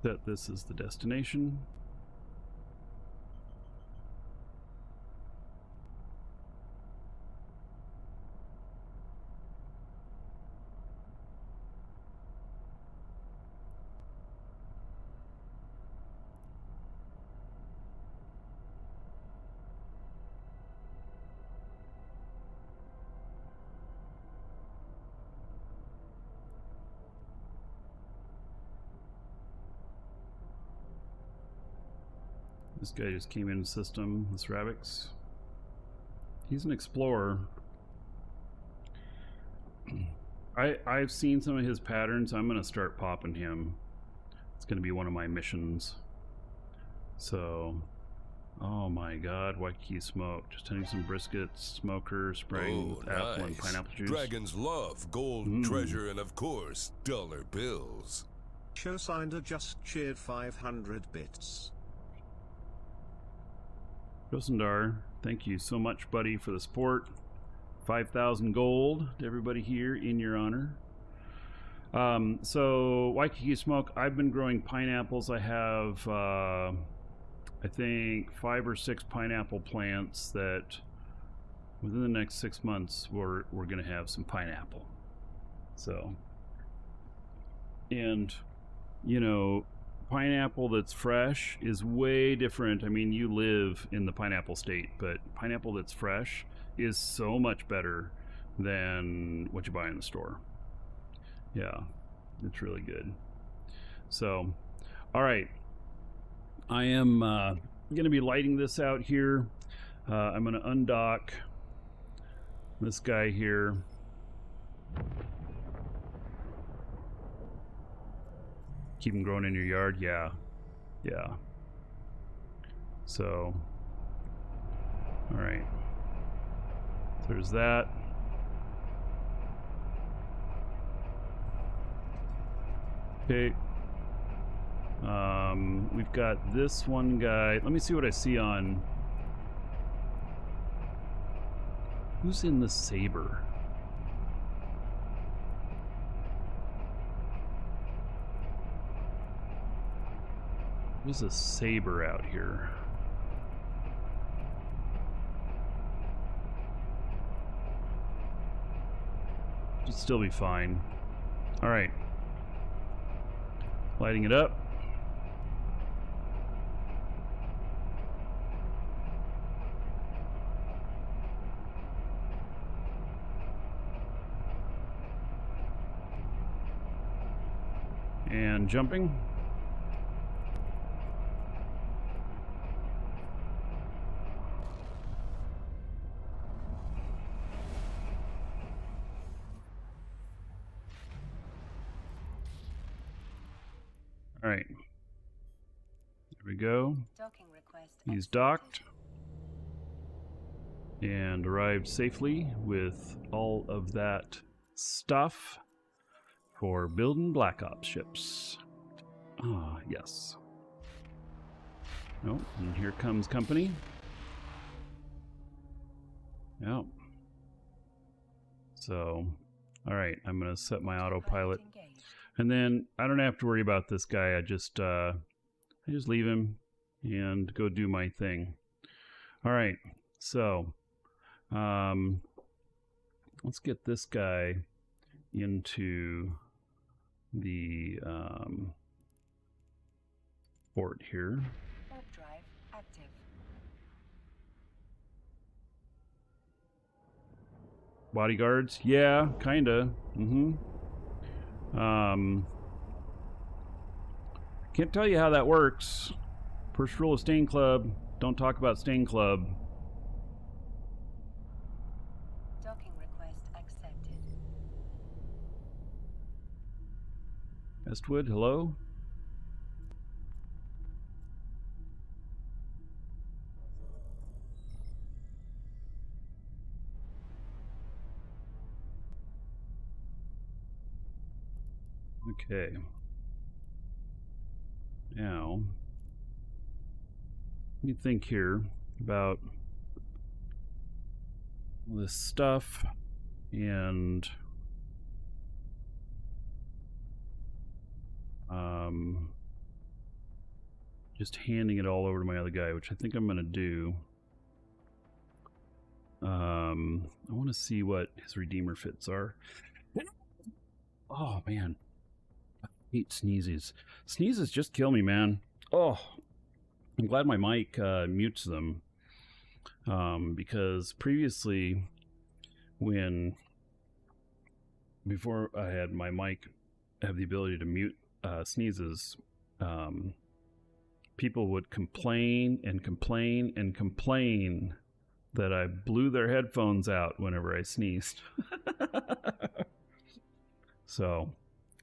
Set this as the destination. This guy just came in the system, this Ravix. He's an explorer. I've seen some of his patterns. I'm gonna start popping him. It's gonna be one of my missions. So, oh my god, Waikiki smoke. Just having some briskets, smoker, spraying with apple and pineapple juice. Dragons love gold, treasure, and of course, dollar bills. Showsinder just cheered 500 bits. Josendar, thank you so much, buddy, for the support. 5,000 gold to everybody here in your honor. So, Waikiki Smoke, I've been growing pineapples. I have, I think, 5 or 6 pineapple plants that within the next 6 months we're going to have some pineapple. So, and, you know, pineapple that's fresh is way different. I mean, you live in the pineapple state, but pineapple that's fresh is so much better than what you buy in the store. Yeah, it's really good. So, all right, I am going to be lighting this out here. I'm going to undock this guy here. Keep them growing in your yard, yeah. So, all right. So there's that. Okay. We've got this one guy. Let me see what I see on. Who's in the Saber? There's a Saber out here. Should still be fine. All right. Lighting it up. And jumping. All right, there we go. Docking request He's accepted. docked and arrived safely with all of that stuff for building Black Ops ships. Ah, yes. Oh, and here comes company. Yep. So, all right, I'm going to set my autopilot. Engaged. And then I don't have to worry about this guy. I just leave him and go do my thing. All right. So Let's get this guy into the fort here. Warp drive active. Bodyguards? Yeah, kinda. Can't tell you how that works. First rule of Stain Club, don't talk about Stain Club. Docking request accepted. Westwood, hello? Okay. Now, let me think here about this stuff and just handing it all over to my other guy, which I think I'm going to do. I want to see what his Redeemer fits are. Oh, man. I hate sneezes. Sneezes just kill me, man. Oh, I'm glad my mic mutes them. Because previously, before I had my mic have the ability to mute sneezes, people would complain and complain and complain that I blew their headphones out whenever I sneezed. So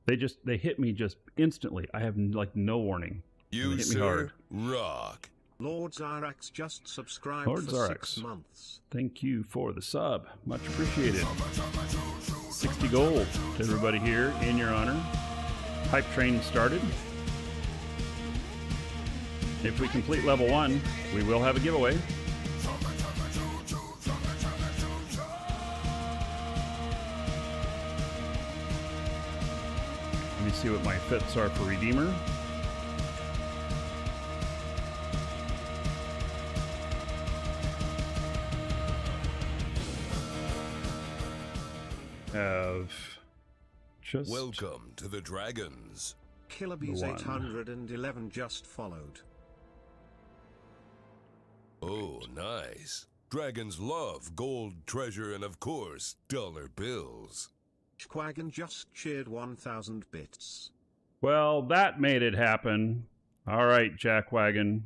they hit me just instantly. I have like no warning. You, hit me sir, hard. rock. Lord Zarax just subscribed Lord for Zarax. 6 months. Thank you for the sub. Much appreciated. 60 gold to everybody here in your honor. Hype train started. If we complete level 1, we will have a giveaway. Let me see what my fits are for Redeemer. Have just Welcome to the Dragons. Killerbees One. 811 just followed. Oh, nice. Dragons love gold, treasure, and of course, dollar bills. Quaggan just cheered 1,000 bits. Well, that made it happen. All right, Jackwagon.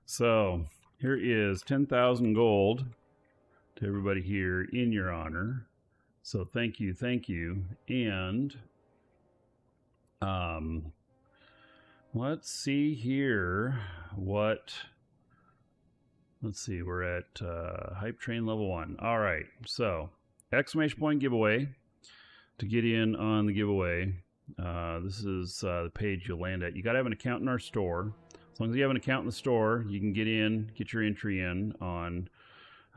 So here is 10,000 gold to everybody here in your honor. So thank you, and let's see here what. Let's see, we're at Hype Train level 1. All right, so exclamation point giveaway to get in on the giveaway. This is the page you'll land at. You got to have an account in our store. As long as you have an account in the store, you can get in, get your entry in on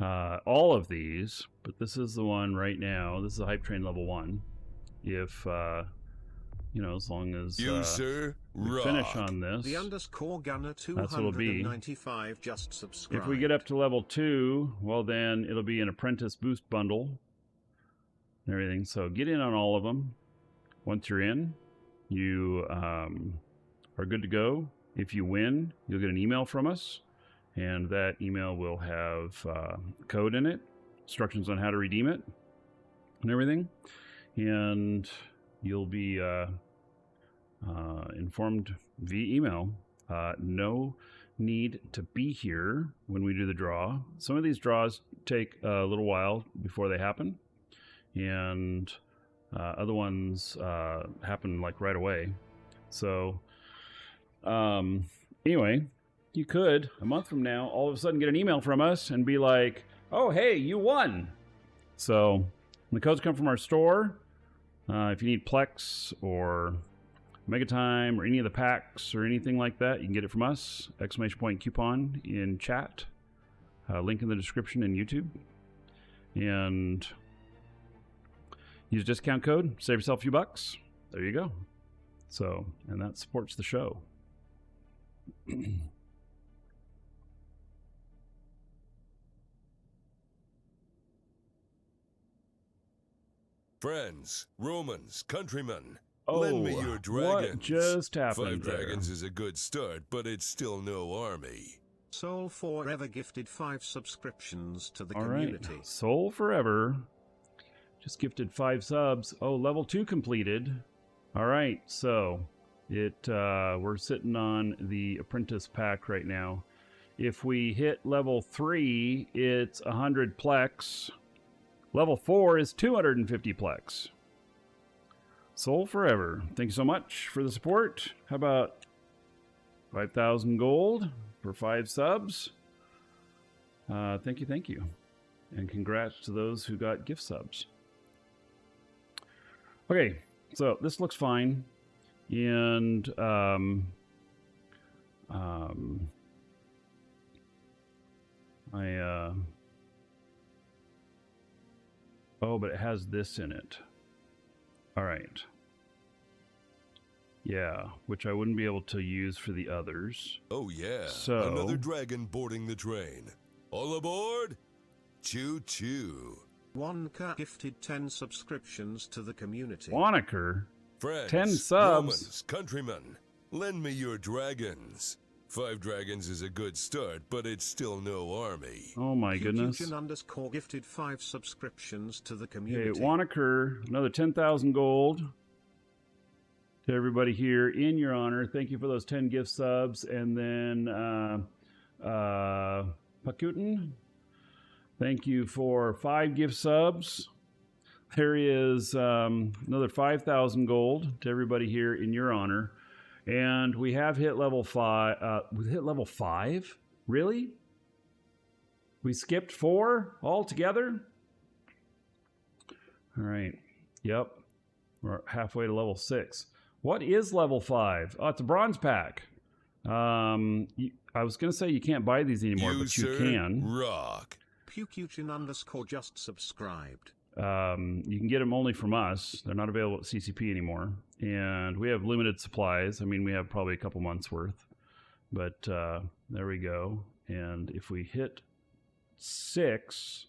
all of these. But this is the one right now. This is a Hype Train level 1. If as long as You, sir, we rock. finish on this, The underscore gunner That's what'll be. 295 just subscribed. if we get up to level 2, well then it'll be an apprentice boost bundle and everything. So get in on all of them. Once you're in, you are good to go. If you win, you'll get an email from us, and that email will have code in it, instructions on how to redeem it, and everything. And you'll be informed via email. No need to be here when we do the draw. Some of these draws take a little while before they happen, and other ones happen like right away. So anyway, you could a month from now all of a sudden get an email from us and be like, oh hey, you won. So the codes come from our store. If you need Plex or Megatime or any of the packs or anything like that, you can get it from us. Exclamation point coupon in chat. Link in the description in YouTube. And use discount code, save yourself a few bucks. There you go. So, and that supports the show. Friends, Romans, countrymen, Oh, lend me your dragons. what just happened 5 there? dragons is a good start, but it's still no army. Soul Forever gifted 5 subscriptions to the All community. right. Soul Forever just gifted 5 subs. Oh, level 2 completed. All right, so we're sitting on the apprentice pack right now. If we hit level 3, it's 100 plex. Level 4 is 250 plex. Soul Forever, thank you so much for the support. How about 5,000 gold for 5 subs? Thank you. And congrats to those who got gift subs. Okay, so this looks fine. And oh, but it has this in it. All right. Yeah, which I wouldn't be able to use for the others. Oh yeah, So another dragon boarding the train. All aboard? Choo-choo. Wanker gifted 10 subscriptions to the community. Wanker, Friends, 10 subs. Romans, countrymen, lend me your dragons. 5 dragons is a good start, but it's still no army. Oh my goodness. __ gifted 5 subscriptions to the Okay, community. Wanker, another 10,000 gold. To everybody here in your honor, thank you for those 10 gift subs. And then Pakutin, thank you for 5 gift subs. There is another 5,000 gold to everybody here in your honor. And we have hit level 5. We hit level 5? Really? We skipped 4 altogether? All right. Yep. We're halfway to level 6. What is level 5? Oh, it's a bronze pack. I was going to say you can't buy these anymore, but you can. Rock. Pukuchin _ just subscribed. You can get them only from us. They're not available at CCP anymore. And we have limited supplies. I mean, we have probably a couple months worth. But there we go. And if we hit 6,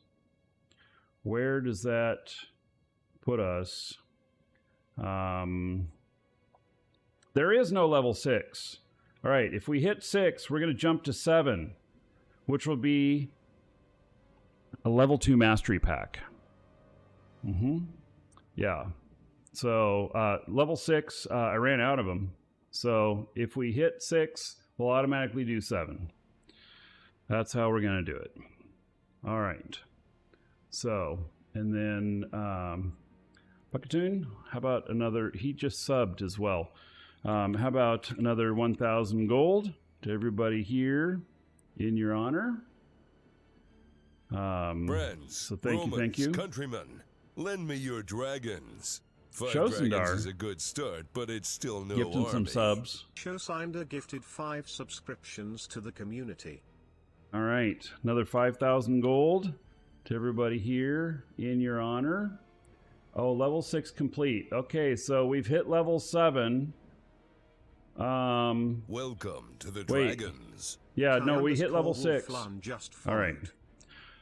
where does that put us? There is no level 6. All right, if we hit 6, we're going to jump to 7, which will be a level 2 mastery pack. Yeah. So level 6, I ran out of them. So if we hit 6, we'll automatically do 7. That's how we're going to do it. All right. So, and then Buckatoon, how about another? He just subbed as well. How about another 1,000 gold to everybody here in your honor? Friends, so thank you. Countrymen, lend me your dragons. 5 Shosendar. dragons is a good start, but it's still no Gifting army. some subs. Showsinder gifted 5 subscriptions to the community. All right, another 5,000 gold to everybody here in your honor. Oh, level 6 complete. Okay, so we've hit level 7. Welcome to the dragons. Yeah, no, we hit level 6. All right.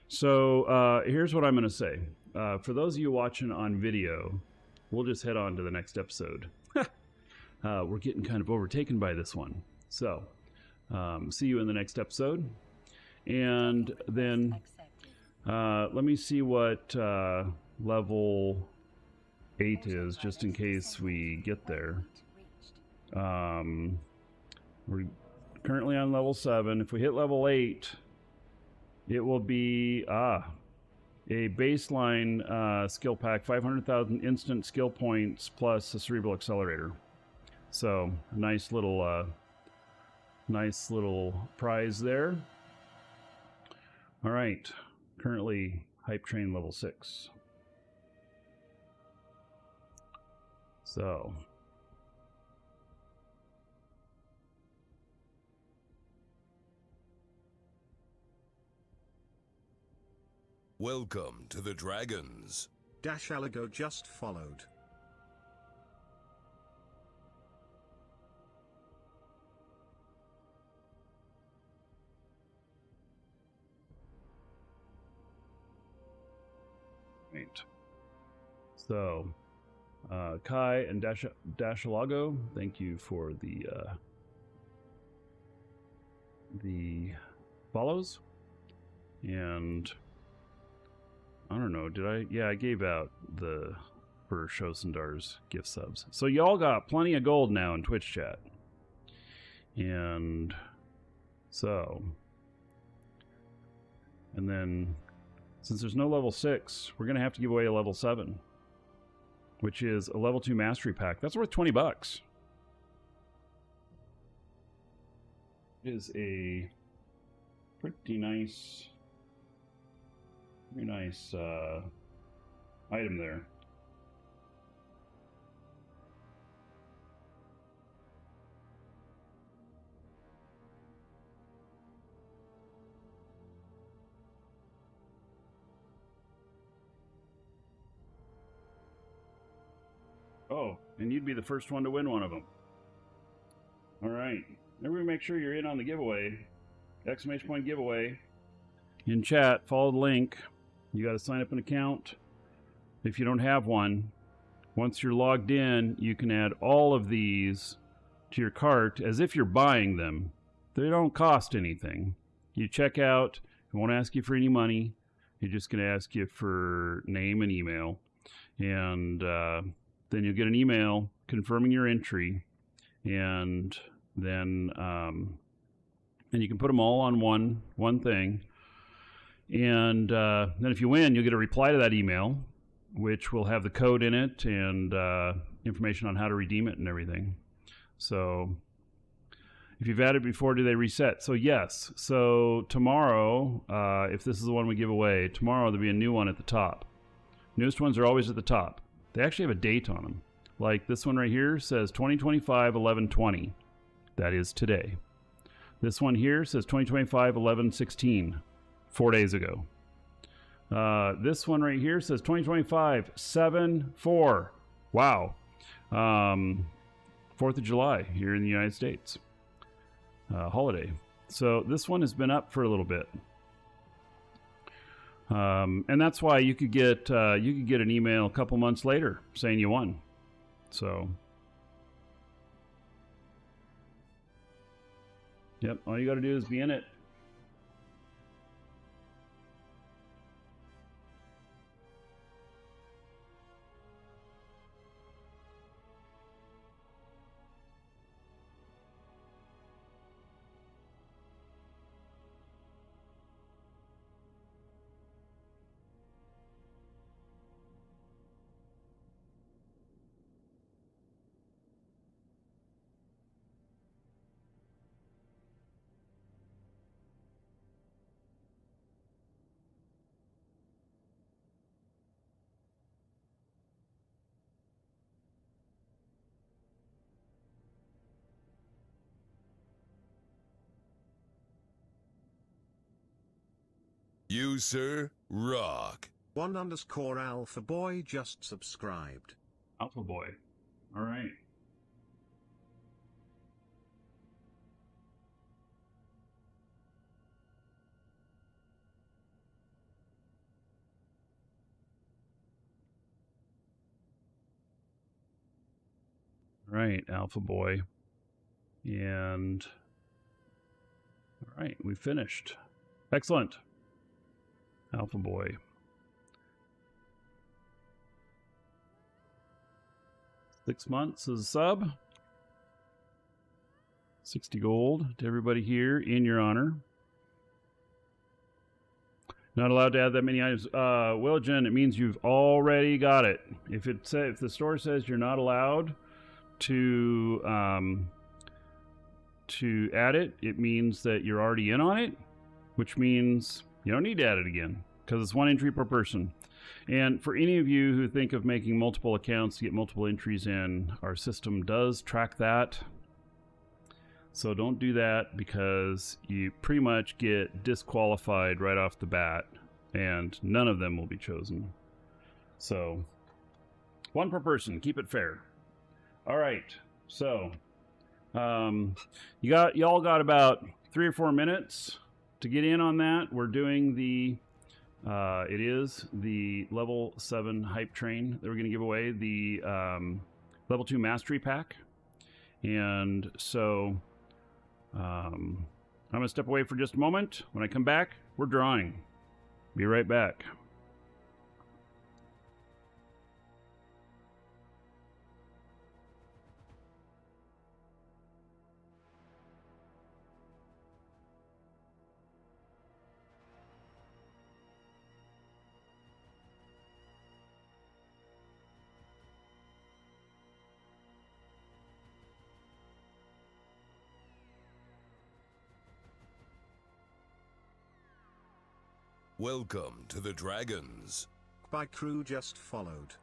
So here's what I'm going to say. For those of you watching on video, we'll just head on to the next episode. We're getting kind of overtaken by this one. So see you in the next episode. And then let me see what level 8 is, just in case we get there. We're currently on level 7. If we hit level 8, it will be a baseline skill pack, 500,000 instant skill points plus a cerebral accelerator. So nice little prize there. All right, currently hype train level 6. So welcome to the dragons. Dash Alago just followed. Right. So, Kai and Dashalago, thank you for the follows. And I don't know, did I? Yeah, I gave out the for Shosundar's gift subs. So y'all got plenty of gold now in Twitch chat. And so, and then since there's no level 6, we're gonna have to give away a level 7, which is a level 2 mastery pack. That's worth $20. It is a pretty nice, very nice item there. Oh, and you'd be the first one to win one of them. All right. Everybody make sure you're in on the giveaway. Exclamation point giveaway. In chat, follow the link. You got to sign up an account. If you don't have one, once you're logged in, you can add all of these to your cart as if you're buying them. They don't cost anything. You check out, it won't ask you for any money. It's just going to ask you for name and email. And then you'll get an email confirming your entry. And then and you can put them all on one thing. And then if you win, you'll get a reply to that email, which will have the code in it and information on how to redeem it and everything. So if you've had it before, do they reset? So yes. So tomorrow, if this is the one we give away, tomorrow there'll be a new one at the top. Newest ones are always at the top. They actually have a date on them. Like this one right here says 2025-11-20. That is today. This one here says 2025-11-16. 4 days ago. This one right here says 2025-7-4. Wow. 4th of July here in the United States. Holiday. So this one has been up for a little bit. And that's why you could get an email a couple months later saying you won. So yep, all you got to do is be in it. You, sir, rock. 1_Alpha Boy just subscribed. Alpha Boy. All right. All right, Alpha Boy. And all right, we finished. Excellent. Alpha Boy. Six months as a sub. 60 gold to everybody here in your honor. Not allowed to add that many items. Wilgen, it means you've already got it. If the store says you're not allowed to add it, it means that you're already in on it, which means you don't need to add it again because it's one entry per person. And for any of you who think of making multiple accounts to get multiple entries in, our system does track that. So don't do that because you pretty much get disqualified right off the bat and none of them will be chosen. So one per person, keep it fair. All right. So y'all got about 3 or 4 minutes to get in on that. We're doing the It is the level 7 hype train that we're going to give away, the level 2 mastery pack. And so I'm going to step away for just a moment. When I come back, we're drawing. Be right back. Welcome to the Dragons. My crew just followed.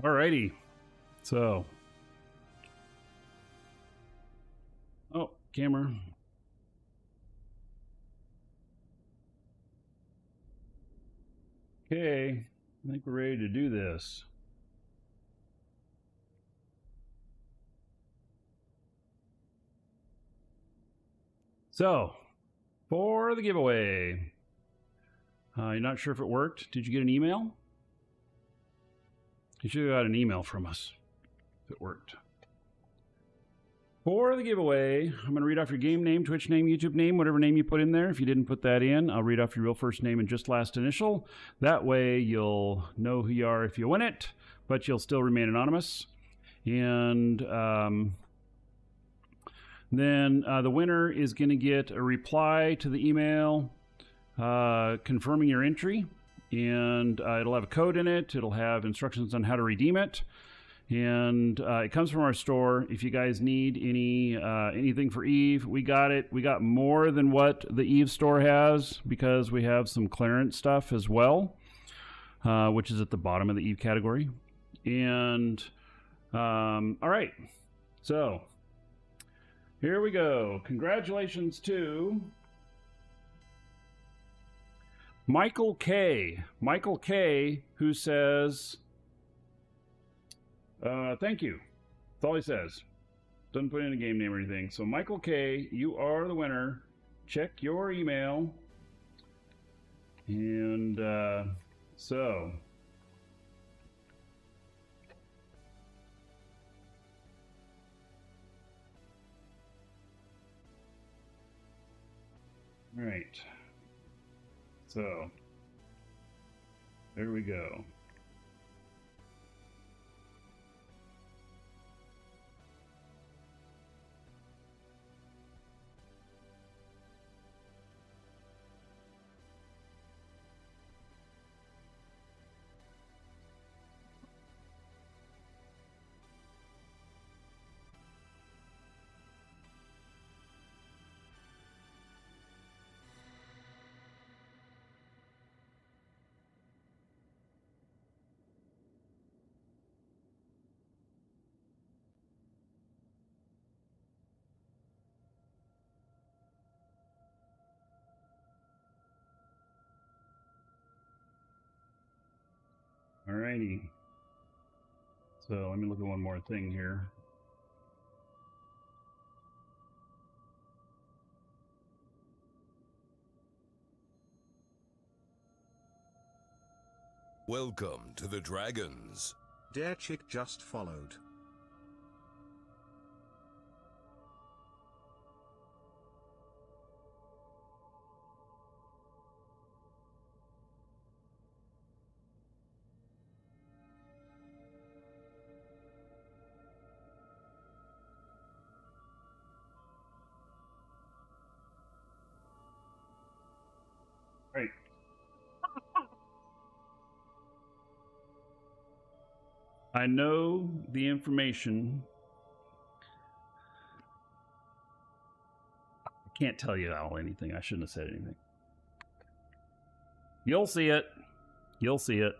Alrighty. So. Oh, camera. Okay. I think we're ready to do this. So, for the giveaway. You're not sure if it worked? Did you get an email? You should have got an email from us if it worked. For the giveaway, I'm going to read off your game name, Twitch name, YouTube name, whatever name you put in there. If you didn't put that in, I'll read off your real first name and just last initial. That way you'll know who you are if you win it, but you'll still remain anonymous. And then the winner is going to get a reply to the email confirming your entry. And it'll have a code in it. It'll have instructions on how to redeem it. And it comes from our store. If you guys need anything for Eve, we got it. We got more than what the Eve store has because we have some clearance stuff as well, which is at the bottom of the Eve category. And all right, so here we go. Congratulations to Michael K. Michael K, who says, thank you. That's all he says. Doesn't put in a game name or anything. So Michael K, you are the winner. Check your email. And so. All right. So, there we go. Alrighty. So let me look at one more thing here. Welcome to the Dragons. Dare Chick just followed. Right. I know the information. I can't tell you all anything. I shouldn't have said anything. You'll see it. You'll see it.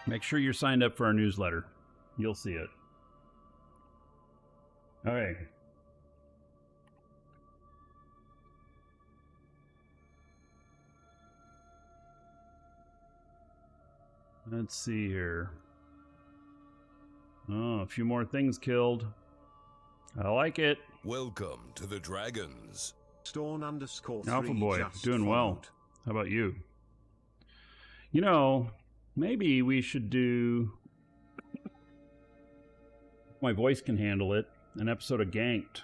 Make sure you're signed up for our newsletter. You'll see it. All right. Let's see here. Oh, a few more things killed. I like it. Welcome to the Dragons. Storn_3 Alpha Boy, just doing well. followed. How about you? You know, maybe we should do, if my voice can handle it, an episode of Ganked.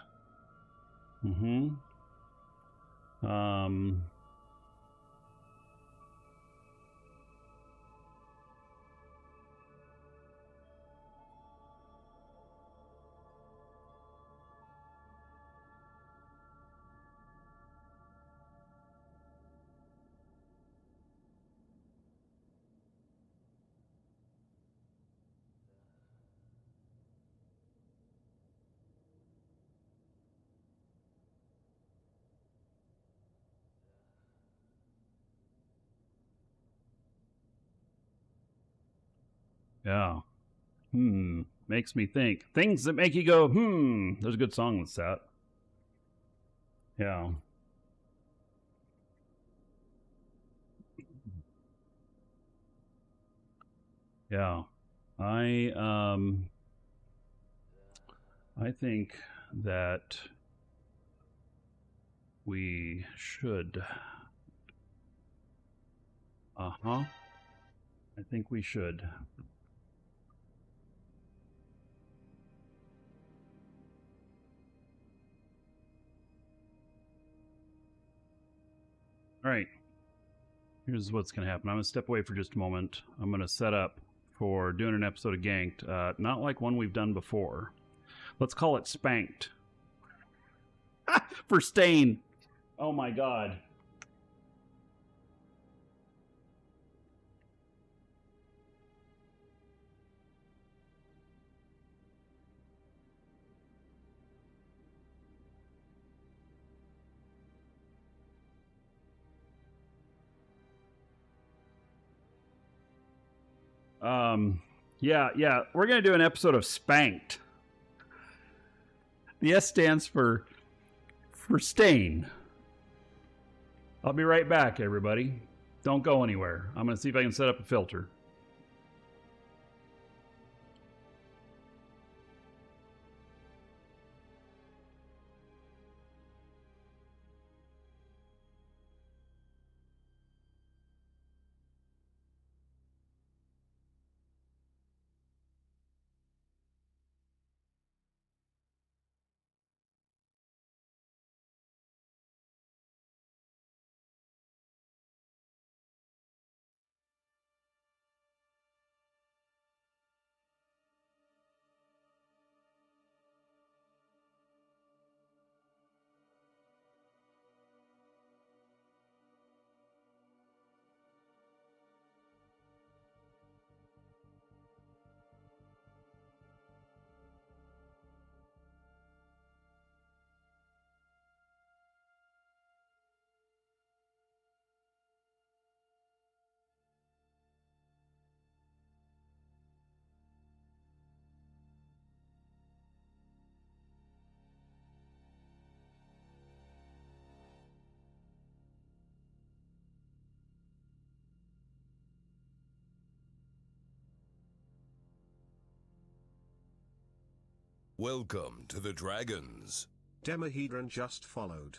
Yeah. Makes me think. Things that make you go, There's a good song with that. Yeah. Yeah. I think that we should. I think we should. All right. Here's what's going to happen. I'm going to step away for just a moment. I'm going to set up for doing an episode of Ganked. Not like one we've done before. Let's call it Spanked. For Stain. Oh my god. Yeah, we're gonna do an episode of Spanked. The S stands for Stain. I'll be right back, everybody. Don't go anywhere. I'm gonna see if I can set up a filter. Welcome to the Dragons. Demahedron just followed.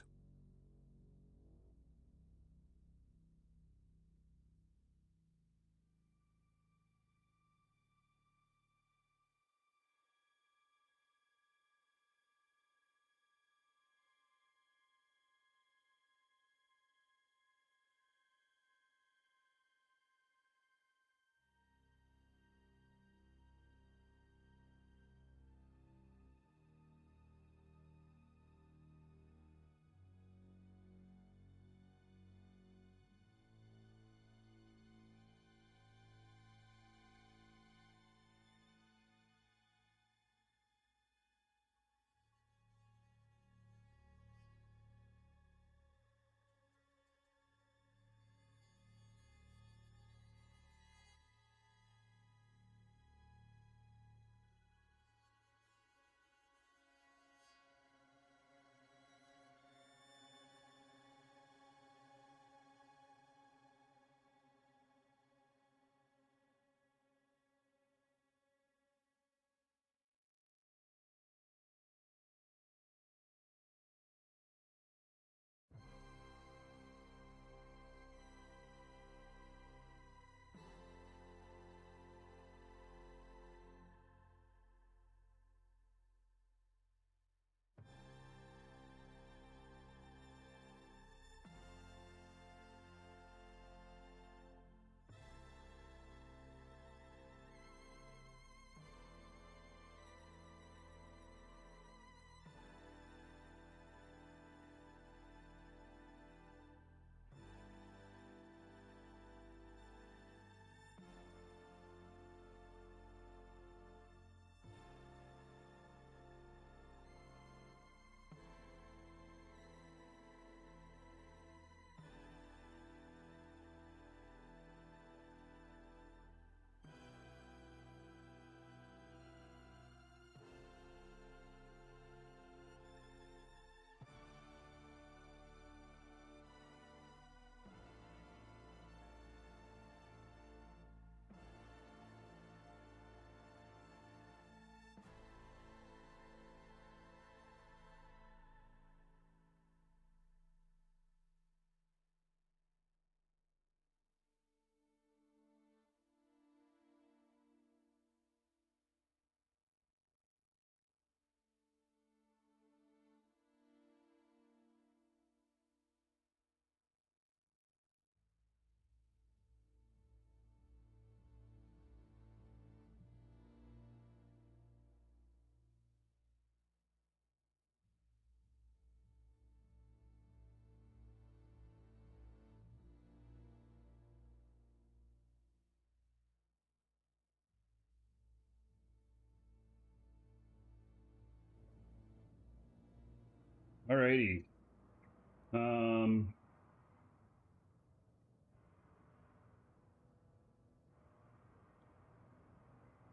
Alrighty.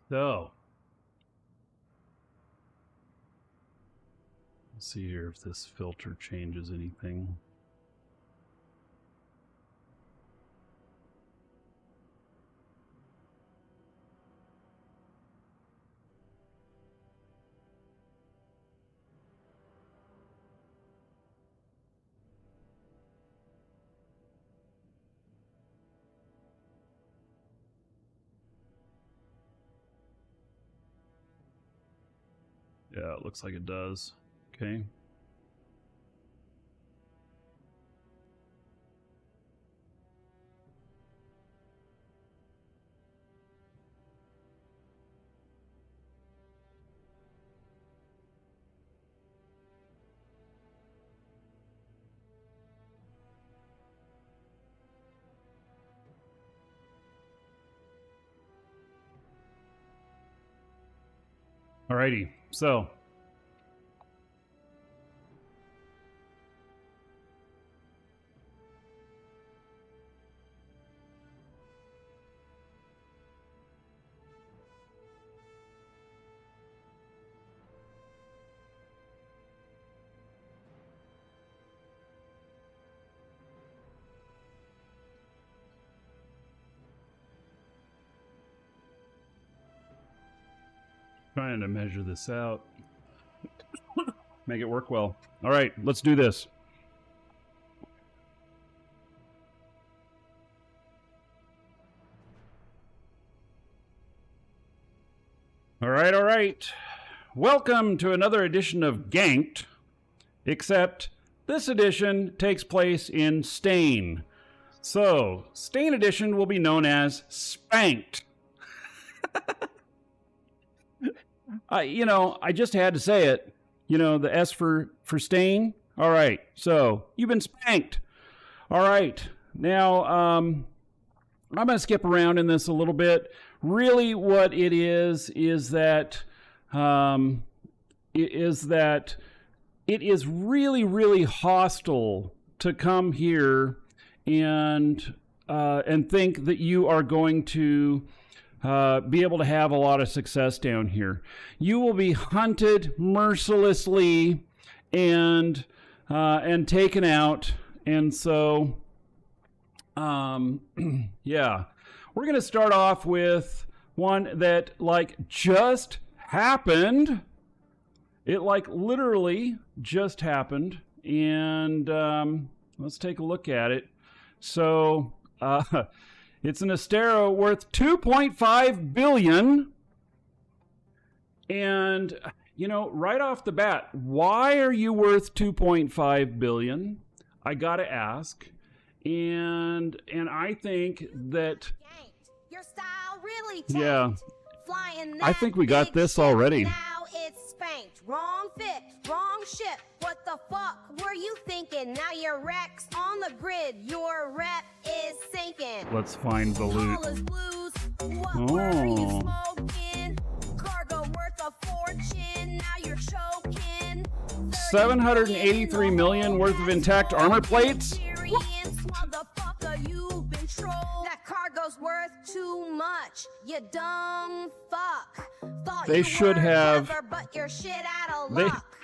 So let's see here if this filter changes anything. Yeah, it looks like it does. Okay. Alrighty, so trying to measure this out. Make it work well. All right, let's do this. All right. Welcome to another edition of Ganked, except this edition takes place in Stain. So, Stain edition will be known as Spanked. I just had to say it. The S for Stain. All right, so you've been spanked. All right, now I'm going to skip around in this a little bit. Really, what it is that it is really, really hostile to come here and think that you are going to be able to have a lot of success down here. You will be hunted mercilessly and taken out. And so, yeah, we're going to start off with one that just happened. It literally just happened. And let's take a look at it. So, it's an Astero worth $2.5 billion. And, right off the bat, why are you worth $2.5 billion? I got to ask. And I think that... Your style really tanked. Yeah. Flying I think we got this already. Now it's spanked. Wrong fit, wrong ship. What the fuck were you thinking? Now your wreck's on the grid. Your rep is sinking. Let's find the loot. All is blues. What were you smoking? Cargo worth a fortune. Now you're choking. 783 million worth of intact armor plates? Motherfucker, you've been trolled. That cargo's worth too much. You dumb fuck. Thought They you should were have- clever, but you're shit out of They- luck.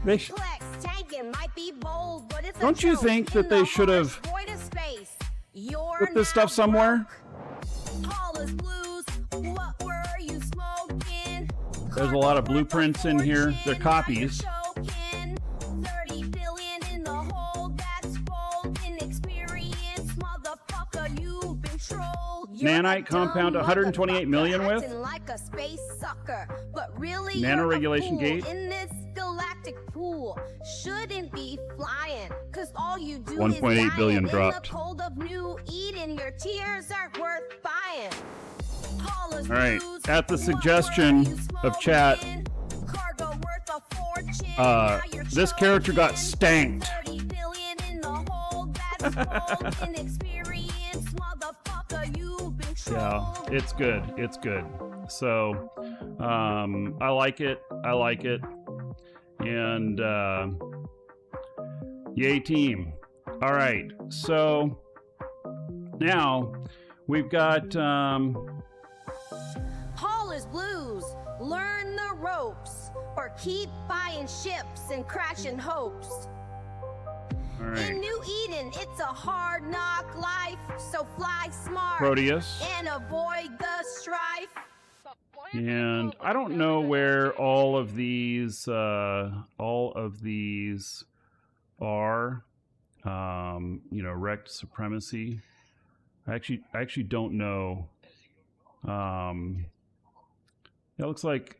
They Flex tanking might be bold, but it's a Don't you joke. think In that they the should have harsh void of space, you're put this now stuff somewhere? broke. All is blues. What were you smoking? There's a lot of blueprints in here. They're copies. 30 billion in the hole, that's bold. Inexperience, motherfucker, you've been trolled. You're Nanite a compound, dumb 128 million motherfucker, with? acting like a space sucker, but really Nano you're a regulation fool gate? in this galactic pool. Shouldn't be flying, cause all you do 1.8 is billion dying. dropped. In the cold of New Eden, your tears aren't worth buying. All All right, at the suggestion of chat, this character got stanked. Yeah, it's good. It's good. So, I like it. And Yay, team. All right. So now we've got Paul is blues. Learn the ropes. Or keep buying ships and crashing hopes. all right. In New Eden, it's a hard knock life. So fly smart. Proteus. And avoid the strife. And I don't know where all of these are. You know, wrecked supremacy. I actually don't know. It looks like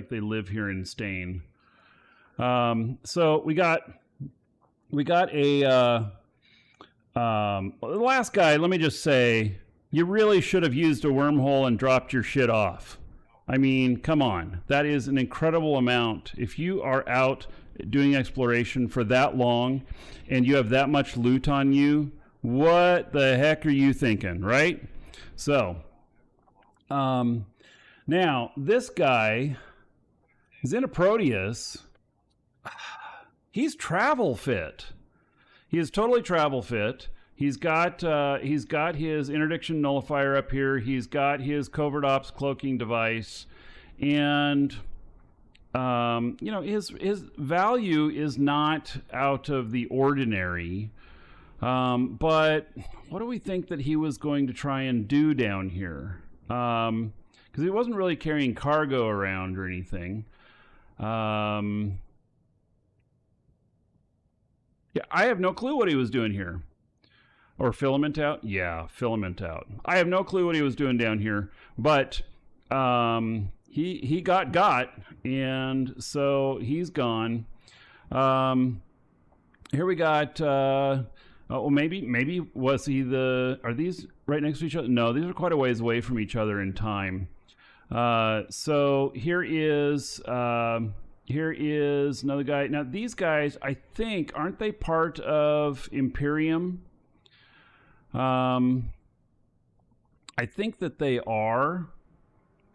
they live here in Stain. So we got a the last guy. Let me just say, you really should have used a wormhole and dropped your shit off. I mean, come on. That is an incredible amount. If you are out doing exploration for that long and you have that much loot on you, what the heck are you thinking, right? So, now this guy is in a Proteus. He's travel fit. He is totally travel fit. He's got his interdiction nullifier up here. He's got his covert ops cloaking device, and you know, his value is not out of the ordinary. But what do we think that he was going to try and do down here? Because he wasn't really carrying cargo around or anything. Yeah, I have no clue what he was doing here. Or filament out? Yeah, filament out. I have no clue what he was doing down here, but he got, and so he's gone. Here we got. Oh, maybe was he the? Are these right next to each other? No, these are quite a ways away from each other in time. So here is another guy. Now these guys, I think, aren't they part of Imperium? I think that they are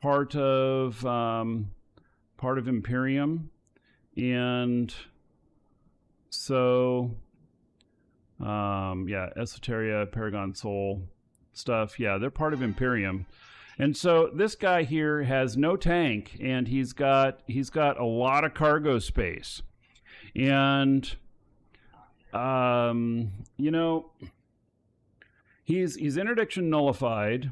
part of Imperium, and so yeah, Esoteria, Paragon Soul stuff. Yeah, they're part of Imperium, and so this guy here has no tank, and he's got a lot of cargo space, and you know. He's interdiction nullified,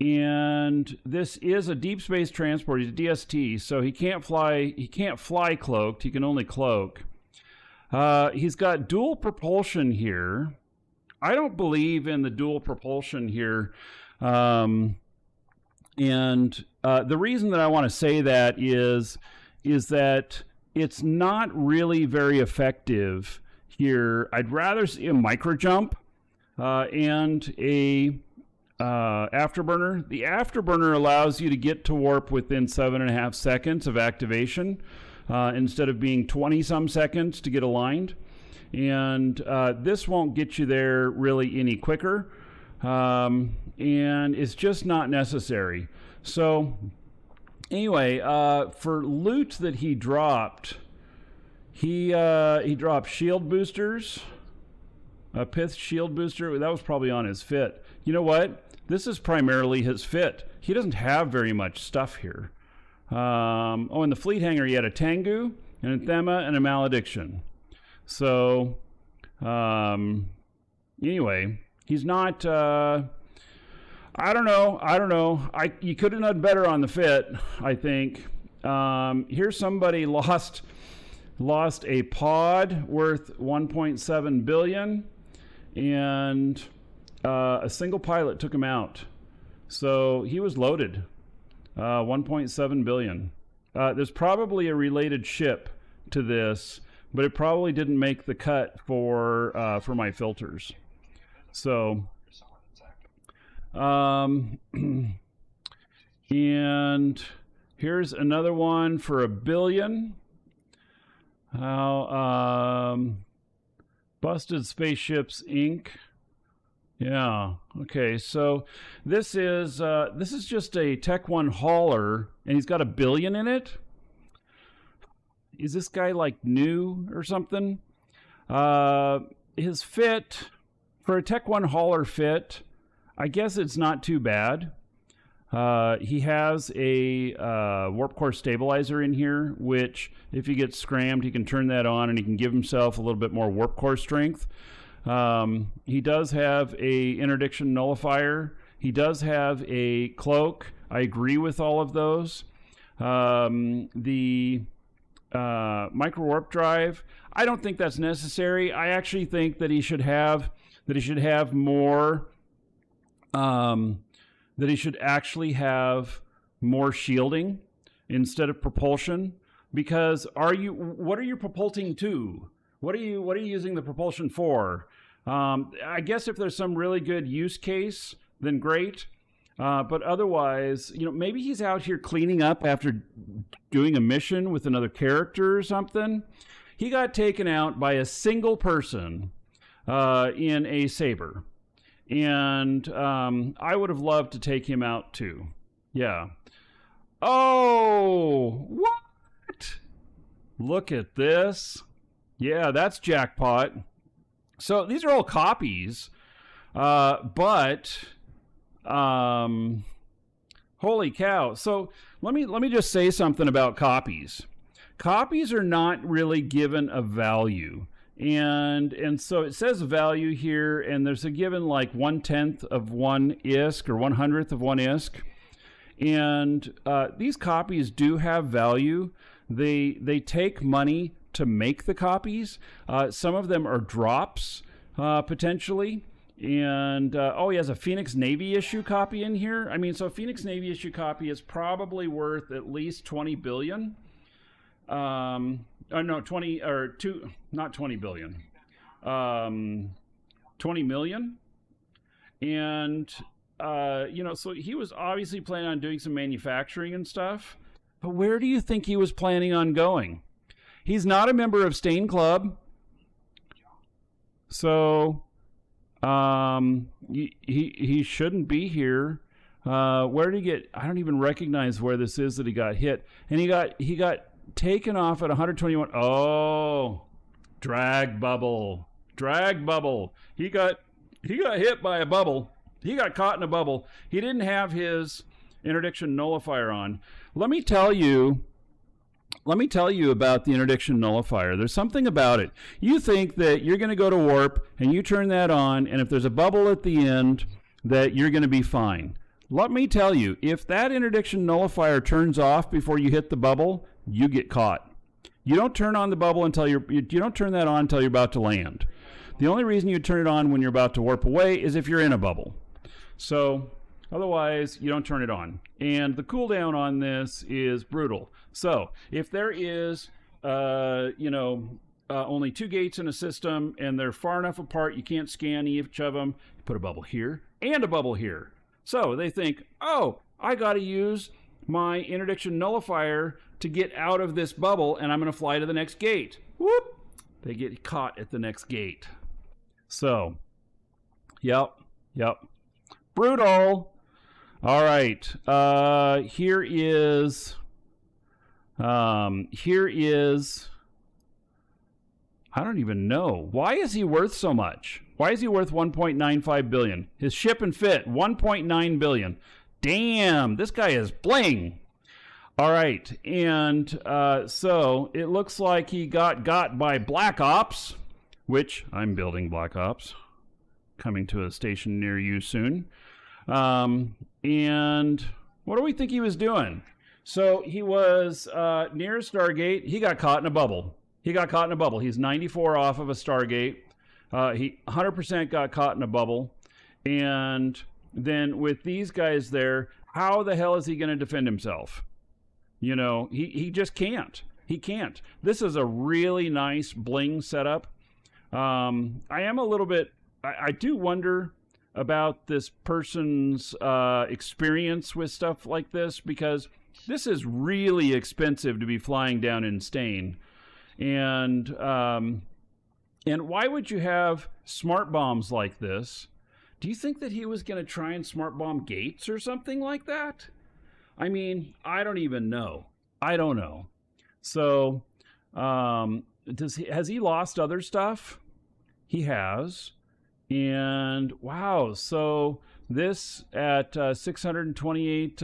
and this is a deep space transport. He's a DST, so he can't fly. He can't fly cloaked. He can only cloak. He's got dual propulsion here. I don't believe in the dual propulsion here, and the reason that I want to say that is that it's not really very effective here. I'd rather see a micro jump. And a afterburner. The afterburner allows you to get to warp within 7.5 seconds of activation, instead of being 20-some seconds to get aligned. And this won't get you there really any quicker, and it's just not necessary. So anyway, for loot that he dropped, he dropped shield boosters. A pith shield booster, that was probably on his fit. You know what? This is primarily his fit. He doesn't have very much stuff here. Oh, in the fleet hangar, he had a Tengu, an Anthema, and a Malediction. So, anyway, he's not, I don't know. You could have done better on the fit, I think. Here's somebody lost a pod worth 1.7 billion. And a single pilot took him out. So he was loaded. 1.7 billion. There's probably a related ship to this, but it probably didn't make the cut for my filters. So, and here's another one for 1 billion. Busted Spaceships Inc. Yeah. Okay. So this is just a Tech 1 hauler, and he's got 1 billion in it. Is this guy like new or something? His fit, for a Tech 1 hauler fit, I guess it's not too bad. He has a warp core stabilizer in here, which if he gets scrammed, he can turn that on and he can give himself a little bit more warp core strength. He does have a interdiction nullifier. He does have a cloak. I agree with all of those. The micro warp drive, I don't think that's necessary. I actually think that he should have more. That he should actually have more shielding instead of propulsion. Because what are you propulsing to? What are you using the propulsion for? I guess if there's some really good use case, then great. But otherwise, maybe he's out here cleaning up after doing a mission with another character or something. He got taken out by a single person in a saber. And I would have loved to take him out too. Yeah. Oh, what? Look at this. Yeah, that's jackpot. So these are all copies. But holy cow. So let me just say something about copies. Copies are not really given a value. And so it says value here, and there's a given like 1/10 of 1 ISK or 1/100th of 1 ISK. And these copies do have value. They take money to make the copies. Some of them are drops, potentially. And, he has a Phoenix Navy issue copy in here. I mean, so a Phoenix Navy issue copy is probably worth at least 20 billion. Not 20 billion. 20 million. And, so he was obviously planning on doing some manufacturing and stuff. But where do you think he was planning on going? He's not a member of Stain Club. So, he shouldn't be here. Where did he get? I don't even recognize where this is that he got hit. And he got taken off at 121. Oh, drag bubble. He got hit by a bubble. He got caught in a bubble. He didn't have his interdiction nullifier on. Let me tell you about the interdiction nullifier. There's something about it. You think that you're going to go to warp and you turn that on, and if there's a bubble at the end, that you're going to be fine. Let me tell you, if that interdiction nullifier turns off before you hit the bubble, you get caught. You don't turn on the bubble you don't turn that on until you're about to land. The only reason you turn it on when you're about to warp away is if you're in a bubble. So otherwise, you don't turn it on. And the cooldown on this is brutal. So if there is, only 2 gates in a system and they're far enough apart you can't scan each of them, you put a bubble here and a bubble here. So they think, oh, I got to use my interdiction nullifier to get out of this bubble, and I'm going to fly to the next gate. Whoop! They get caught at the next gate. So, yep. Brutal. All right. Here is, I don't even know. Why is he worth so much? Why is he worth 1.95 billion? His ship and fit, 1.9 billion. Damn, this guy is bling. All right. And so it looks like he got by Black Ops, which I'm building Black Ops, coming to a station near you soon. And what do we think he was doing? So he was near a Stargate. He got caught in a bubble. He's 94 off of a Stargate. He 100% got caught in a bubble. And then with these guys there, how the hell is he going to defend himself? He just can't. He can't. This is a really nice bling setup. I am a little bit... I do wonder about this person's experience with stuff like this, because this is really expensive to be flying down in Stain. And why would you have smart bombs like this? Do you think that he was going to try and smart bomb gates or something like that? I mean, I don't even know. I don't know. So, has he lost other stuff? he has. And wow, so this at 628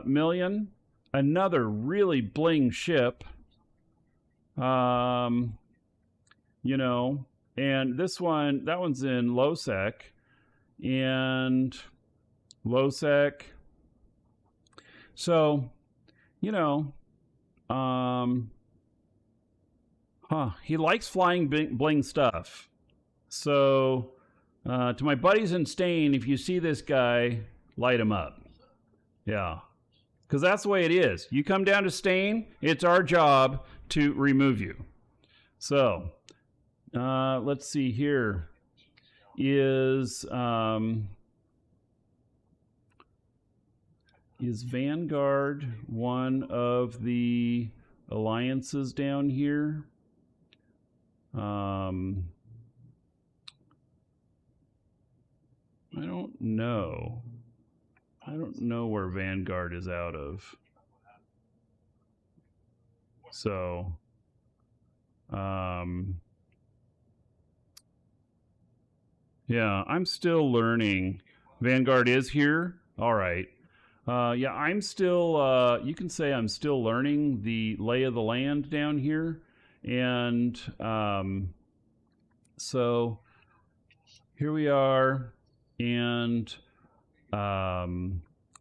million, another really bling ship. You know, and this one, that one's in low sec, and low sec. So, you know, he likes flying bling stuff. So, to my buddies in Stain, if you see this guy, light him up. Yeah. Because that's the way it is. You come down to Stain, it's our job to remove you. So, let's see here. Is Vanguard one of the alliances down here? I don't know. I don't know where Vanguard is out of. So, yeah, I'm still learning. Vanguard is here. All right. Yeah, I'm still, you can say I'm still learning the lay of the land down here. And so here we are. And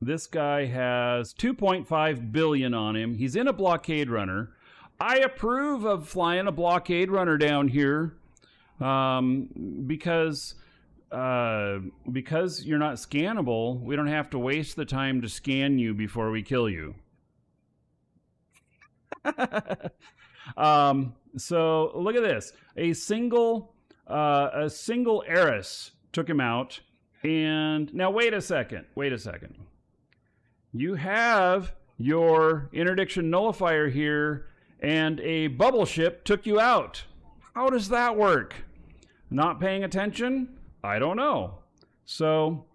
this guy has 2.5 billion on him. He's in a blockade runner. I approve of flying a blockade runner down here because you're not scannable. We don't have to waste the time to scan you before we kill you. So look at this. A single Eris took him out. And now wait a second. You have your interdiction nullifier here, and a bubble ship took you out. How does that work? Not paying attention? I don't know. So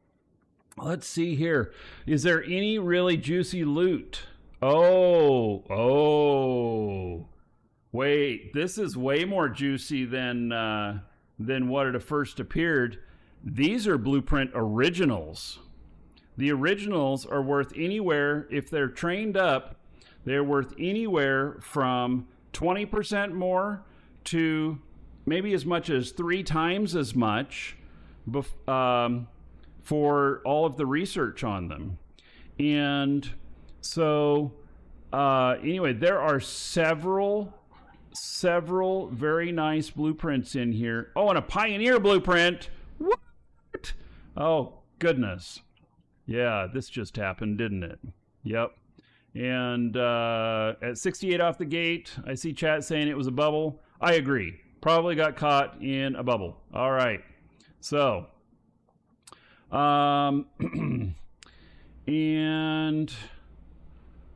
let's see here. Is there any really juicy loot? Oh. Wait, this is way more juicy than what it first appeared. These are Blueprint originals. The originals are worth anywhere, if they're trained up, they're worth anywhere from 20% more to maybe as much as 3 times as much for all of the research on them. And so, anyway, there are several very nice blueprints in here. Oh, and a Pioneer blueprint. What? Oh, goodness. Yeah, this just happened, didn't it? Yep. And at 68 off the gate, I see chat saying it was a bubble. I agree. Probably got caught in a bubble. All right. So, and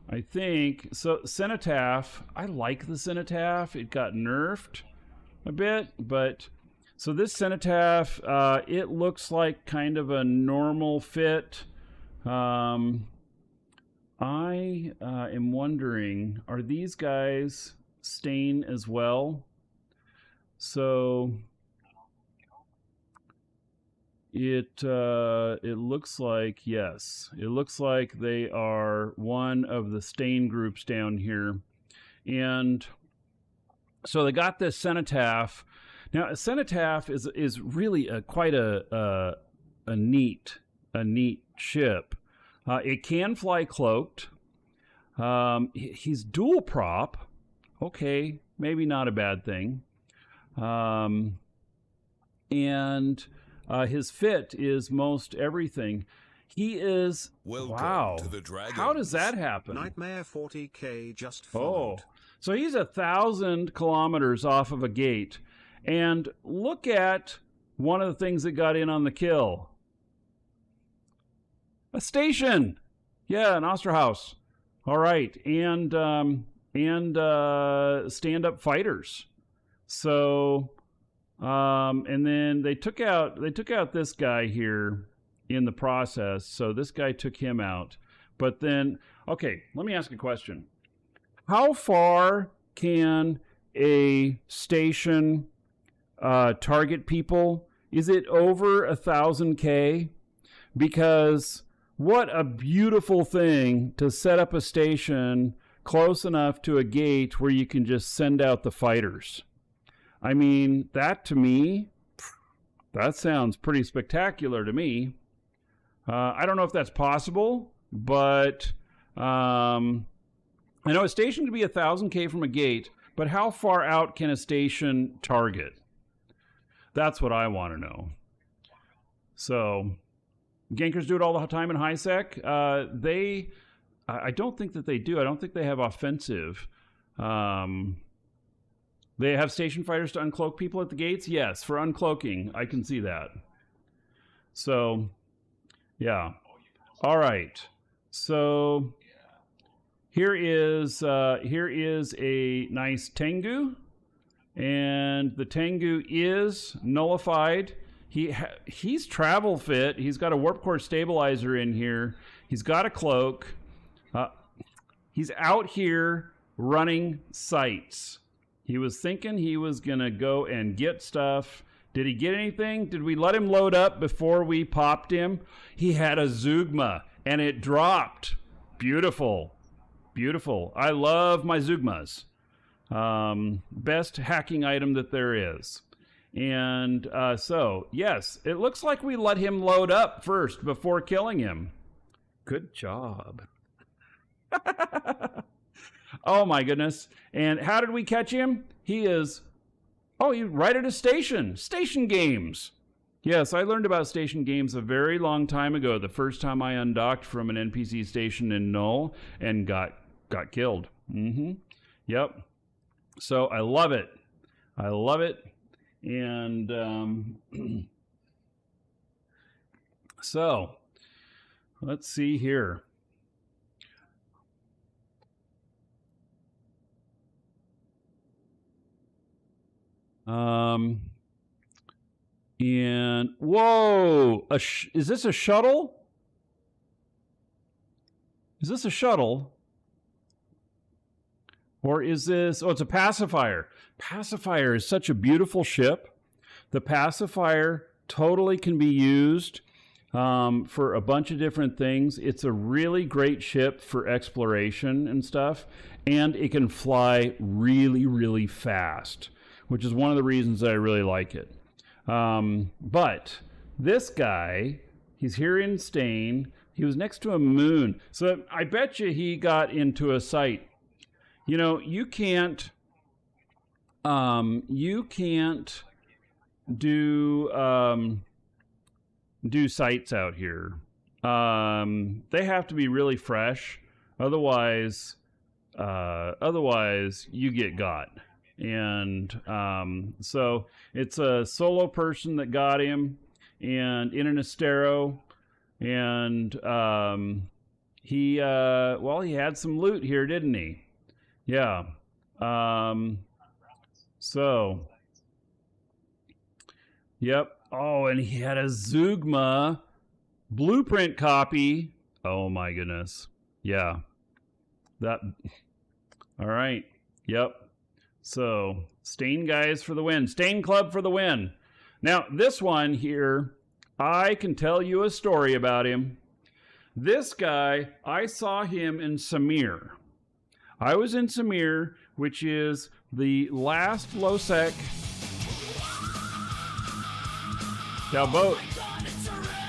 I think, so Cenotaph, I like the Cenotaph. It got nerfed a bit, but so this Cenotaph, it looks like kind of a normal fit. I am wondering, are these guys Stain as well? So it looks like, yes, it looks like they are one of the Stain groups down here. And so they got this Cenotaph. Now, a Cenotaph is really quite a neat ship. It can fly cloaked. He's dual prop. Okay, maybe not a bad thing. And his fit is most everything. He is, Welcome wow. to the Dragons. How does that happen? Nightmare 40k just followed. Oh, so he's 1,000 kilometers off of a gate. And look at one of the things that got in on the kill. A station. Yeah, an Osterhaus. All right. And stand-up fighters. So, and then they took out this guy here in the process. So this guy took him out. But then, okay, let me ask a question. How far can a station target people? Is it over 1,000K? Because what a beautiful thing to set up a station close enough to a gate where you can just send out the fighters. I mean, that to me, that sounds pretty spectacular to me. I don't know if that's possible, but I know a station could be 1,000K from a gate, but how far out can a station target? That's what I want to know. So, gankers do it all the time in high sec. I don't think that they do. I don't think they have offensive. They have station fighters to uncloak people at the gates? Yes, for uncloaking. I can see that. So, yeah. All right. So, here is a nice Tengu. And the Tengu is nullified. He's travel fit. He's got a warp core stabilizer in here. He's got a cloak. He's out here running sites. He was thinking he was going to go and get stuff. Did he get anything? Did we let him load up before we popped him? He had a Zeugma, and it dropped. Beautiful. Beautiful. I love my Zeugmas. Best hacking item that there is. And so, yes, it looks like we let him load up first before killing him. Good job. Oh, my goodness. And how did we catch him? He's right at a station. Station games. Yes, I learned about station games a very long time ago. The first time I undocked from an NPC station in Null and got killed. Yep. So I love it. I love it. And so let's see here. And whoa, is this a shuttle? Is this a shuttle? Or is this, it's a pacifier. Pacifier is such a beautiful ship. The pacifier totally can be used for a bunch of different things. It's a really great ship for exploration and stuff. And it can fly really, really fast, which is one of the reasons that I really like it. But this guy, he's here in Stain. He was next to a moon. So I bet you he got into a site. You know, you can't do sites out here. They have to be really fresh. Otherwise you get got. And so it's a solo person that got him, and in an Astero, and he had some loot here, didn't he? Yeah. So, yep. Oh, and he had a Zeugma blueprint copy. Oh my goodness. Yeah. All right. Yep. So, Stain guys for the win. Stain Club for the win. Now, this one here, I can tell you a story about him. This guy, I saw him in Samir. I was in Samir, which is the last low-sec. Cowboat,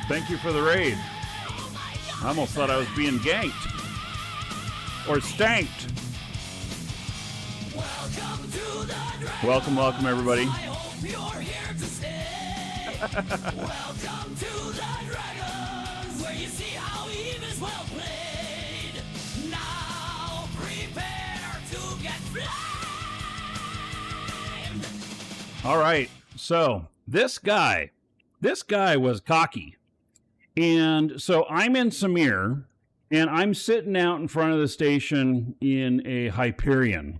thank you for the raid. I almost thought I was being ganked. Or stanked. Welcome, everybody. Welcome to the Dragons, where you see how Eve is well played. Now prepare to get flamed. All right, so this guy was cocky. And so I'm in Samir, and I'm sitting out in front of the station in a Hyperion.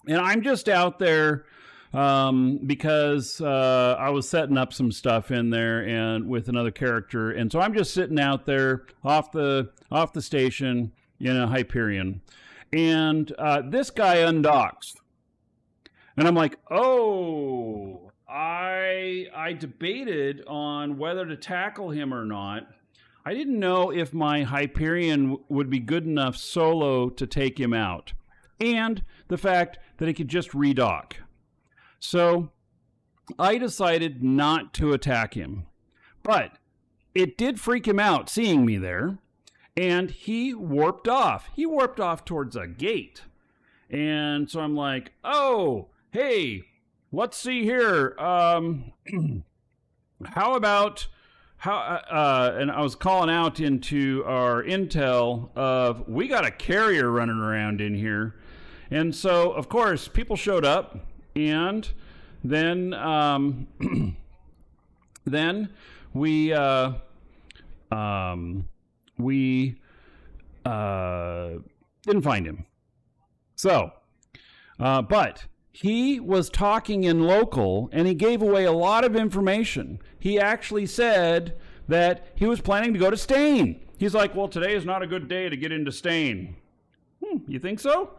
And I'm just out there because I was setting up some stuff in there and with another character. And so I'm just sitting out there off the station in a Hyperion. And this guy undocks. And I'm like, oh, I debated on whether to tackle him or not. I didn't know if my Hyperion would be good enough solo to take him out, and the fact that he could just redock. So I decided not to attack him. But it did freak him out seeing me there, and he warped off. He warped off towards a gate. And so I'm like, oh, hey, let's see here. How about and I was calling out into our intel of, we got a carrier running around in here. And so, of course, people showed up, and then then we didn't find him. So, but he was talking in local, and he gave away a lot of information. He actually said that he was planning to go to Stain. He's like, well, today is not a good day to get into Stain. You think so?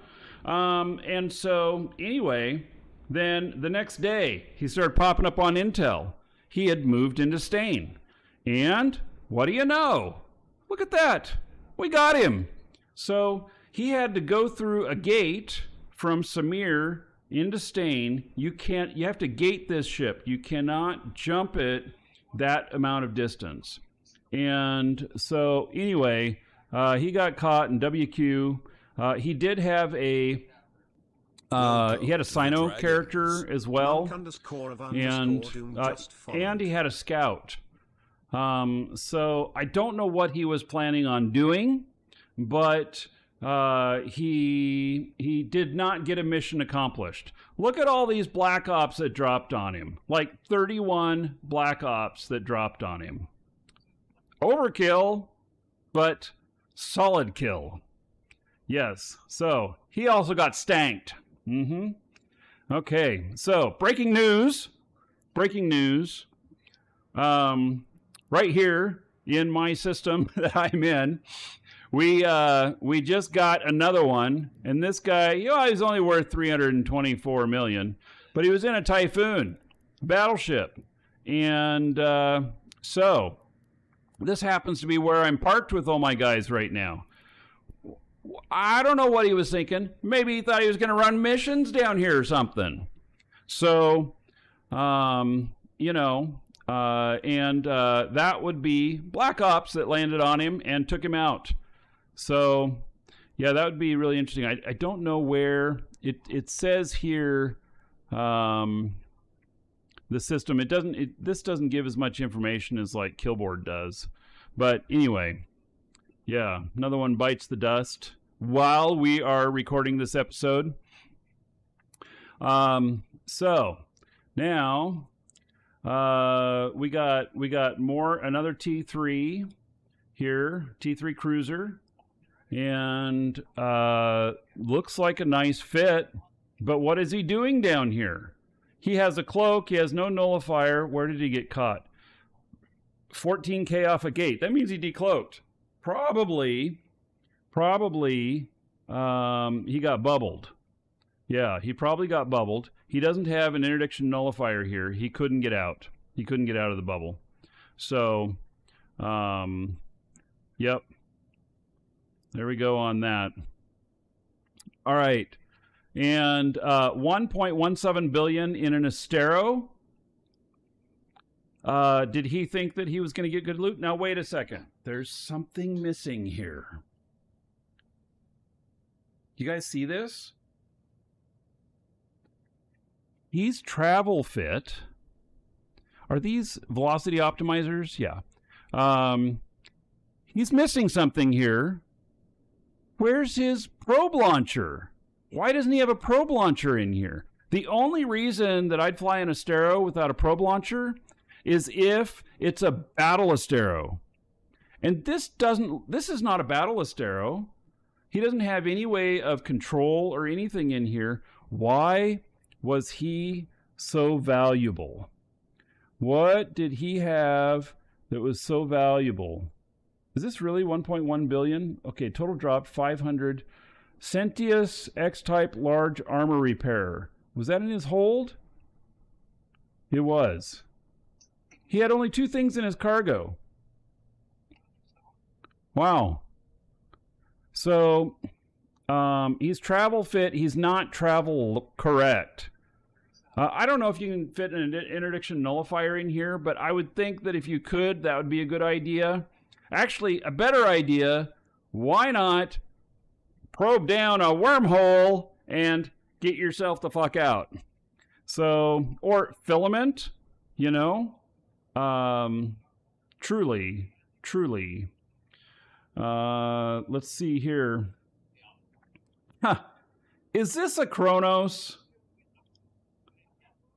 And so, anyway, then the next day, he started popping up on Intel. He had moved into Stain. And what do you know? Look at that. We got him. So he had to go through a gate from Samir into Stain. You have to gate this ship. You cannot jump it that amount of distance. And so anyway, he got caught in WQ. He did have he had a Sino character as well, and he had a scout. So I don't know what he was planning on doing, but he did not get a mission accomplished. Look at all these Black Ops that dropped on him, like 31 Black Ops that dropped on him. Overkill, but solid kill. Yes, so he also got stanked. Okay, so breaking news. Right here in my system that I'm in, we just got another one, and this guy, he's only worth 324 million, but he was in a Typhoon battleship, and so this happens to be where I'm parked with all my guys right now. I don't know what he was thinking. Maybe he thought he was going to run missions down here or something. So, and that would be Black Ops that landed on him and took him out. So, yeah, that would be really interesting. I don't know where it says here, the system. This doesn't give as much information as like Killboard does. But anyway, yeah, another one bites the dust while we are recording this episode. So now we got another T3 here, T3 cruiser, and looks like a nice fit. But what is he doing down here? He has a cloak. He has no nullifier. Where did he get caught? 14K off a gate. That means he decloaked. Probably he got bubbled. Yeah, he probably got bubbled. He doesn't have an interdiction nullifier here. He couldn't get out. He couldn't get out of the bubble. So, yep. There we go on that. All right. And 1.17 billion in an Astero. Did he think that he was going to get good loot? Now, wait a second. There's something missing here. You guys see this? He's travel fit. Are these velocity optimizers? Yeah. He's missing something here. Where's his probe launcher? Why doesn't he have a probe launcher in here? The only reason that I'd fly an Astero without a probe launcher is if it's a battle Astero. And this is not a battle Astero. He doesn't have any way of control or anything in here. Why was he so valuable? What did he have that was so valuable? Is this really 1.1 billion? Okay, total drop 500. Sentius X-type large armor repairer. Was that in his hold? It was. He had only 2 things in his cargo. Wow. So, he's travel fit. He's not travel correct. I don't know if you can fit an interdiction nullifier in here, but I would think that if you could, that would be a good idea. Actually, a better idea, why not probe down a wormhole and get yourself the fuck out? So, or filament, you know? Truly. Let's see here. Huh. Is this a Kronos?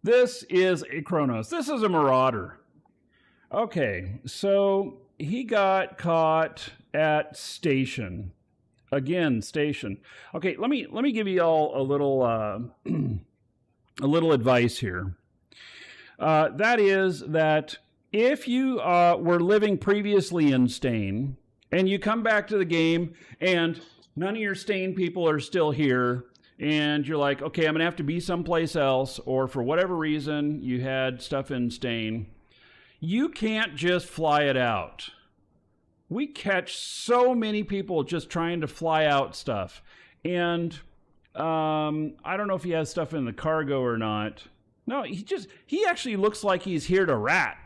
This is a Kronos. This is a Marauder. Okay, so he got caught at station. Again, station. Okay, let me give you all a little a little advice here. That is that if you were living previously in Stain and you come back to the game and none of your Stain people are still here, and you're like, okay, I'm going to have to be someplace else, or for whatever reason you had stuff in Stain, you can't just fly it out. We catch so many people just trying to fly out stuff. And I don't know if he has stuff in the cargo or not. No, he actually looks like he's here to rat,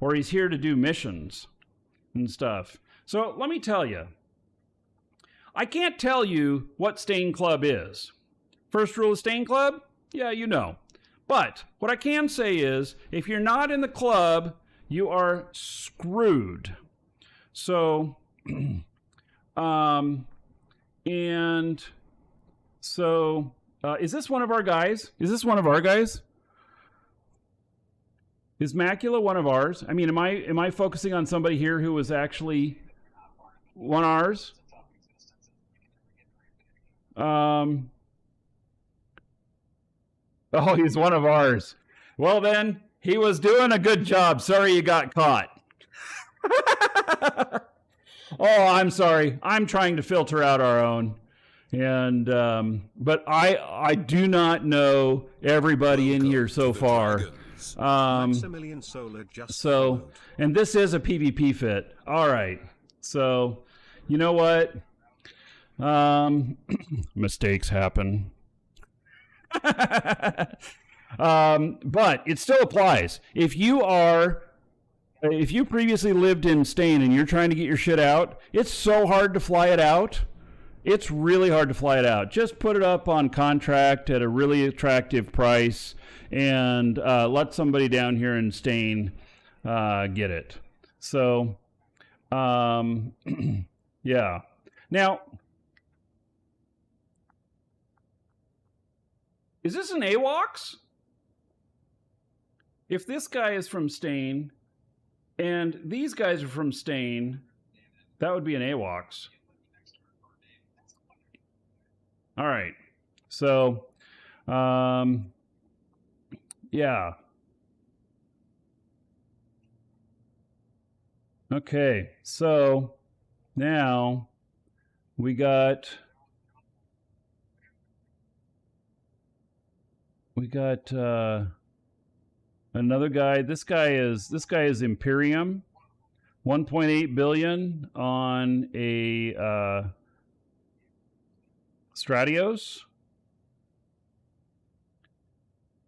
or he's here to do missions and stuff. So let me tell you, I can't tell you what Stain Club is. First rule of Stain Club? Yeah, you know. But what I can say is, if you're not in the club, you are screwed. So, and so, is this one of our guys? Is this one of our guys? Is Macula one of ours? I mean, am I focusing on somebody here who was actually one of ours? Oh, he's one of ours. Well, then, he was doing a good job. Sorry you got caught. Oh, I'm sorry. I'm trying to filter out our own. And, but I do not know everybody in here so far. So, and this is a PvP fit. All right. So, you know what? Mistakes happen. But it still applies. If you previously lived in Stain and you're trying to get your shit out, it's so hard to fly it out. It's really hard to fly it out. Just put it up on contract at a really attractive price and let somebody down here in Stain get it. So, yeah. Now, is this an AWACS? If this guy is from Stain and these guys are from Stain, that would be an AWACS. All right. So, yeah. Okay. So now we got another guy. This guy is Imperium, 1.8 billion on a Stratios.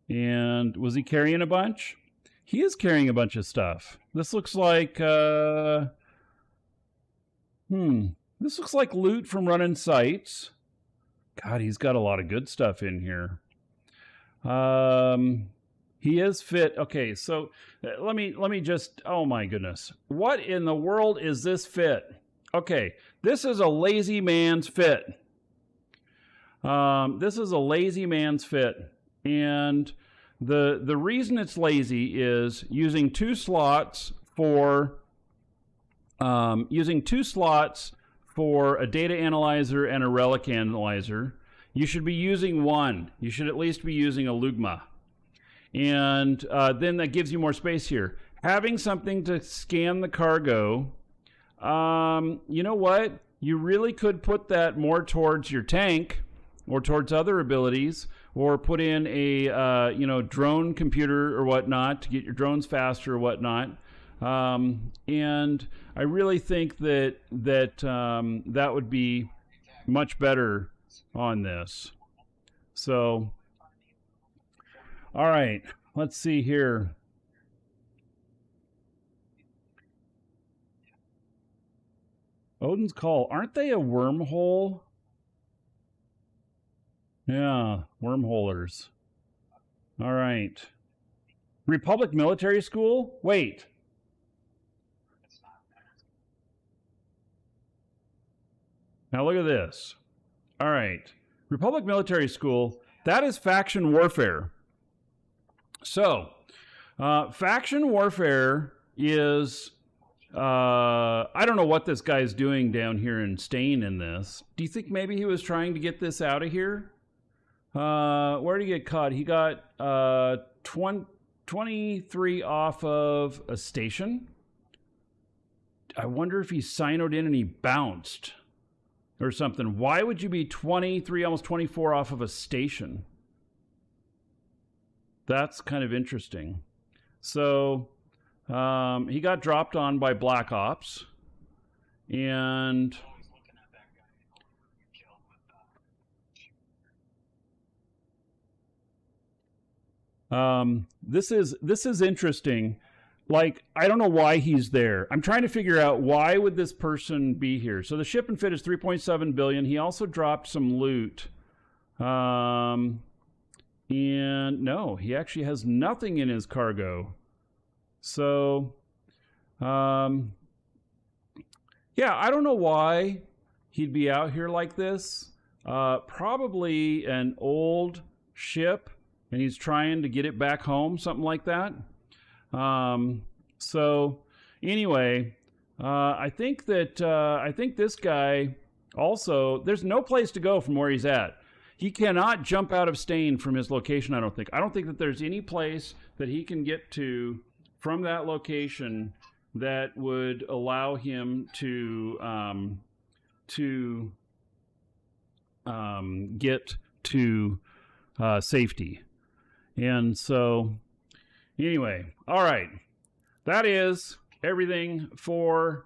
And was he carrying a bunch? He is carrying a bunch of stuff. This looks like this looks like loot from running sites. God, he's got a lot of good stuff in here. He is fit. Okay, so let me just, oh my goodness. What in the world is this fit? Okay, this is a lazy man's fit. This is a lazy man's fit. And the reason it's lazy is using two slots for a data analyzer and a relic analyzer. You should be using one. You should at least be using a Lugma. And then that gives you more space here. Having something to scan the cargo, you know what? You really could put that more towards your tank or towards other abilities, or put in a drone computer or whatnot to get your drones faster or whatnot. And I really think that that would be much better on this. So, all right, let's see here. Odin's Call, aren't they a wormhole? Yeah, wormholers. All right. Republic Military School? Wait. Now look at this. All right. Republic Military School, that is faction warfare. So, faction warfare is, I don't know what this guy's doing down here and staying in this. Do you think maybe he was trying to get this out of here? Where did he get caught? He got 23 off of a station. I wonder if he signed in and he bounced or something. Why would you be 23, almost 24 off of a station? That's kind of interesting. So he got dropped on by Black Ops, and this is interesting. Like, I don't know why he's there. I'm trying to figure out why would this person be here. So the ship and fit is 3.7 billion. He also dropped some loot. And no, he actually has nothing in his cargo. So, yeah, I don't know why he'd be out here like this. Probably an old ship, and he's trying to get it back home, something like that. So anyway, I think this guy also, there's no place to go from where he's at. He cannot jump out of Stain from his location, I don't think. I don't think that there's any place that he can get to from that location that would allow him to get to safety. And so anyway, all right. That is everything for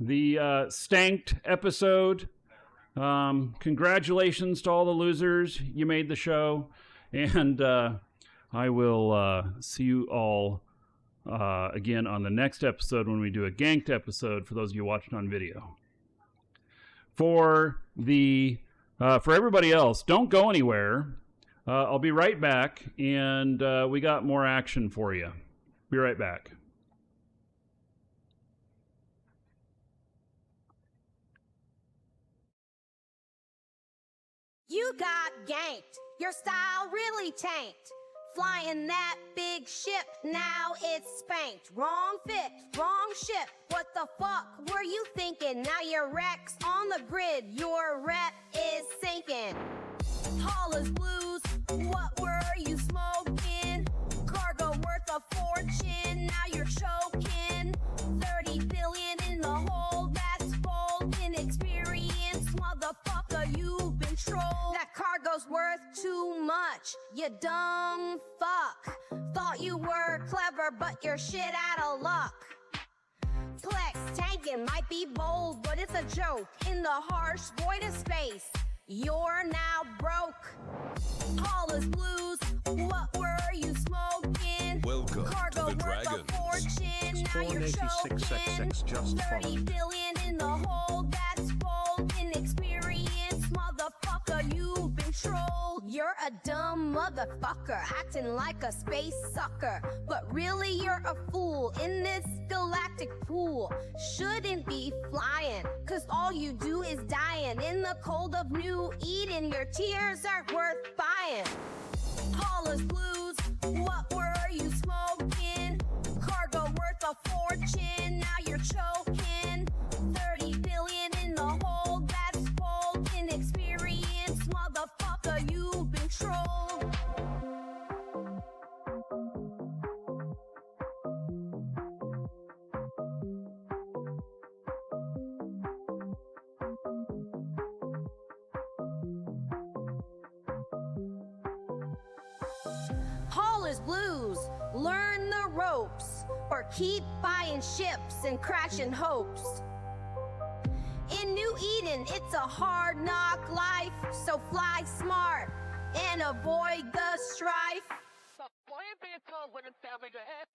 the Stanked episode. Congratulations to all the losers. You made the show. And I will see you all again on the next episode when we do a ganked episode for those of you watching on video. For everybody else, don't go anywhere. I'll be right back, and we got more action for you. Be right back. You got ganked. Your style really tanked. Flying that big ship, now it's spanked. Wrong fit, wrong ship. What the fuck were you thinking? Now your wreck's on the grid. Your rep is sinking. Tall as blues, what were you smoking? Cargo worth a fortune, now you're choking. 30 billion in the hole, that's bold. Inexperienced motherfucker, you've been trolled. That cargo's worth too much, you dumb fuck. Thought you were clever, but you're shit out of luck. Flex tanking might be bold, but it's a joke. In the harsh void of space, you're now broke. Tall as blues, what were you smoking? Welcome Cargo to the worth Dragons. a fortune, now you're choking. 30 billion in the hole, that's bold. Inexperienced motherfucker, you've been trolled. You're a dumb motherfucker, acting like a space sucker. But really you're a fool in this galactic pool. Shouldn't be flying, cause all you do is dying. In the cold of New Eden, your tears aren't worth buying. Tall as blues, what were you smoking? Cargo worth a fortune, now you're choking. 30 billion in the hole, that's bold. Inexperienced motherfucker, you've been trolled. dollars blues. Learn the ropes, or keep buying ships and crashing hopes. In New Eden, it's a hard knock life, so fly smart and avoid the strife. Why ain't being told when it's family to have?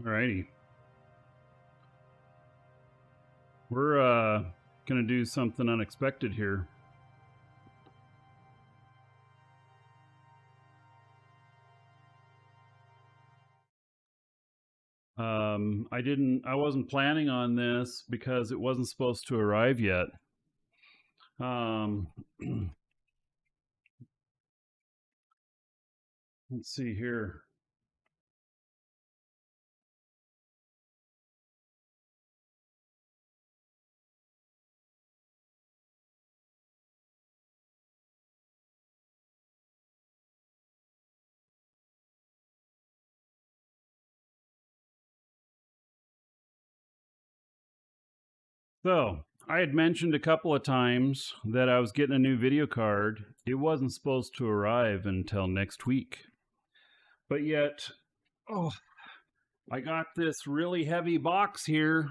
Alrighty. We're gonna do something unexpected here. I wasn't planning on this because it wasn't supposed to arrive yet. Let's see here. So, I had mentioned a couple of times that I was getting a new video card. It wasn't supposed to arrive until next week. But yet, I got this really heavy box here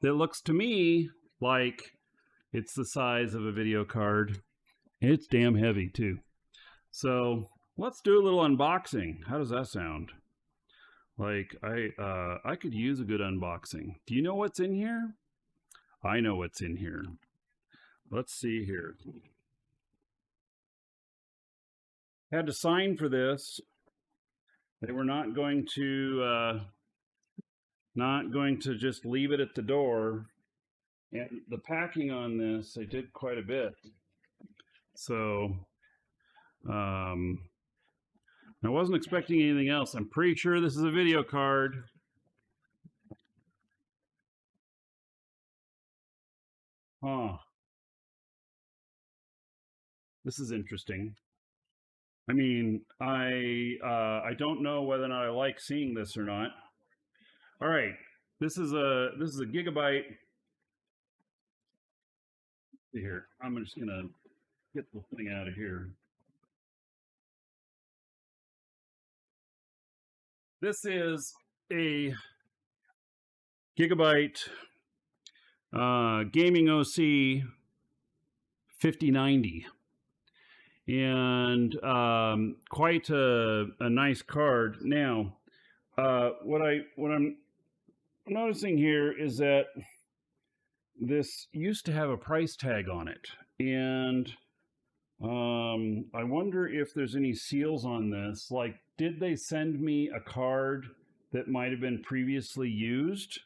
that looks to me like it's the size of a video card. It's damn heavy too. So let's do a little unboxing. How does that sound? Like I could use a good unboxing. Do you know what's in here? I know what's in here. Let's see here. Had to sign for this. They were not going to just leave it at the door. And the packing on this, they did quite a bit. So I wasn't expecting anything else. I'm pretty sure this is a video card. Huh. This is interesting. I mean, I don't know whether or not I like seeing this or not. All right, this is a gigabyte. Here, I'm just gonna get the thing out of here. This is a Gigabyte Gaming OC 5090. And quite a nice card. Now, what I'm noticing here is that this used to have a price tag on it, and I wonder if there's any seals on this. Like, did they send me a card that might have been previously used?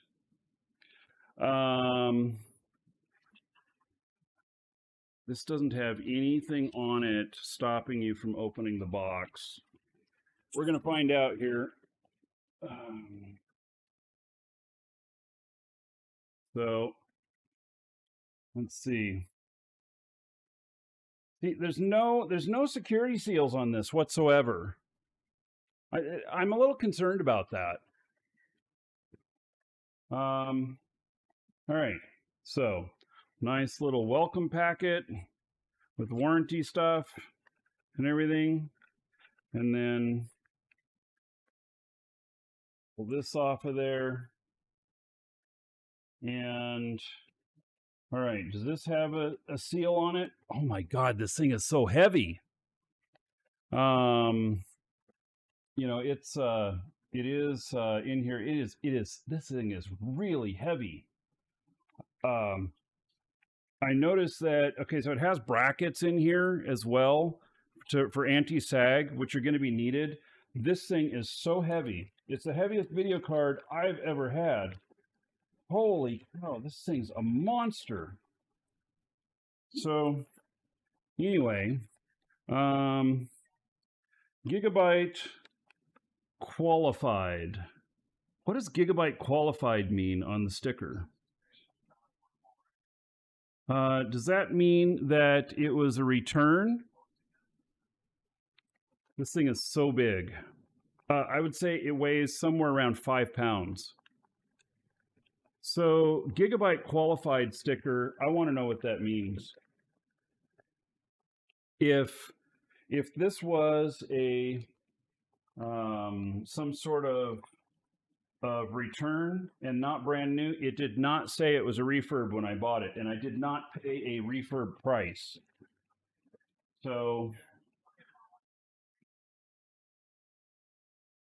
This doesn't have anything on it stopping you from opening the box. We're going to find out here. So, let's see. See, there's no security seals on this whatsoever. I'm a little concerned about that. All right. So, nice little welcome packet with warranty stuff and everything. And then pull this off of there. And all right, does this have a seal on it? Oh my God, this thing is so heavy. You know, it is in here. It is, this thing is really heavy. I noticed that, okay, so it has brackets in here as well for anti-sag, which are going to be needed. This thing is so heavy. It's the heaviest video card I've ever had. Holy cow, this thing's a monster. So, anyway, Gigabyte qualified. What does Gigabyte qualified mean on the sticker? Does that mean that it was a return? This thing is so big. I would say it weighs somewhere around 5 pounds. So, Gigabyte qualified sticker, I want to know what that means. If this was a some sort of return and not brand new, it did not say it was a refurb when I bought it, and I did not pay a refurb price. So,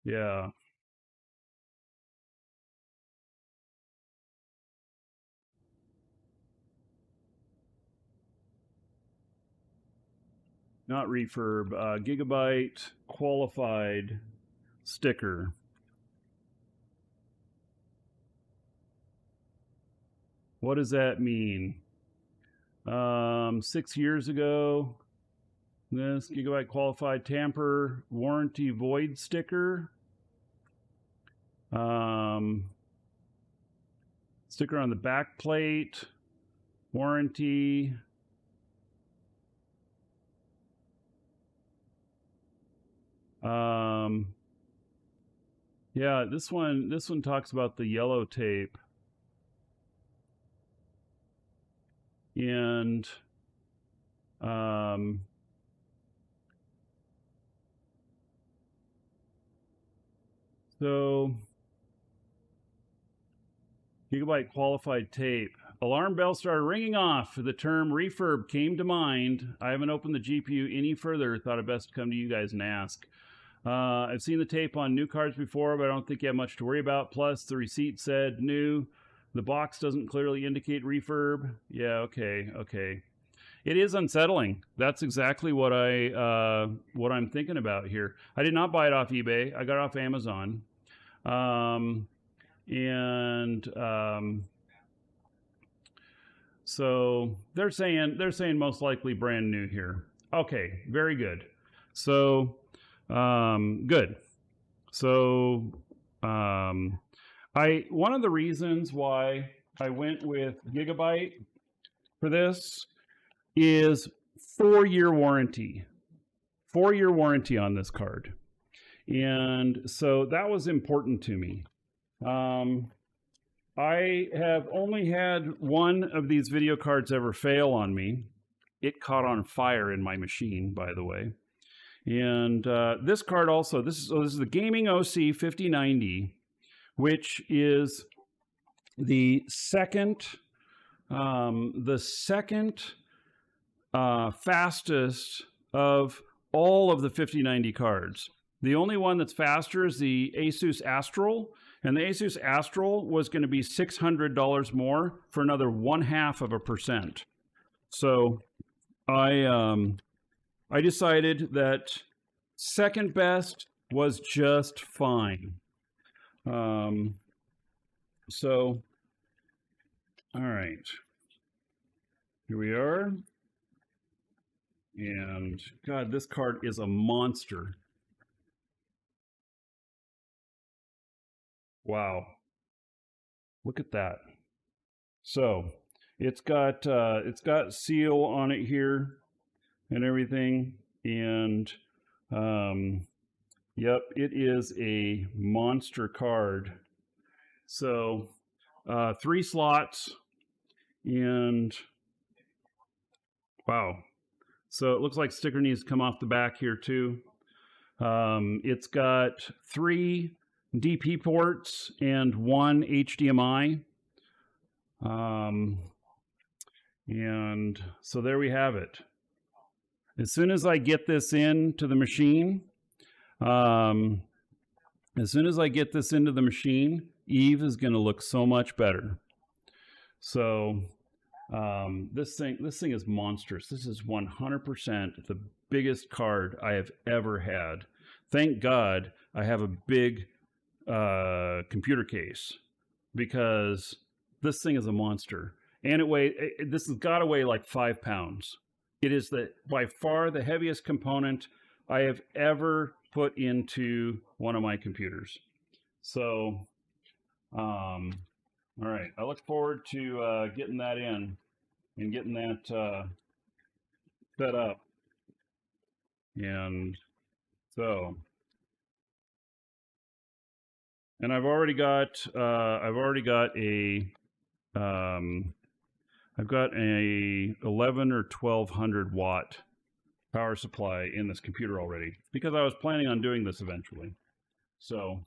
yeah. Not refurb, Gigabyte qualified sticker. What does that mean? 6 years ago, this Gigabyte qualified tamper warranty void sticker. Sticker on the back plate, warranty. Yeah, this one talks about the yellow tape. And so Gigabyte qualified tape. Alarm bell started ringing off. The term refurb came to mind. I haven't opened the GPU any further. Thought it best to come to you guys and ask. I've seen the tape on new cards before, but I don't think you have much to worry about. Plus, the receipt said new. The box doesn't clearly indicate refurb. Yeah, okay. It is unsettling. That's exactly what I'm thinking about here. I did not buy it off eBay. I got it off Amazon. So they're saying most likely brand new here. Okay, very good. So good. So one of the reasons why I went with Gigabyte for this is 4-year warranty. 4-year warranty on this card. And so that was important to me. I have only had one of these video cards ever fail on me. It caught on fire in my machine, by the way. And this card also, this is the Gaming OC 5090, which is the second fastest of all of the 5090 cards. The only one that's faster is the Asus Astral, and the Asus Astral was going to be $600 more for another 0.5%. So I decided that second best was just fine. So, all right, here we are. And God, this card is a monster. Wow. Look at that. So it's got seal on it here and everything. And yep, it is a monster card. So 3 slots and wow. So it looks like sticker needs to come off the back here too. It's got 3 DP ports and 1 HDMI. And so there we have it. As soon as I get this into the machine, Eve is going to look so much better. So this thing is monstrous. This is 100% the biggest card I have ever had. Thank God I have a big computer case, because this thing is a monster. And this has got to weigh like 5 pounds. It is by far the heaviest component I have ever put into one of my computers. So, all right. I look forward to getting that in and getting that set up. And so, and I've already got I've got a 11 or 1200 watt power supply in this computer already, because I was planning on doing this eventually. So,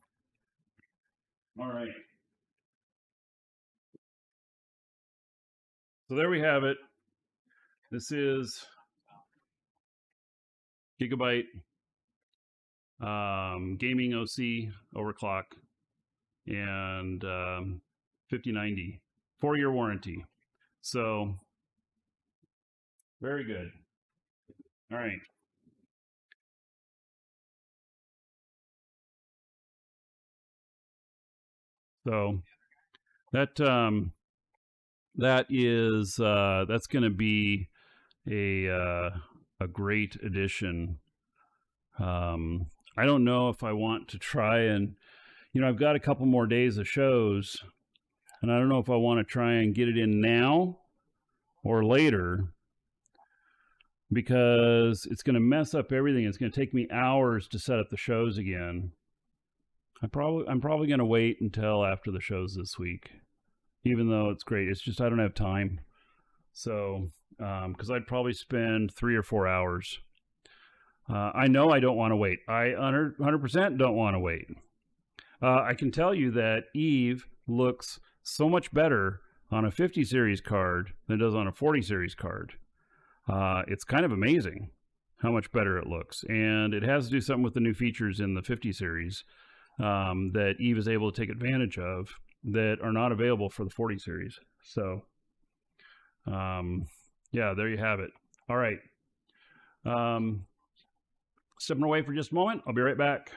all right. So there we have it. This is Gigabyte Gaming OC overclock and 5090 4-year warranty. So very good. All right. So that is that's going to be a great addition. I don't know if I want to try and, I've got a couple more days of shows, and I don't know if I want to try and get it in now or later, because it's going to mess up everything. It's going to take me hours to set up the shows again. I'm probably going to wait until after the shows this week, even though it's great. It's just I don't have time. So, because I'd probably spend 3 or 4 hours. I know I don't want to wait. I 100% don't want to wait. I can tell you that Eve looks so much better on a 50 series card than it does on a 40 series card. It's kind of amazing how much better it looks. And it has to do something with the new features in the 50 series that Eve is able to take advantage of that are not available for the 40 series. So, yeah, there you have it. All right. Stepping away for just a moment. I'll be right back.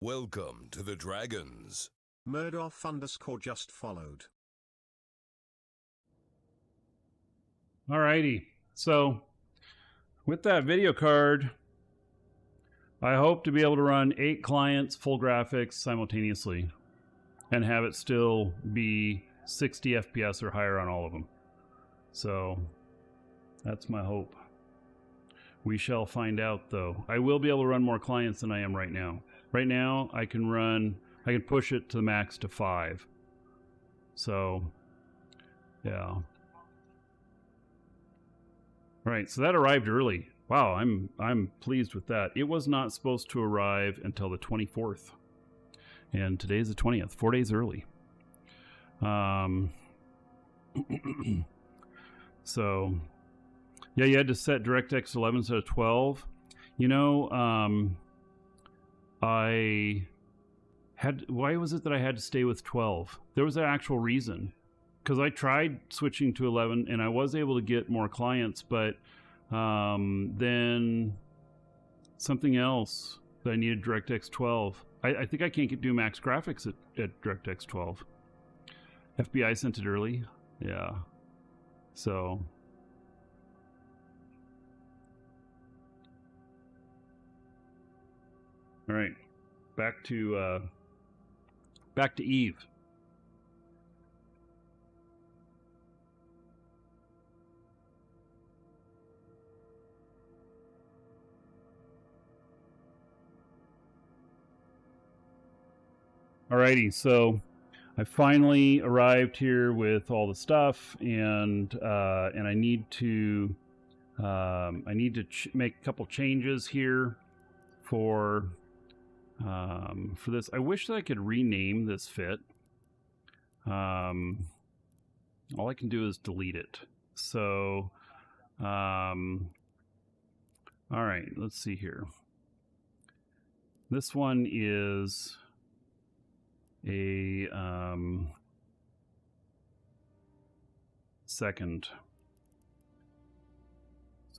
Welcome to the Dragons. Murdoff_just followed. Alrighty. So with that video card, I hope to be able to run 8 clients full graphics simultaneously and have it still be 60 FPS or higher on all of them. So that's my hope. We shall find out though. I will be able to run more clients than I am right now. Right now I can push it to the max to 5. So yeah. Right, so that arrived early. Wow, I'm pleased with that. It was not supposed to arrive until the 24th. And today's the 20th, 4 days early. So yeah, you had to set DirectX 11 instead of 12. You know, why was it that I had to stay with 12? There was an actual reason. Because I tried switching to 11 and I was able to get more clients, but then something else that I needed DirectX 12. I think I can't do max graphics at DirectX 12. FBI sent it early. Yeah. So. All right. Back to Eve. Alrighty, so I finally arrived here with all the stuff, and I need to make a couple changes here for this. I wish that I could rename this fit. All I can do is delete it. So, all right, let's see here. This one is a second.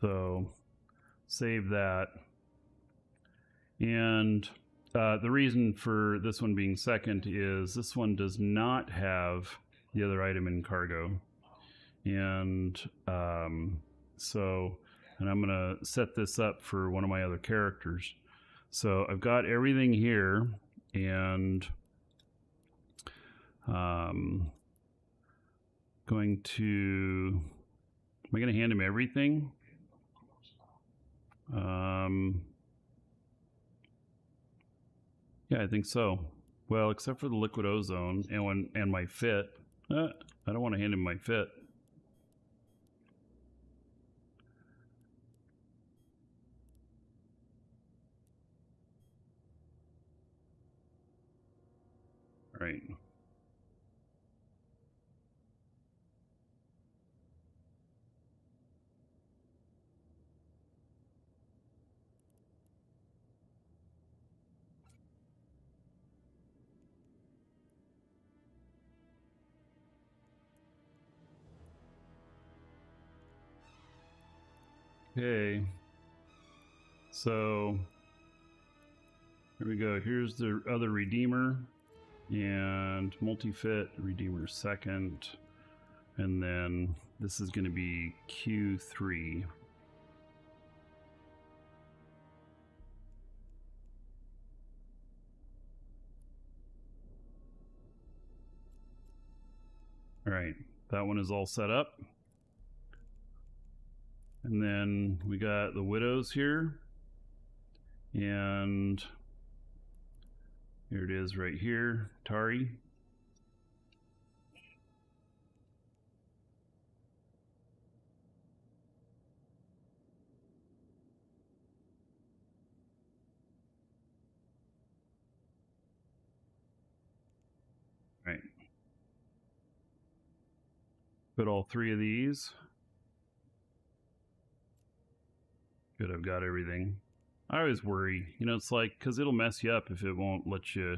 So save that. And the reason for this one being second is this one does not have the other item in cargo. And and I'm going to set this up for one of my other characters. So I've got everything here, and am I going to hand him everything? Yeah, I think so. Well, except for the liquid ozone and my fit. I don't want to hand him my fit. All right. Okay, so here we go. Here's the other Redeemer, and multi-fit Redeemer second, and then this is going to be Q3. All right, that one is all set up. And then we got the widows here, and here it is right here, Tari. Right. Put all three of these. Good, I've got everything. I always worry, you know, it's like, because it'll mess you up if it won't let you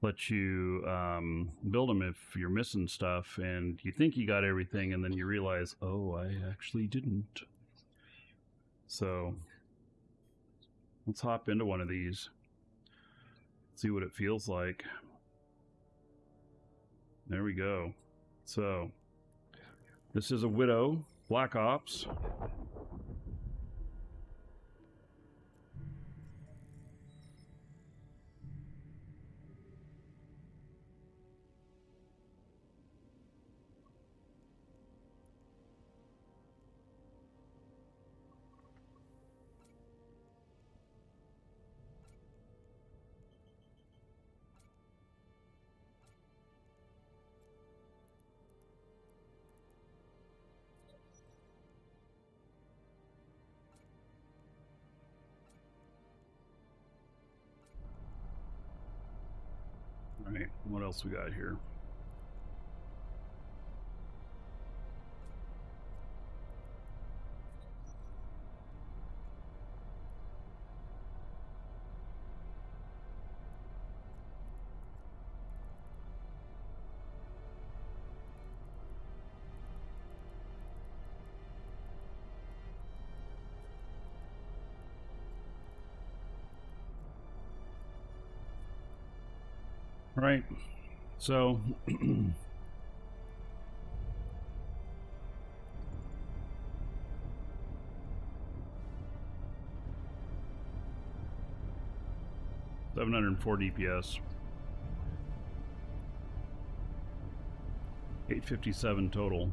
build them if you're missing stuff, and you think you got everything, and then you realize, oh, I actually didn't. So let's hop into one of these, see what it feels like. There we go. So this is a Widow Black Ops. All right, what else we got here? All right, so $704 DPS, 857 total,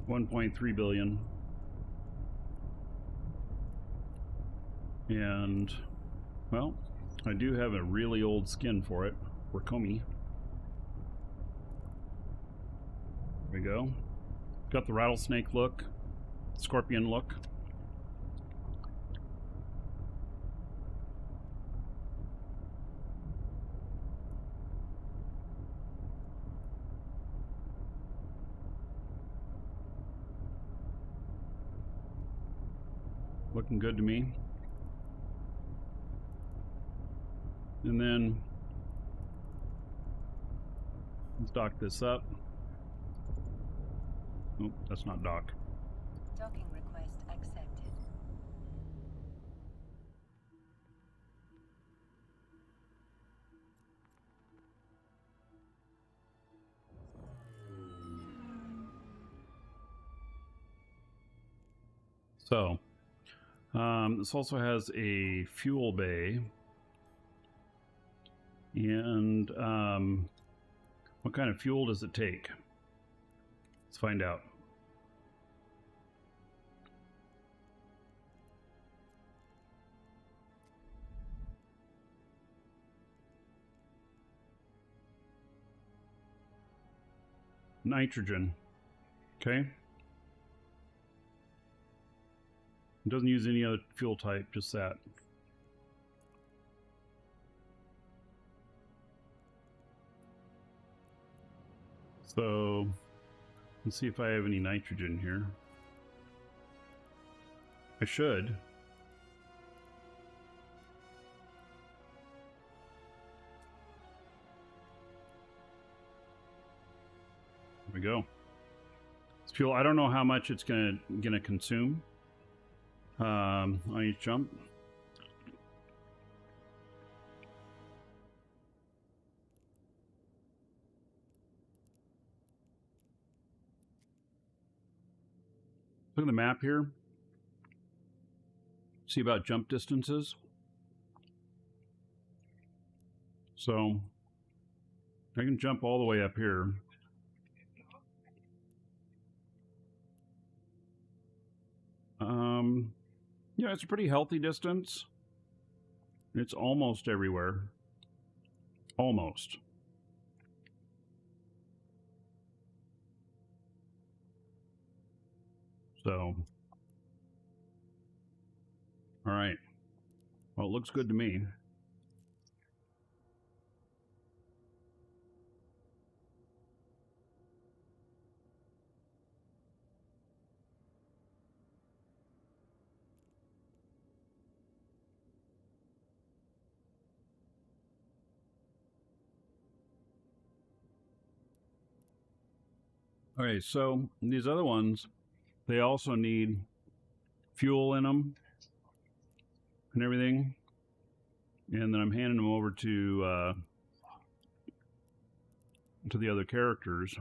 1.3 billion, and well, I do have a really old skin for it, Rakomi. go. Got the rattlesnake look, scorpion look. Looking good to me. And then let's dock this up. Oh, that's not dock. Docking request accepted. So, this also has a fuel bay. And what kind of fuel does it take? Let's find out. Nitrogen. Okay. It doesn't use any other fuel type, just that. So, let's see if I have any nitrogen here. I should. There we go. This fuel, I don't know how much it's gonna consume on each jump. Look at the map here. See about jump distances. So I can jump all the way up here. Yeah, it's a pretty healthy distance. It's almost everywhere. Almost. So, all right. Well, it looks good to me. Okay, so these other ones, they also need fuel in them and everything. And then I'm handing them over to the other characters.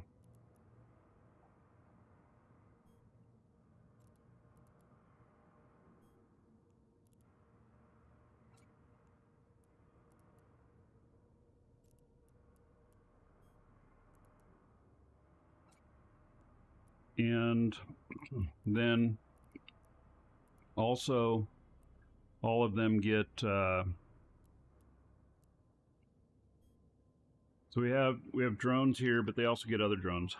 And then also all of them get so we have drones here, but they also get other drones.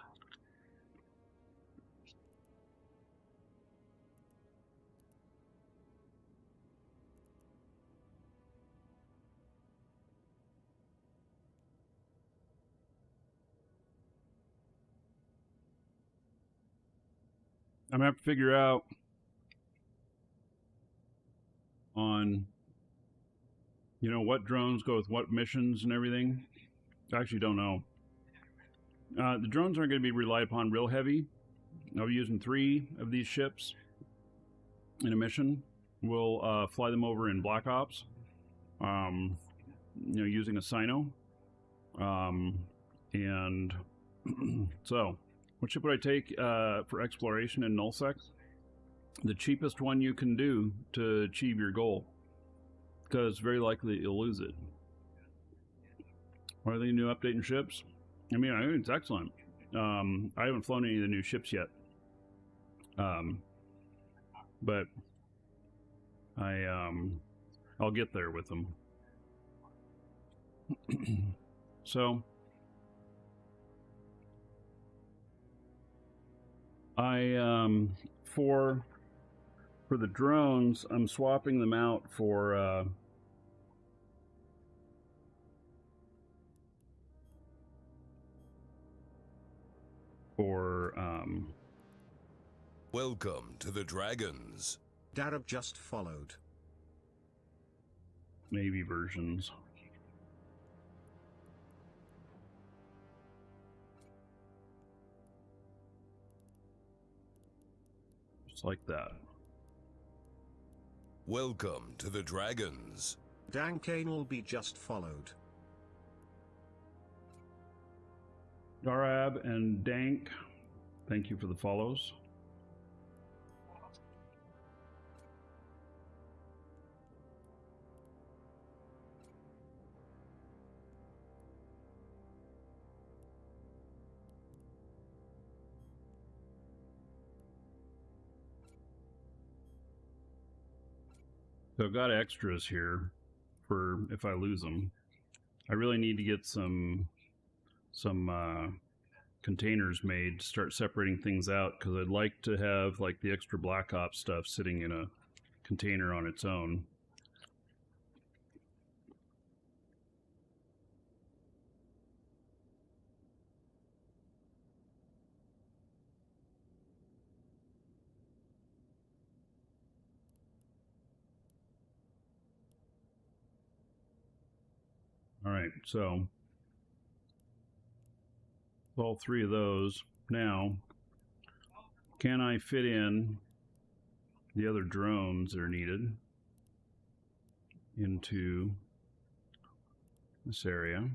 I'm gonna have to figure out on, you know, what drones go with what missions and everything. I actually don't know. The drones aren't going to be relied upon real heavy. I'll be using 3 of these ships in a mission. We'll fly them over in Black Ops, you know, using a Sino. And so, what ship would I take for exploration in nullsec? The cheapest one you can do to achieve your goal, because very likely you'll lose it. Are they new updating ships? I mean, I think it's excellent. I haven't flown any of the new ships yet, but I'll get there with them. So For the drones, I'm swapping them out for Welcome to the Dragons. Darab just followed. Navy versions. Just like that. Welcome to the Dragons. Dankane will be just followed. Darab and Dank, thank you for the follows. So I've got extras here for if I lose them. I really need to get some containers made to start separating things out, because I'd like to have like the extra Black Ops stuff sitting in a container on its own. All right, so all three of those. Now, can I fit in the other drones that are needed into this area?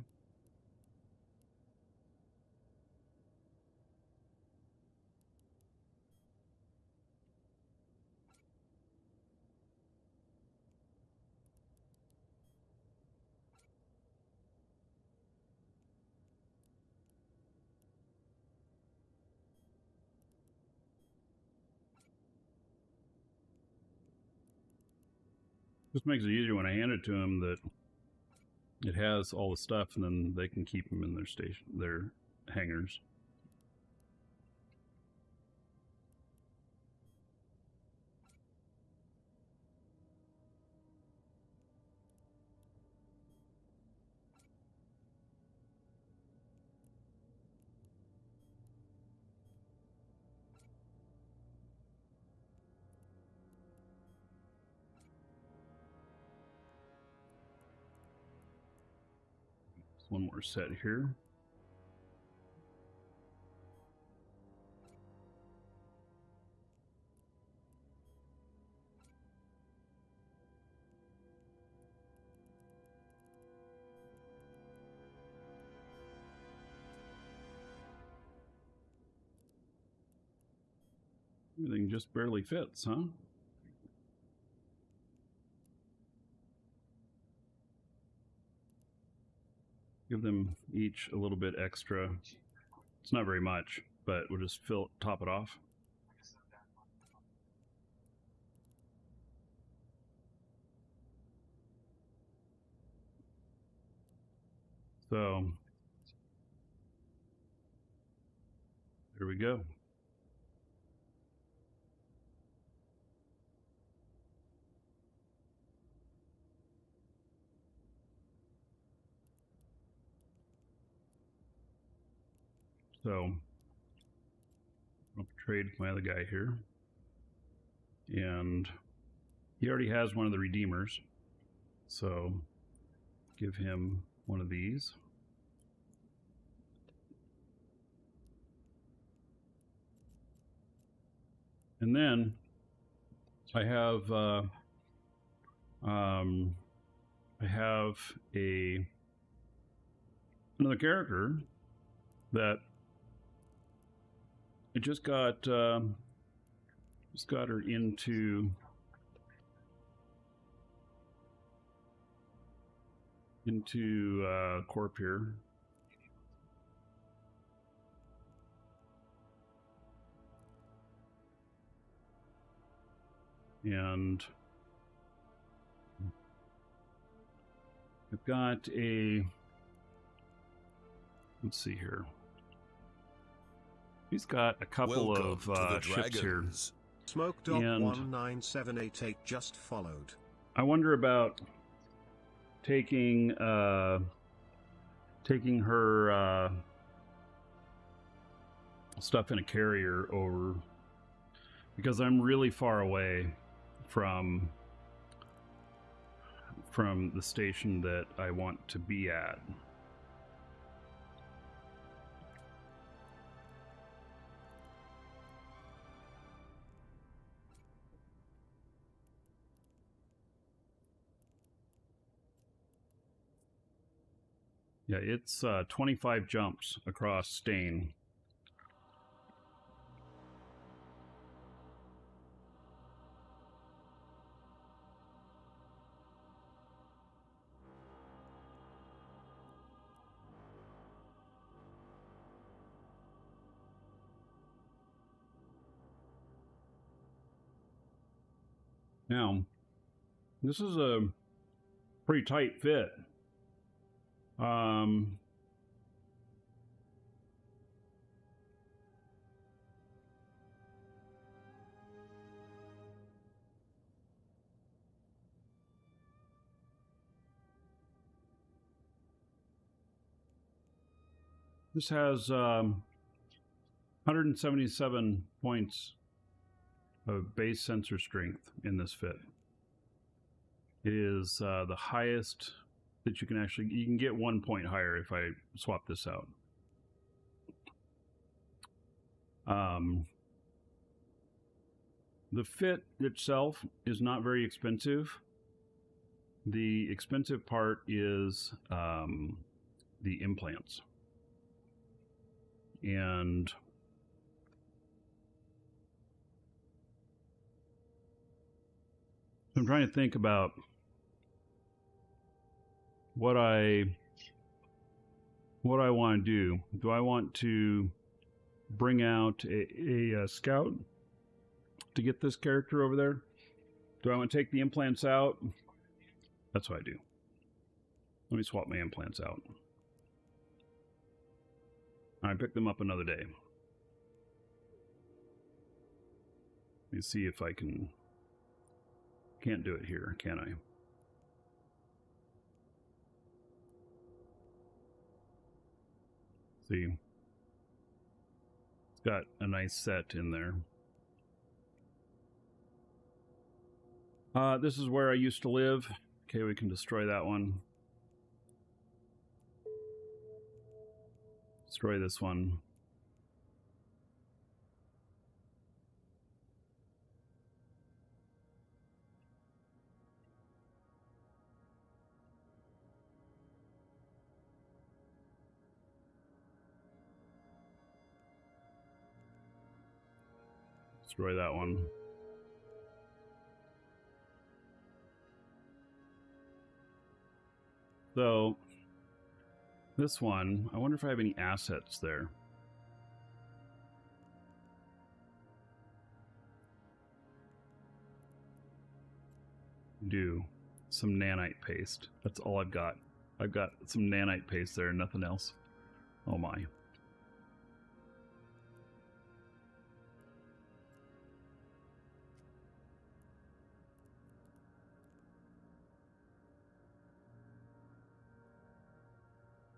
Just makes it easier when I hand it to them that it has all the stuff, and then they can keep them in their station, their hangars. One more set here. Everything just barely fits, huh? Give them each a little bit extra. It's not very much, but we'll just top it off. So there we go. So I'll trade with my other guy here, and he already has one of the redeemers, so give him one of these. And then I have another character that I just got her into Corp here. And I've got a, let's see here. He's got a couple Welcome of to the ships here. Dragons. Smoke Dog And 19788 just followed. I wonder about taking her stuff in a carrier over, because I'm really far away from the station that I want to be at. Yeah, it's 25 jumps across Stain. Now, this is a pretty tight fit. This has 177 points of base sensor strength in this fit. It is the highest that you can actually, you can get 1 point higher if I swap this out. The fit itself is not very expensive. The expensive part is the implants. And I'm trying to think about what I want to do. Do I want to bring out a scout to get this character over there? Do I want to take the implants out? That's what I do. Let me swap my implants out. I pick them up another day. Let me see if I can. Can't do it here, can I? See, it's got a nice set in there. This is where I used to live. Okay, we can destroy that one. Destroy this one. Destroy that one. So, this one, I wonder if I have any assets there. Do some nanite paste. That's all I've got. I've got some nanite paste there, nothing else. Oh my.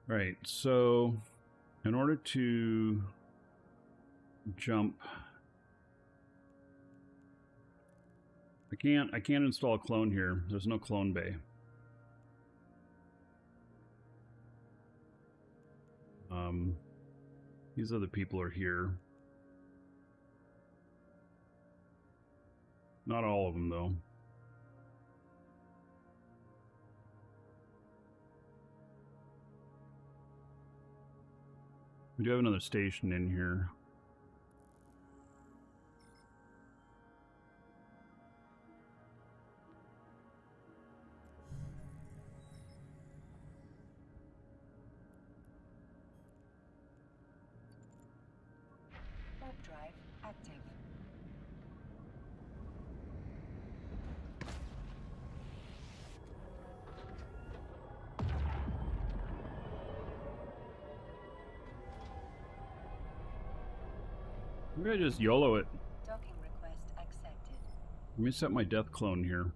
Right, so in order to jump, I can't install a clone here. There's no clone bay. These other people are here. Not all of them though. We do have another station in here. Warp drive active. Maybe I just YOLO it. Docking request accepted. Let me set my death clone here.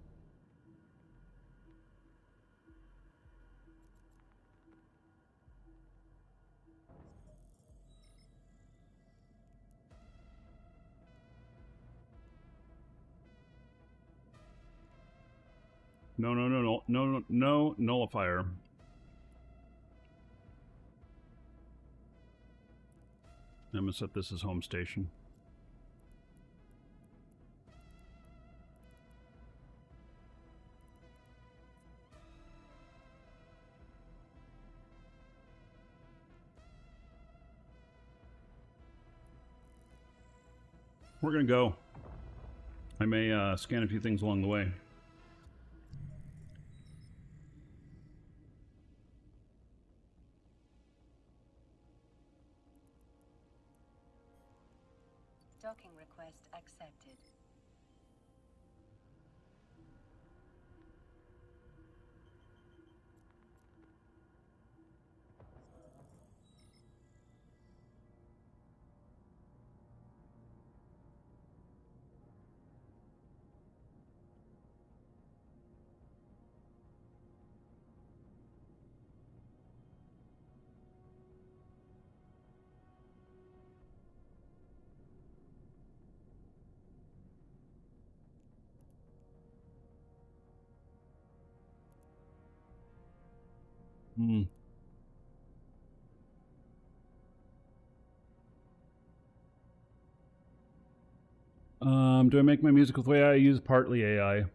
No nullifier. I'm gonna set this as home station. We're gonna go. I may scan a few things along the way. Docking request accepted. Do I make my music with AI? I use partly AI.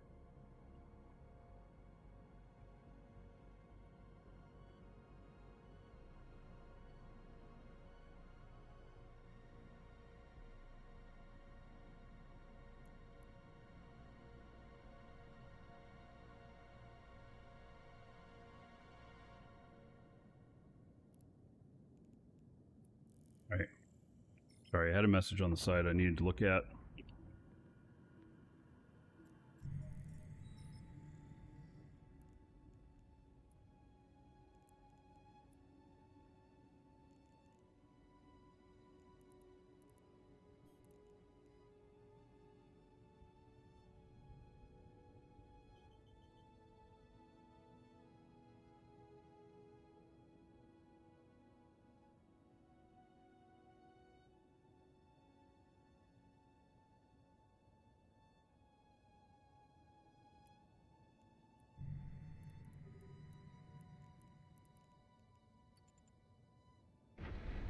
Right. Sorry, I had a message on the side I needed to look at.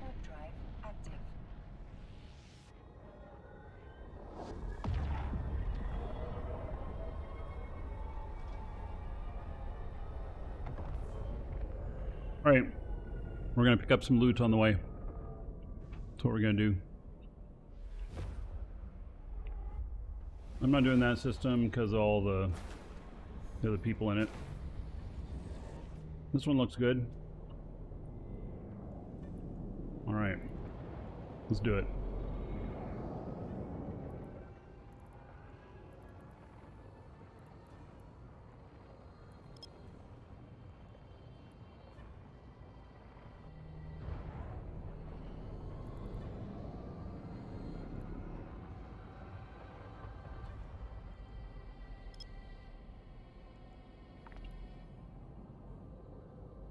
Warp drive active. All right, we're gonna pick up some loot on the way. That's what we're gonna do. I'm not doing that system because of all the other people in it. This one looks good. All right, let's do it.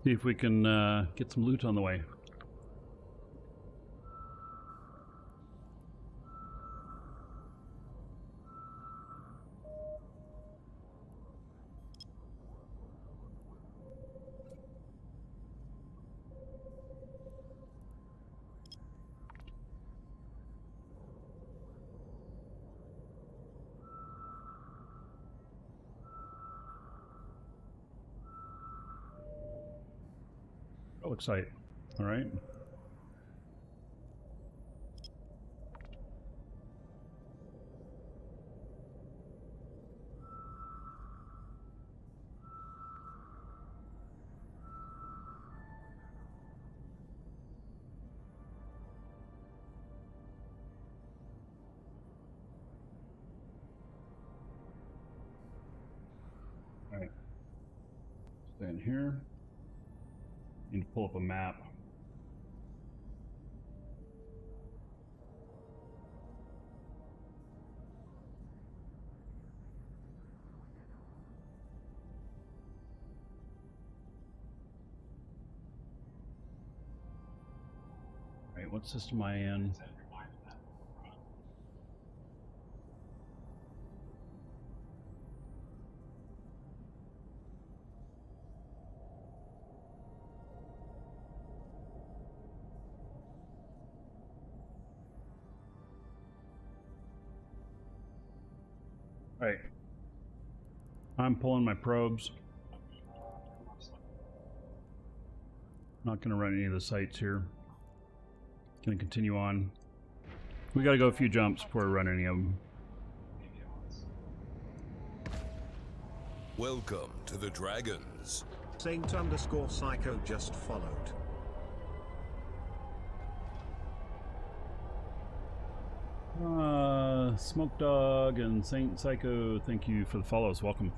See if we can get some loot on the way. Oh, excite. All right. All right. Stand here. Need to pull up a map. Alright, what system am I in? Alright. I'm pulling my probes. Not going to run any of the sites here. Going to continue on. We got to go a few jumps before we run any of them. Welcome to the Dragons. Saint_Psycho just followed. Smoke Dog and Saint Psycho, thank you for the follows. Welcome.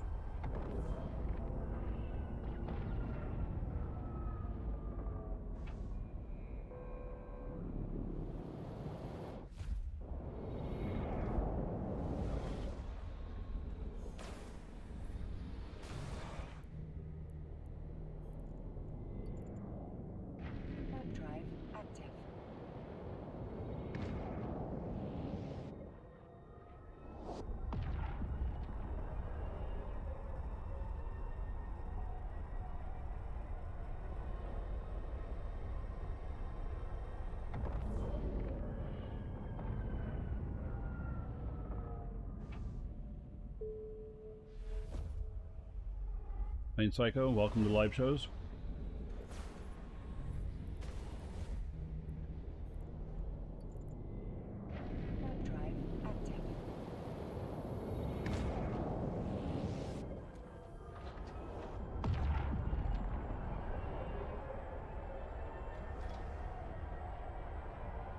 Saint Psycho, welcome to live shows.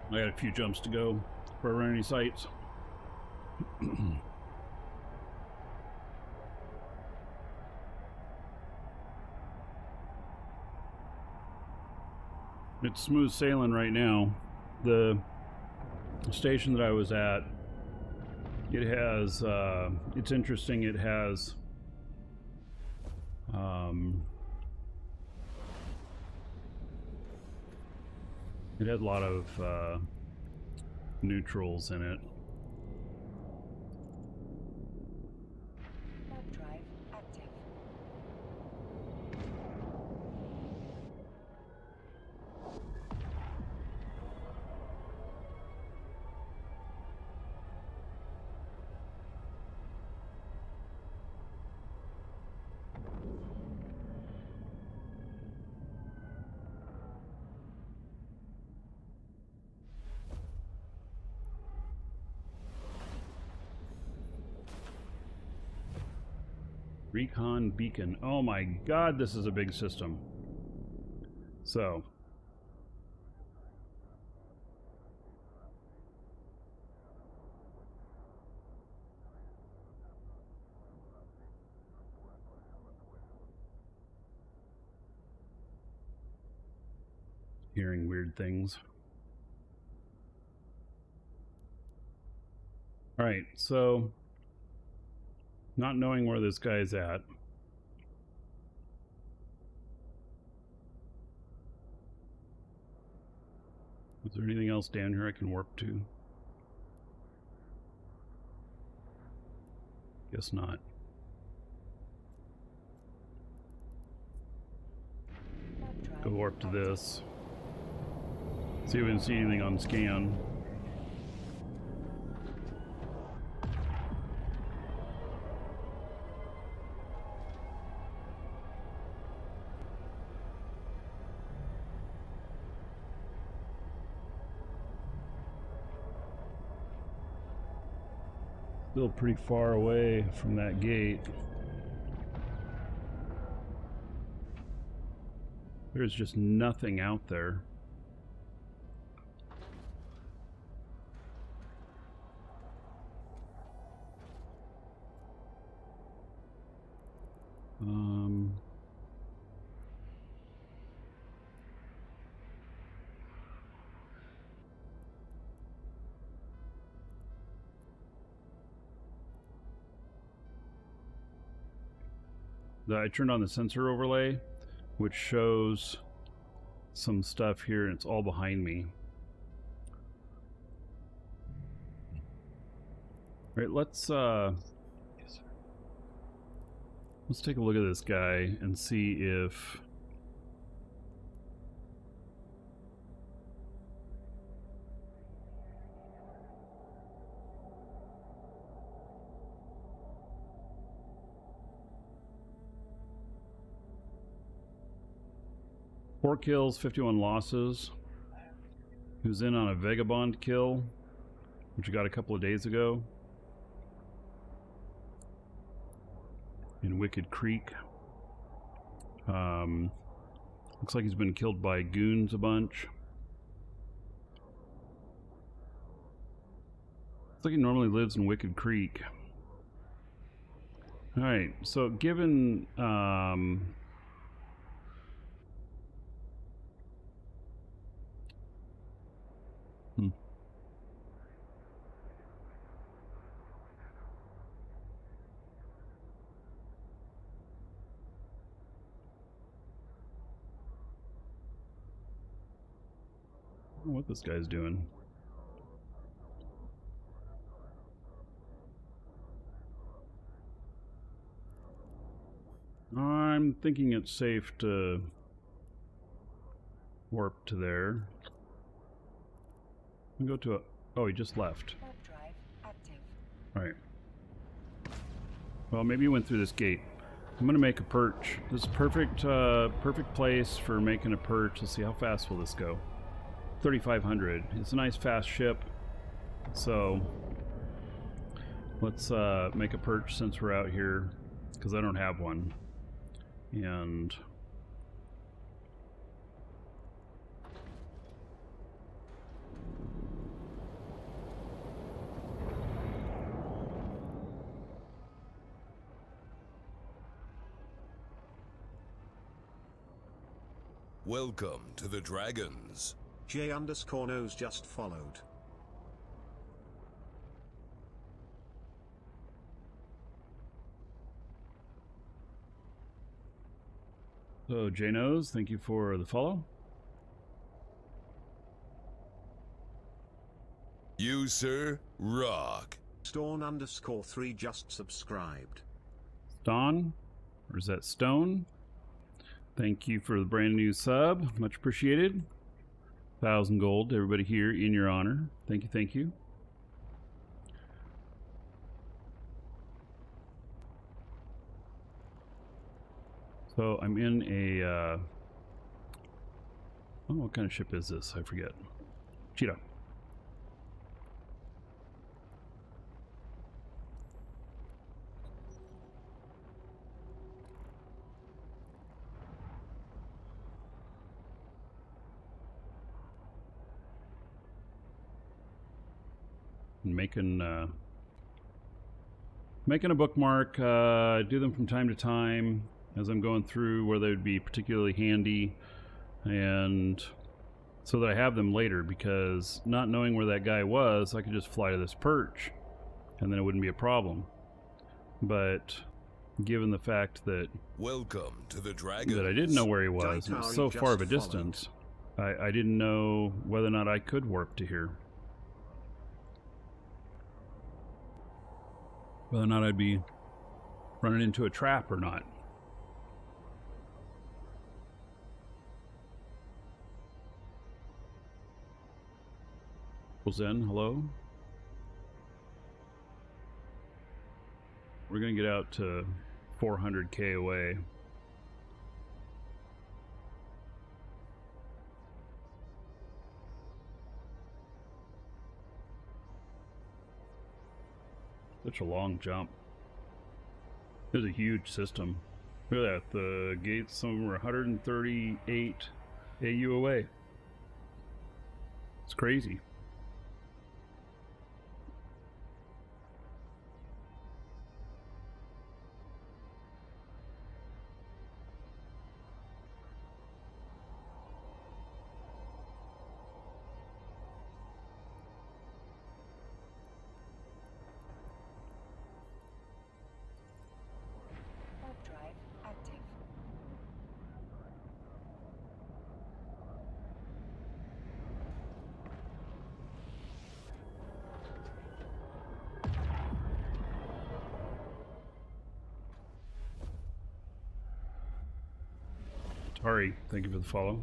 I got a few jumps to go before I run any sites. It's smooth sailing right now. The station that I was at, it has, it's interesting, it has, it had a lot of neutrals in it. Recon beacon. Oh my god, this is a big system. So. Hearing weird things. Alright, so. Not knowing where this guy's at. Is there anything else down here I can warp to? Guess not. Go warp to this. See if we can see anything on scan. Still pretty far away from that gate. There's just nothing out there. I turned on the sensor overlay, which shows some stuff here, and it's all behind me. right, let's take a look at this guy and see if four kills, 51 losses. He was in on a vagabond kill, which we got a couple of days ago in Wicked Creek. Looks like he's been killed by goons a bunch. Looks like he normally lives in Wicked Creek. Alright, so given I don't know what this guy's doing. I'm thinking it's safe to warp to there. And go to a... Oh, he just left. Alright. Well, maybe he went through this gate. I'm gonna make a perch. This is perfect, perfect place for making a perch. Let's see, how fast will this go? 3,500. It's a nice fast ship. So let's make a perch since we're out here, because I don't have one. And welcome to the Dragons. J_knows just followed. so J_knows, thank you for the follow. You, sir, rock. Storn_3 just subscribed. Dawn, or is that Stone? Thank you for the brand new sub, much appreciated. 1,000 gold to everybody here in your honor. Thank you, thank you. So I'm in a oh, what kind of ship is this? I forget. Cheetah. Making a bookmark, do them from time to time as I'm going through where they would be particularly handy, and so that I have them later, because not knowing where that guy was, I could just fly to this perch and then it wouldn't be a problem. But given the fact that welcome to the Dragons, that I didn't know where he was, and it was so far of a distance, I didn't know whether or not I could warp to here. Whether or not I'd be running into a trap or not. Zen, hello. We're gonna get out to 400k away. Such a long jump. There's a huge system. Look at that. The gates, some of them are 138 AU away. It's crazy. Ari, thank you for the follow.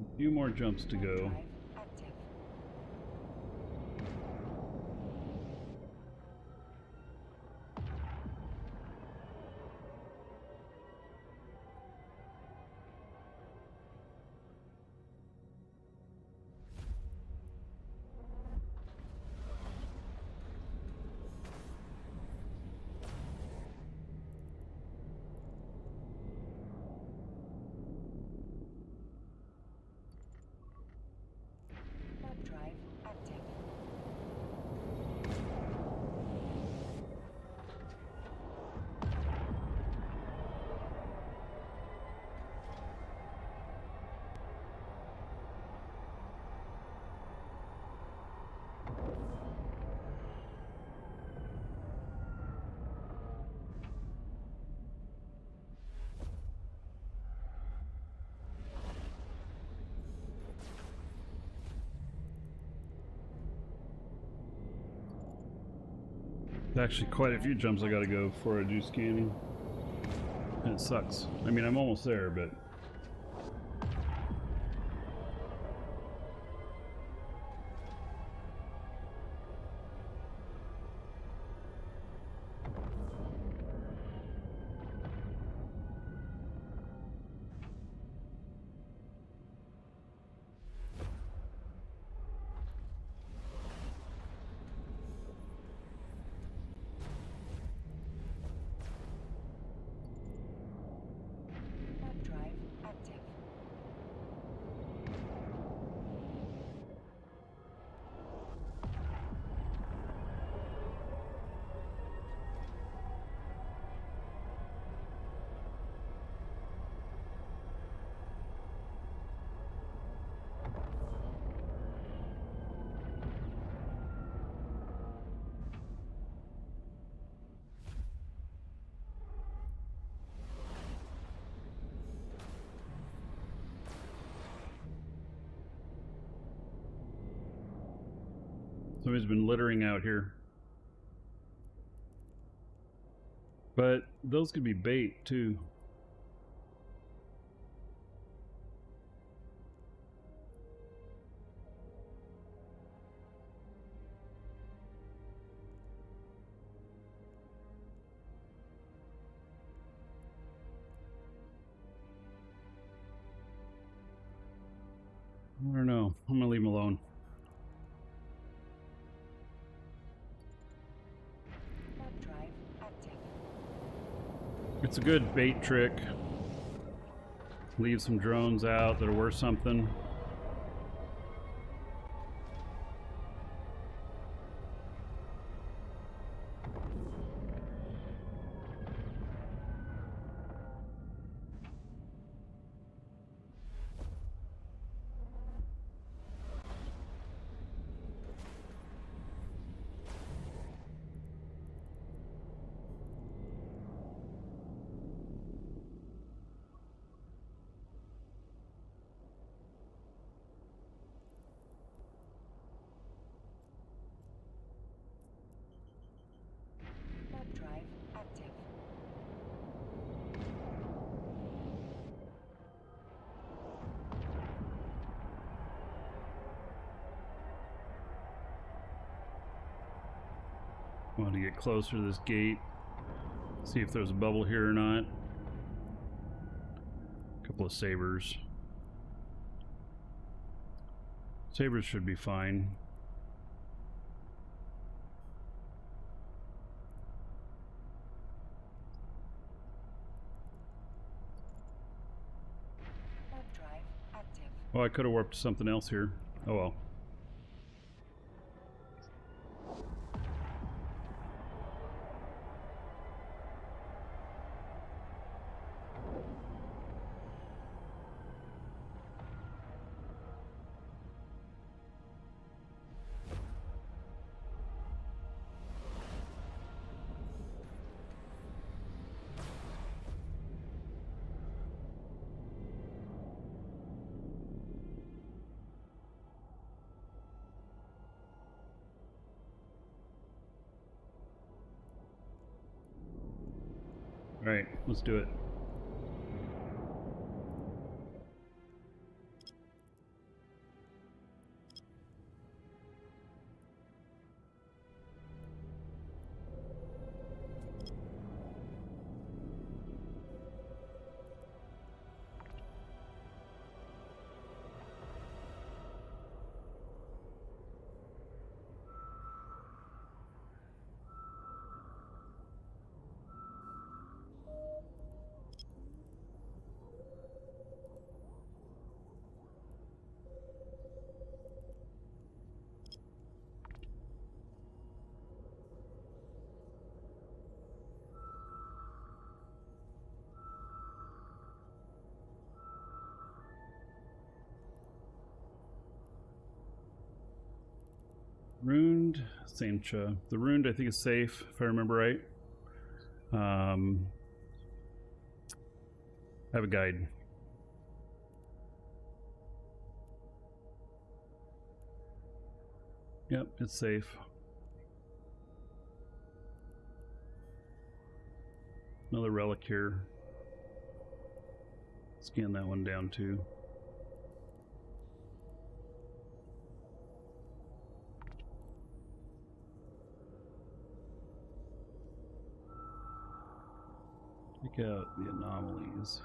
A few more jumps to go. Actually, quite a few jumps I gotta go before I do scanning. And it sucks. I mean, I'm almost there, but... Somebody's been littering out here. But those could be bait too. I don't know. I'm gonna leave him alone. It's a good bait trick. Leave some drones out that are worth something. Want to get closer to this gate. See if there's a bubble here or not. A couple of sabers. Sabers should be fine. Oh, I could have warped to something else here. Oh well. All right, let's do it. Runed Sancha. The runed I think is safe if I remember right. I have a guide. Yep, it's safe. Another relic here. Scan that one down too. Check out the anomalies.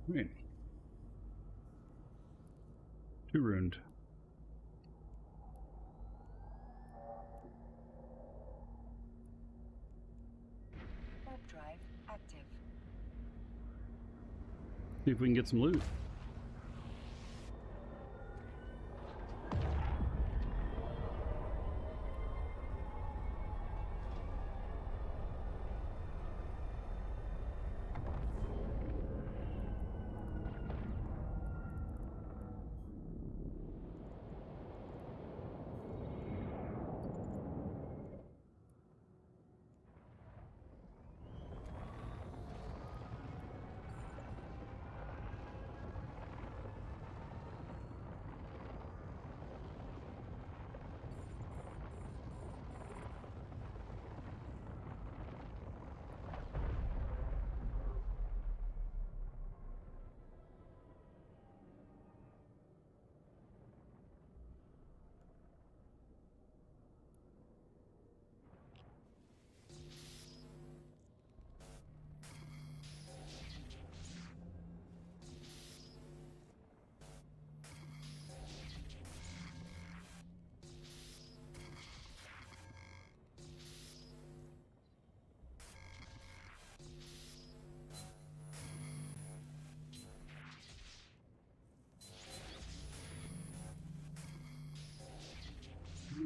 Right. 2 ruined. Drive active. See if we can get some loot.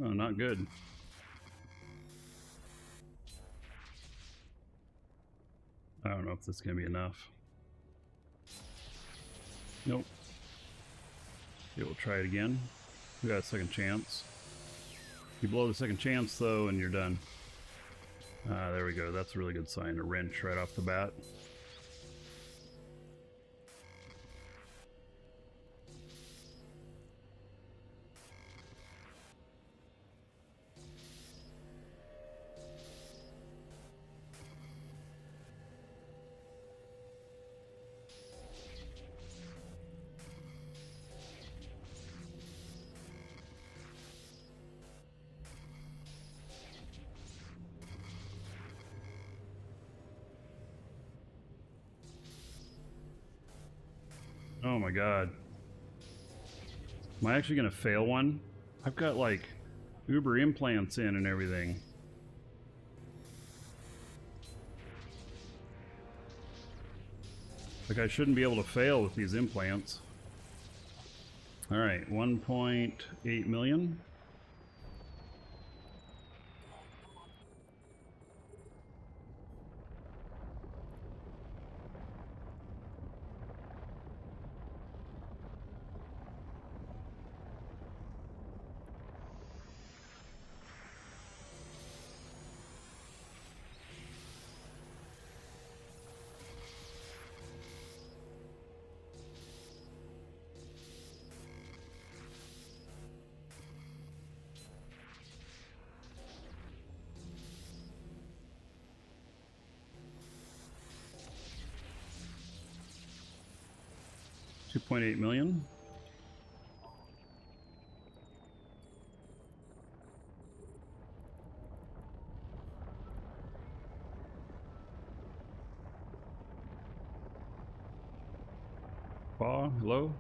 Oh, not good. I don't know if this is going to be enough. Nope. Okay, we'll try it again. We got a second chance. You blow the second chance though and you're done. There we go. That's a really good sign. A wrench right off the bat. my god. Am I actually gonna fail one? I've got like Uber implants in and everything. Like I shouldn't be able to fail with these implants. Alright, 1.8 million. $2.8 million. Hello?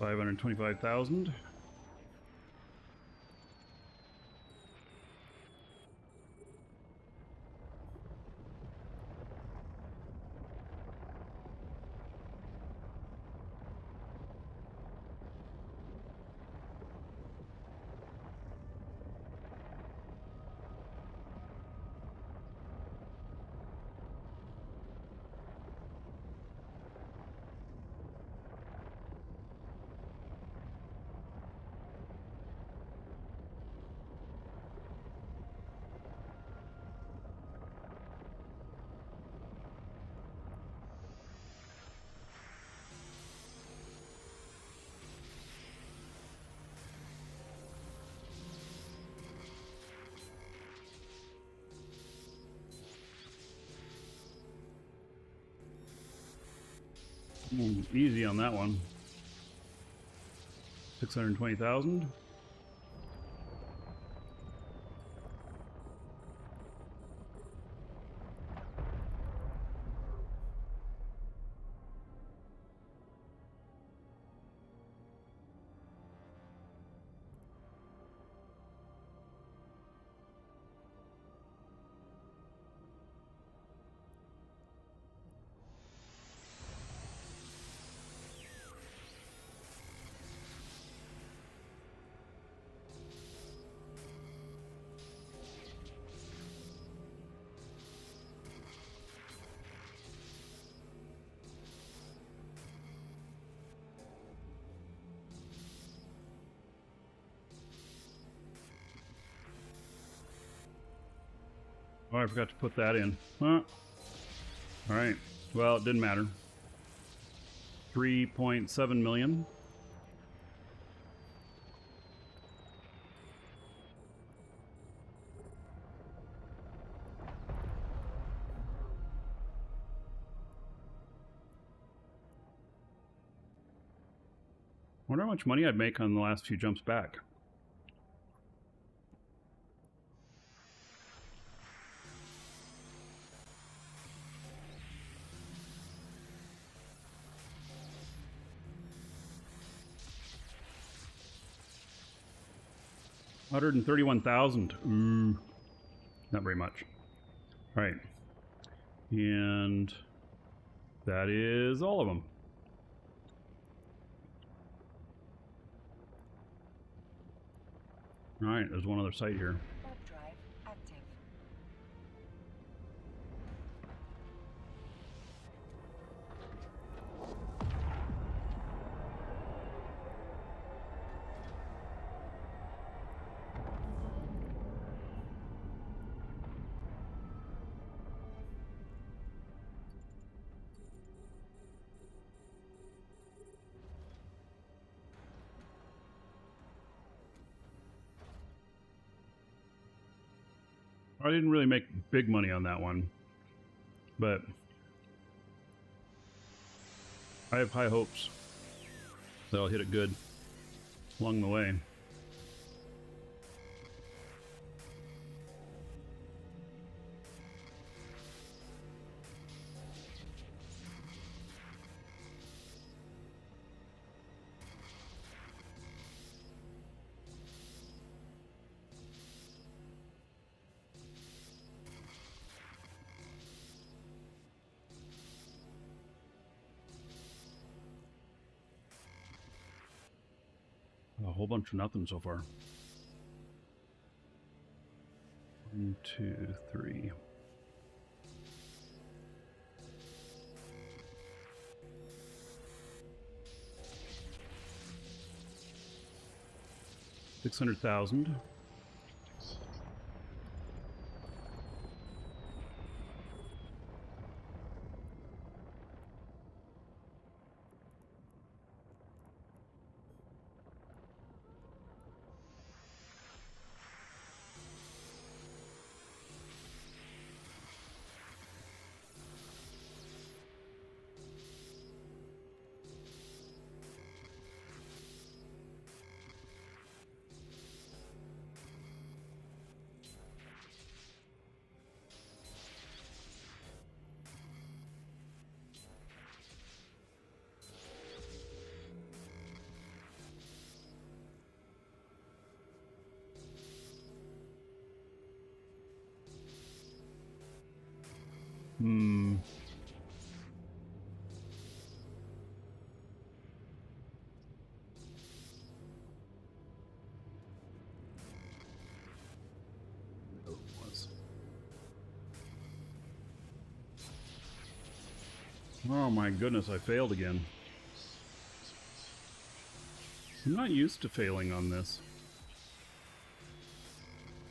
$525,000. Easy on that one. 620,000. Oh, I forgot to put that in. Huh. Alright. Well, it didn't matter. 3.7 million. Wonder how much money I'd make on the last few jumps back. $131,000. Ooh, not very much. All right, and that is all of them. Alright, there's one other site here. Warp drive active. I didn't really make big money on that one, but I have high hopes that I'll hit it good along the way. A whole bunch of nothing so far. 1, 2, 3. $600,000. Oh my goodness, I failed again. I'm not used to failing on this.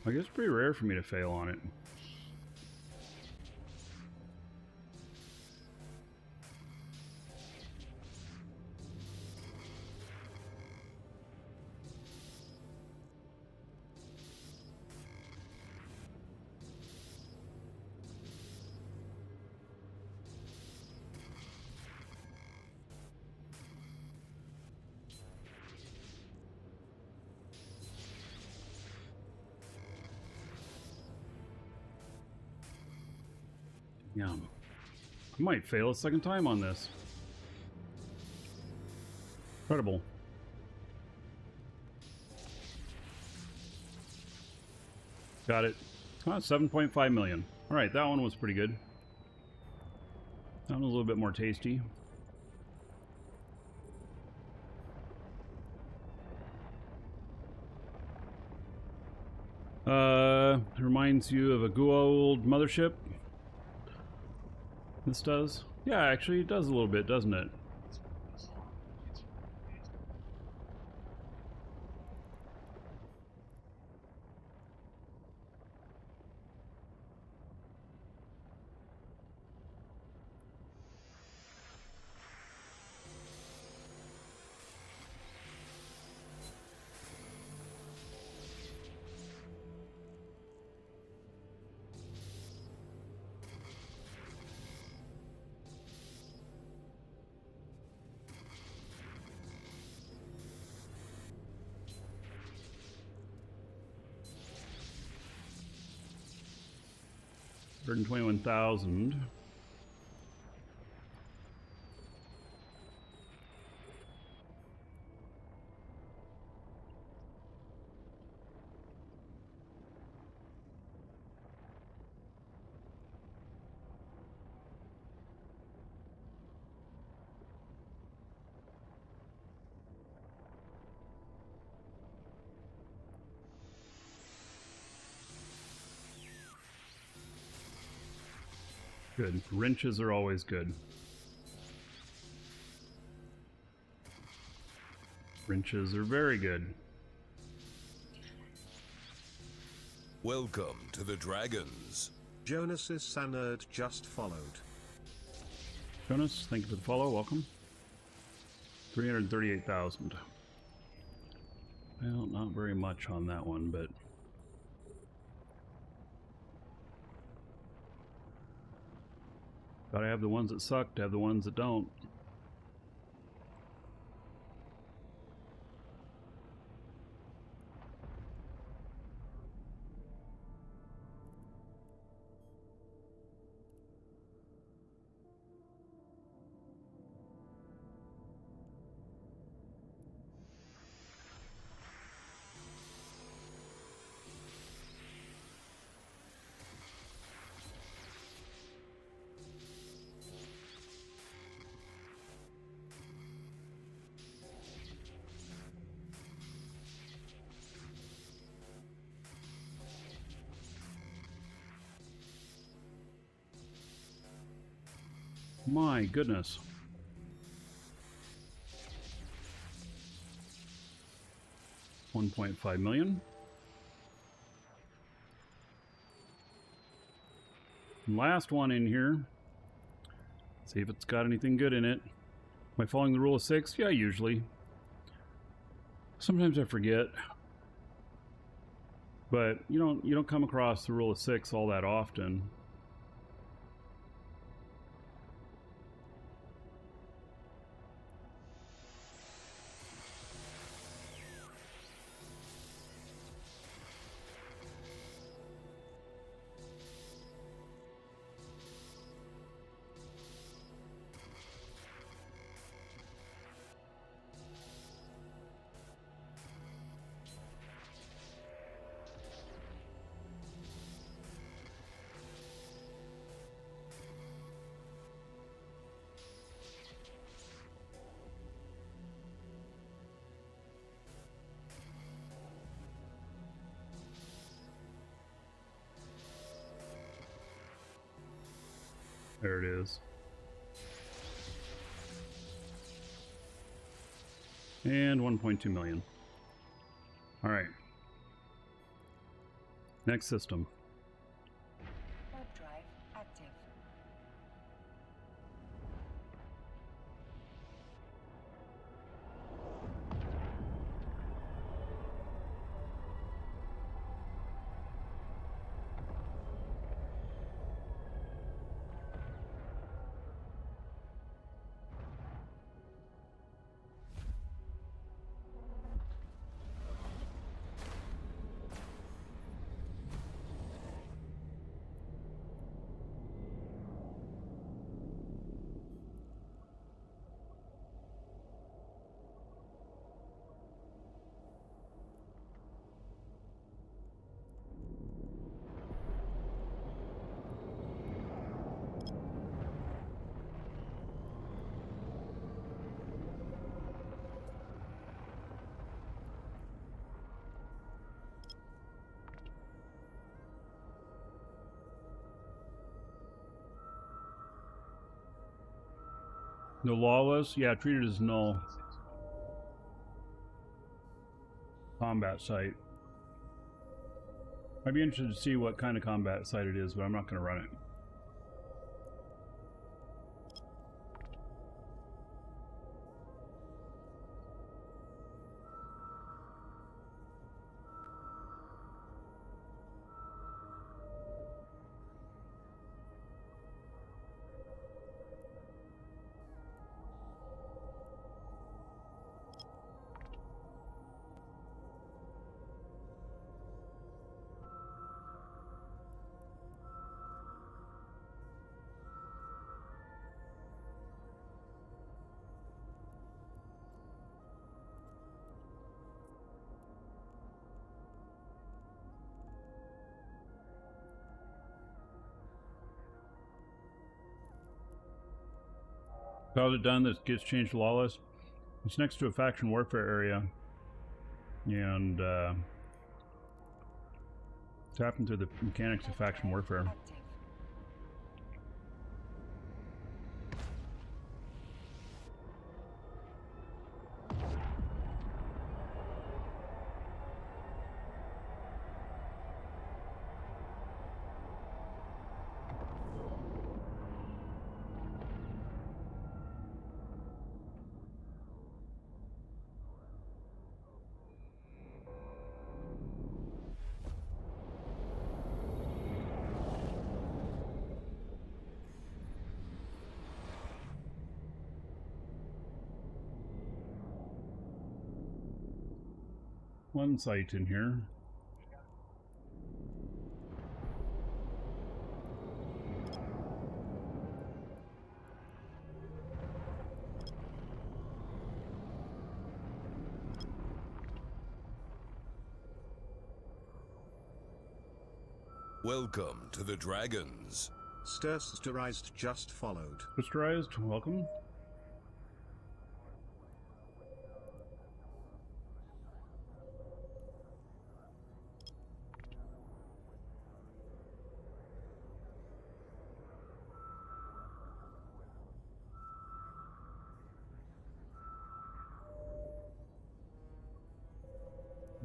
I guess it's pretty rare for me to fail on it. Yeah. I might fail a second time on this. Incredible. Got it. 7.5 million. Alright, that one was pretty good. That one was a little bit more tasty. It reminds you of a Goa'uld mothership. This does? Yeah, actually it does a little bit, doesn't it? $121,000. Good. Wrenches are always good. Wrenches are very good. Welcome to the Dragons. Jonas's Sanerd just followed. Jonas, thank you for the follow. Welcome. 338,000. Well, not very much on that one, but gotta have the ones that suck to have the ones that don't. My goodness. $1.5 million. And last one in here. See if it's got anything good in it. Am I following the rule of 6? Yeah, usually. Sometimes I forget. But you don't come across the rule of 6 all that often. There it is. And 1.2 million. All right. Next system. Warp drive active. No lawless? Yeah, treated as null. Combat site. I'd be interested to see what kind of combat site it is, but I'm not going to run it. How's it done? This gets changed to lawless. It's next to a faction warfare area, and tapping through the mechanics of faction warfare. one site in here. Welcome to the Dragons. Stirsterized just followed. Stirsterized, welcome.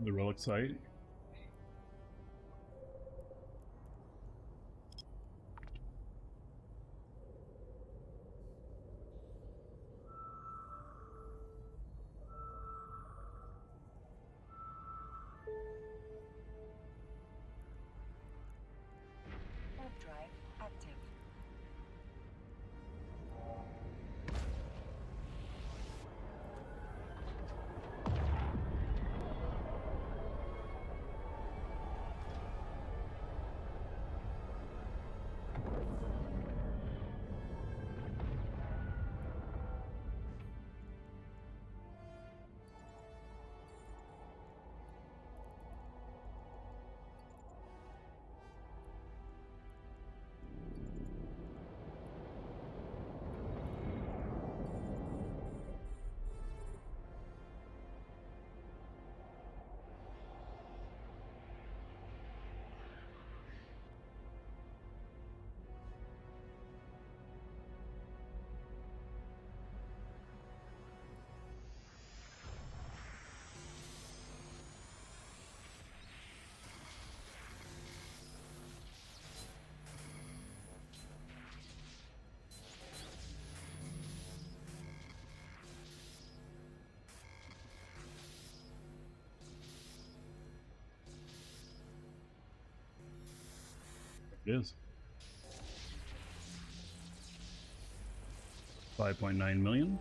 The relic site. Warp drive active. It is 5.9 million.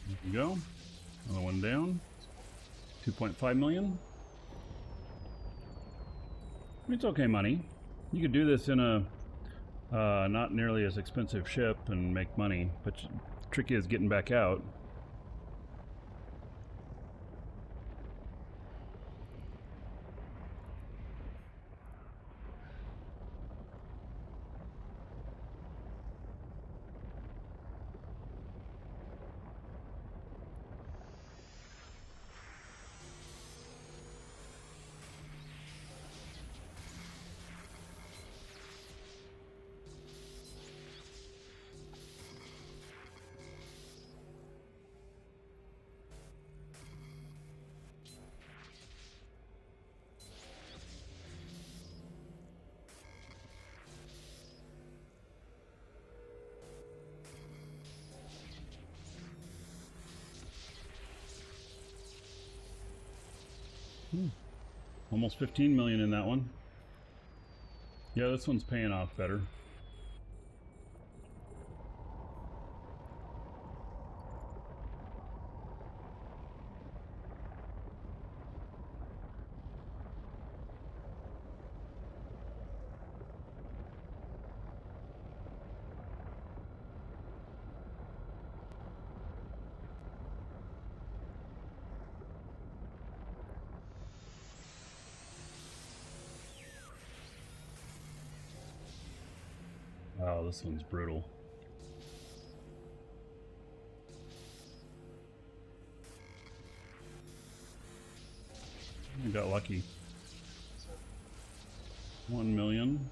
There we go. Another one down. 2.5 million. It's okay money. You could do this in a not nearly as expensive ship and make money, but tricky is getting back out. Almost 15 million in that one. Yeah, this one's paying off better. Wow, this one's brutal. I got lucky. 1 million.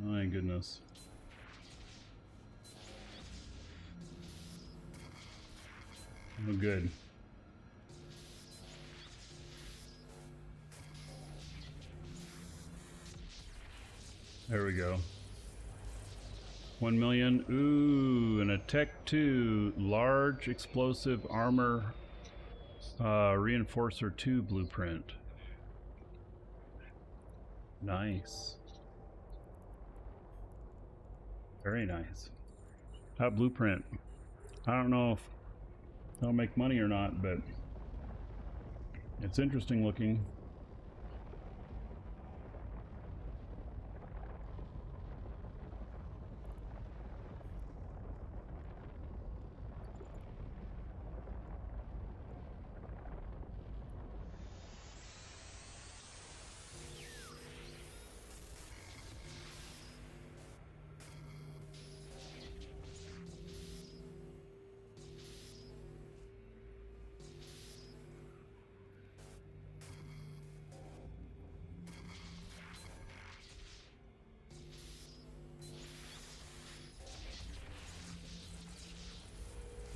My goodness. Oh, good. There we go. 1 million. Ooh, and a Tech 2 large explosive armor reinforcer 2 blueprint. Nice. Very nice. That blueprint. I don't know if that'll make money or not, but it's interesting looking.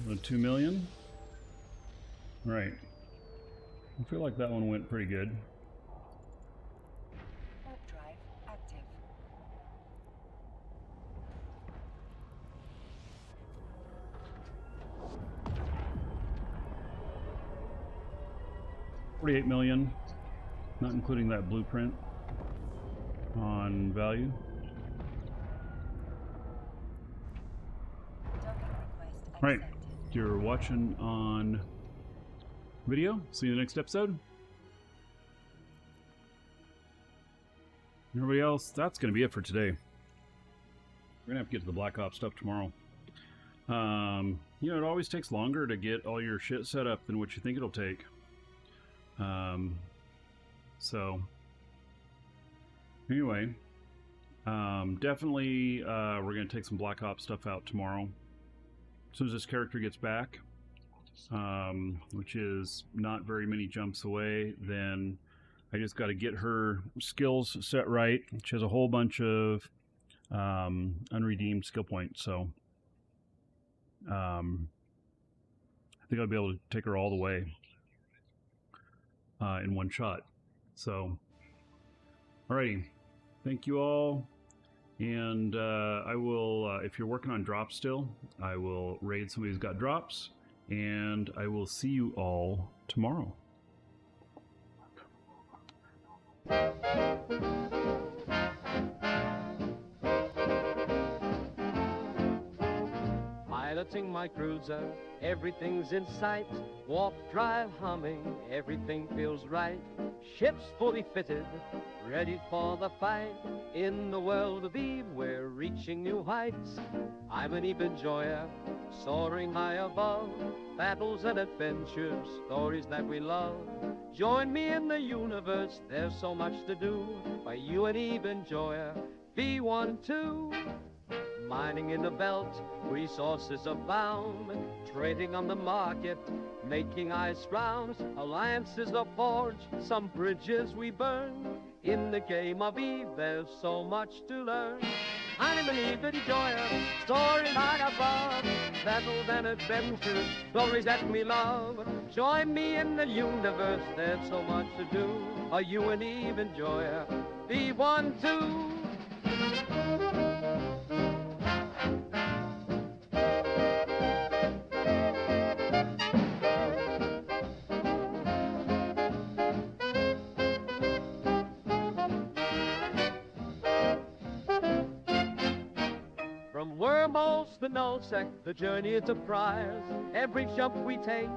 The 2 million. Right. I feel like that one went pretty good. Warp drive active. $48 million, not including that blueprint on value. Right. You're watching on video. See you in the next episode. Everybody else, that's going to be it for today. We're going to have to get to the Black Ops stuff tomorrow. You know, it always takes longer to get all your shit set up than what you think it'll take. So, anyway, definitely we're going to take some Black Ops stuff out tomorrow. As soon as this character gets back, which is not very many jumps away, then I just got to get her skills set right. She has a whole bunch of unredeemed skill points, so I think I'll be able to take her all the way in one shot. So, alrighty, thank you all. And I will, if you're working on drops still, I will raid somebody who's got drops, and I will see you all tomorrow. Piloting my cruiser, everything's in sight. Warp drive humming, everything feels right. Ship's fully fitted, ready for the fight. In the world of Eve, we're reaching new heights. I'm an Eve enjoyer, soaring high above. Battles and adventures, stories that we love. Join me in the universe, there's so much to do. By you an Eve enjoyer, V12. Mining in the belt, resources abound. Trading on the market, making ice rounds. Alliances are forged, some bridges we burn. In the game of Eve, there's so much to learn. I'm an Eve enjoyer, soaring high above. Battles and adventures, stories that we love. Join me in the universe, there's so much to do. Are you an Eve enjoyer? V12. From wormholes to nullsec, the journey is a prize. Every jump we take,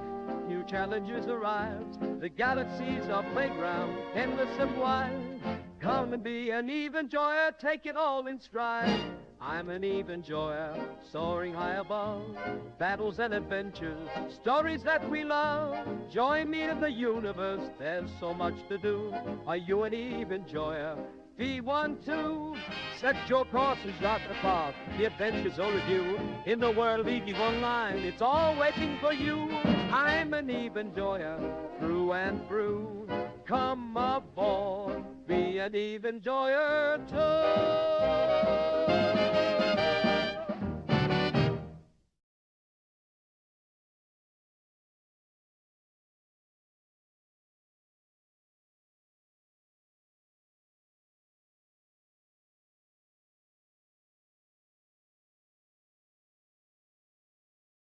new challenges arise. The galaxy's our playground, endless and wide. Come and be an Eve enjoyer, take it all in stride. I'm an Eve enjoyer, soaring high above. Battles and adventures, stories that we love. Join me in the universe, there's so much to do. Are you an Eve enjoyer? V12. Set your course and chart the path. The adventure's overdue. In the world of Eve Online, it's all waiting for you. I'm an Eve enjoyer, through and through. Come aboard. be an even joyer too.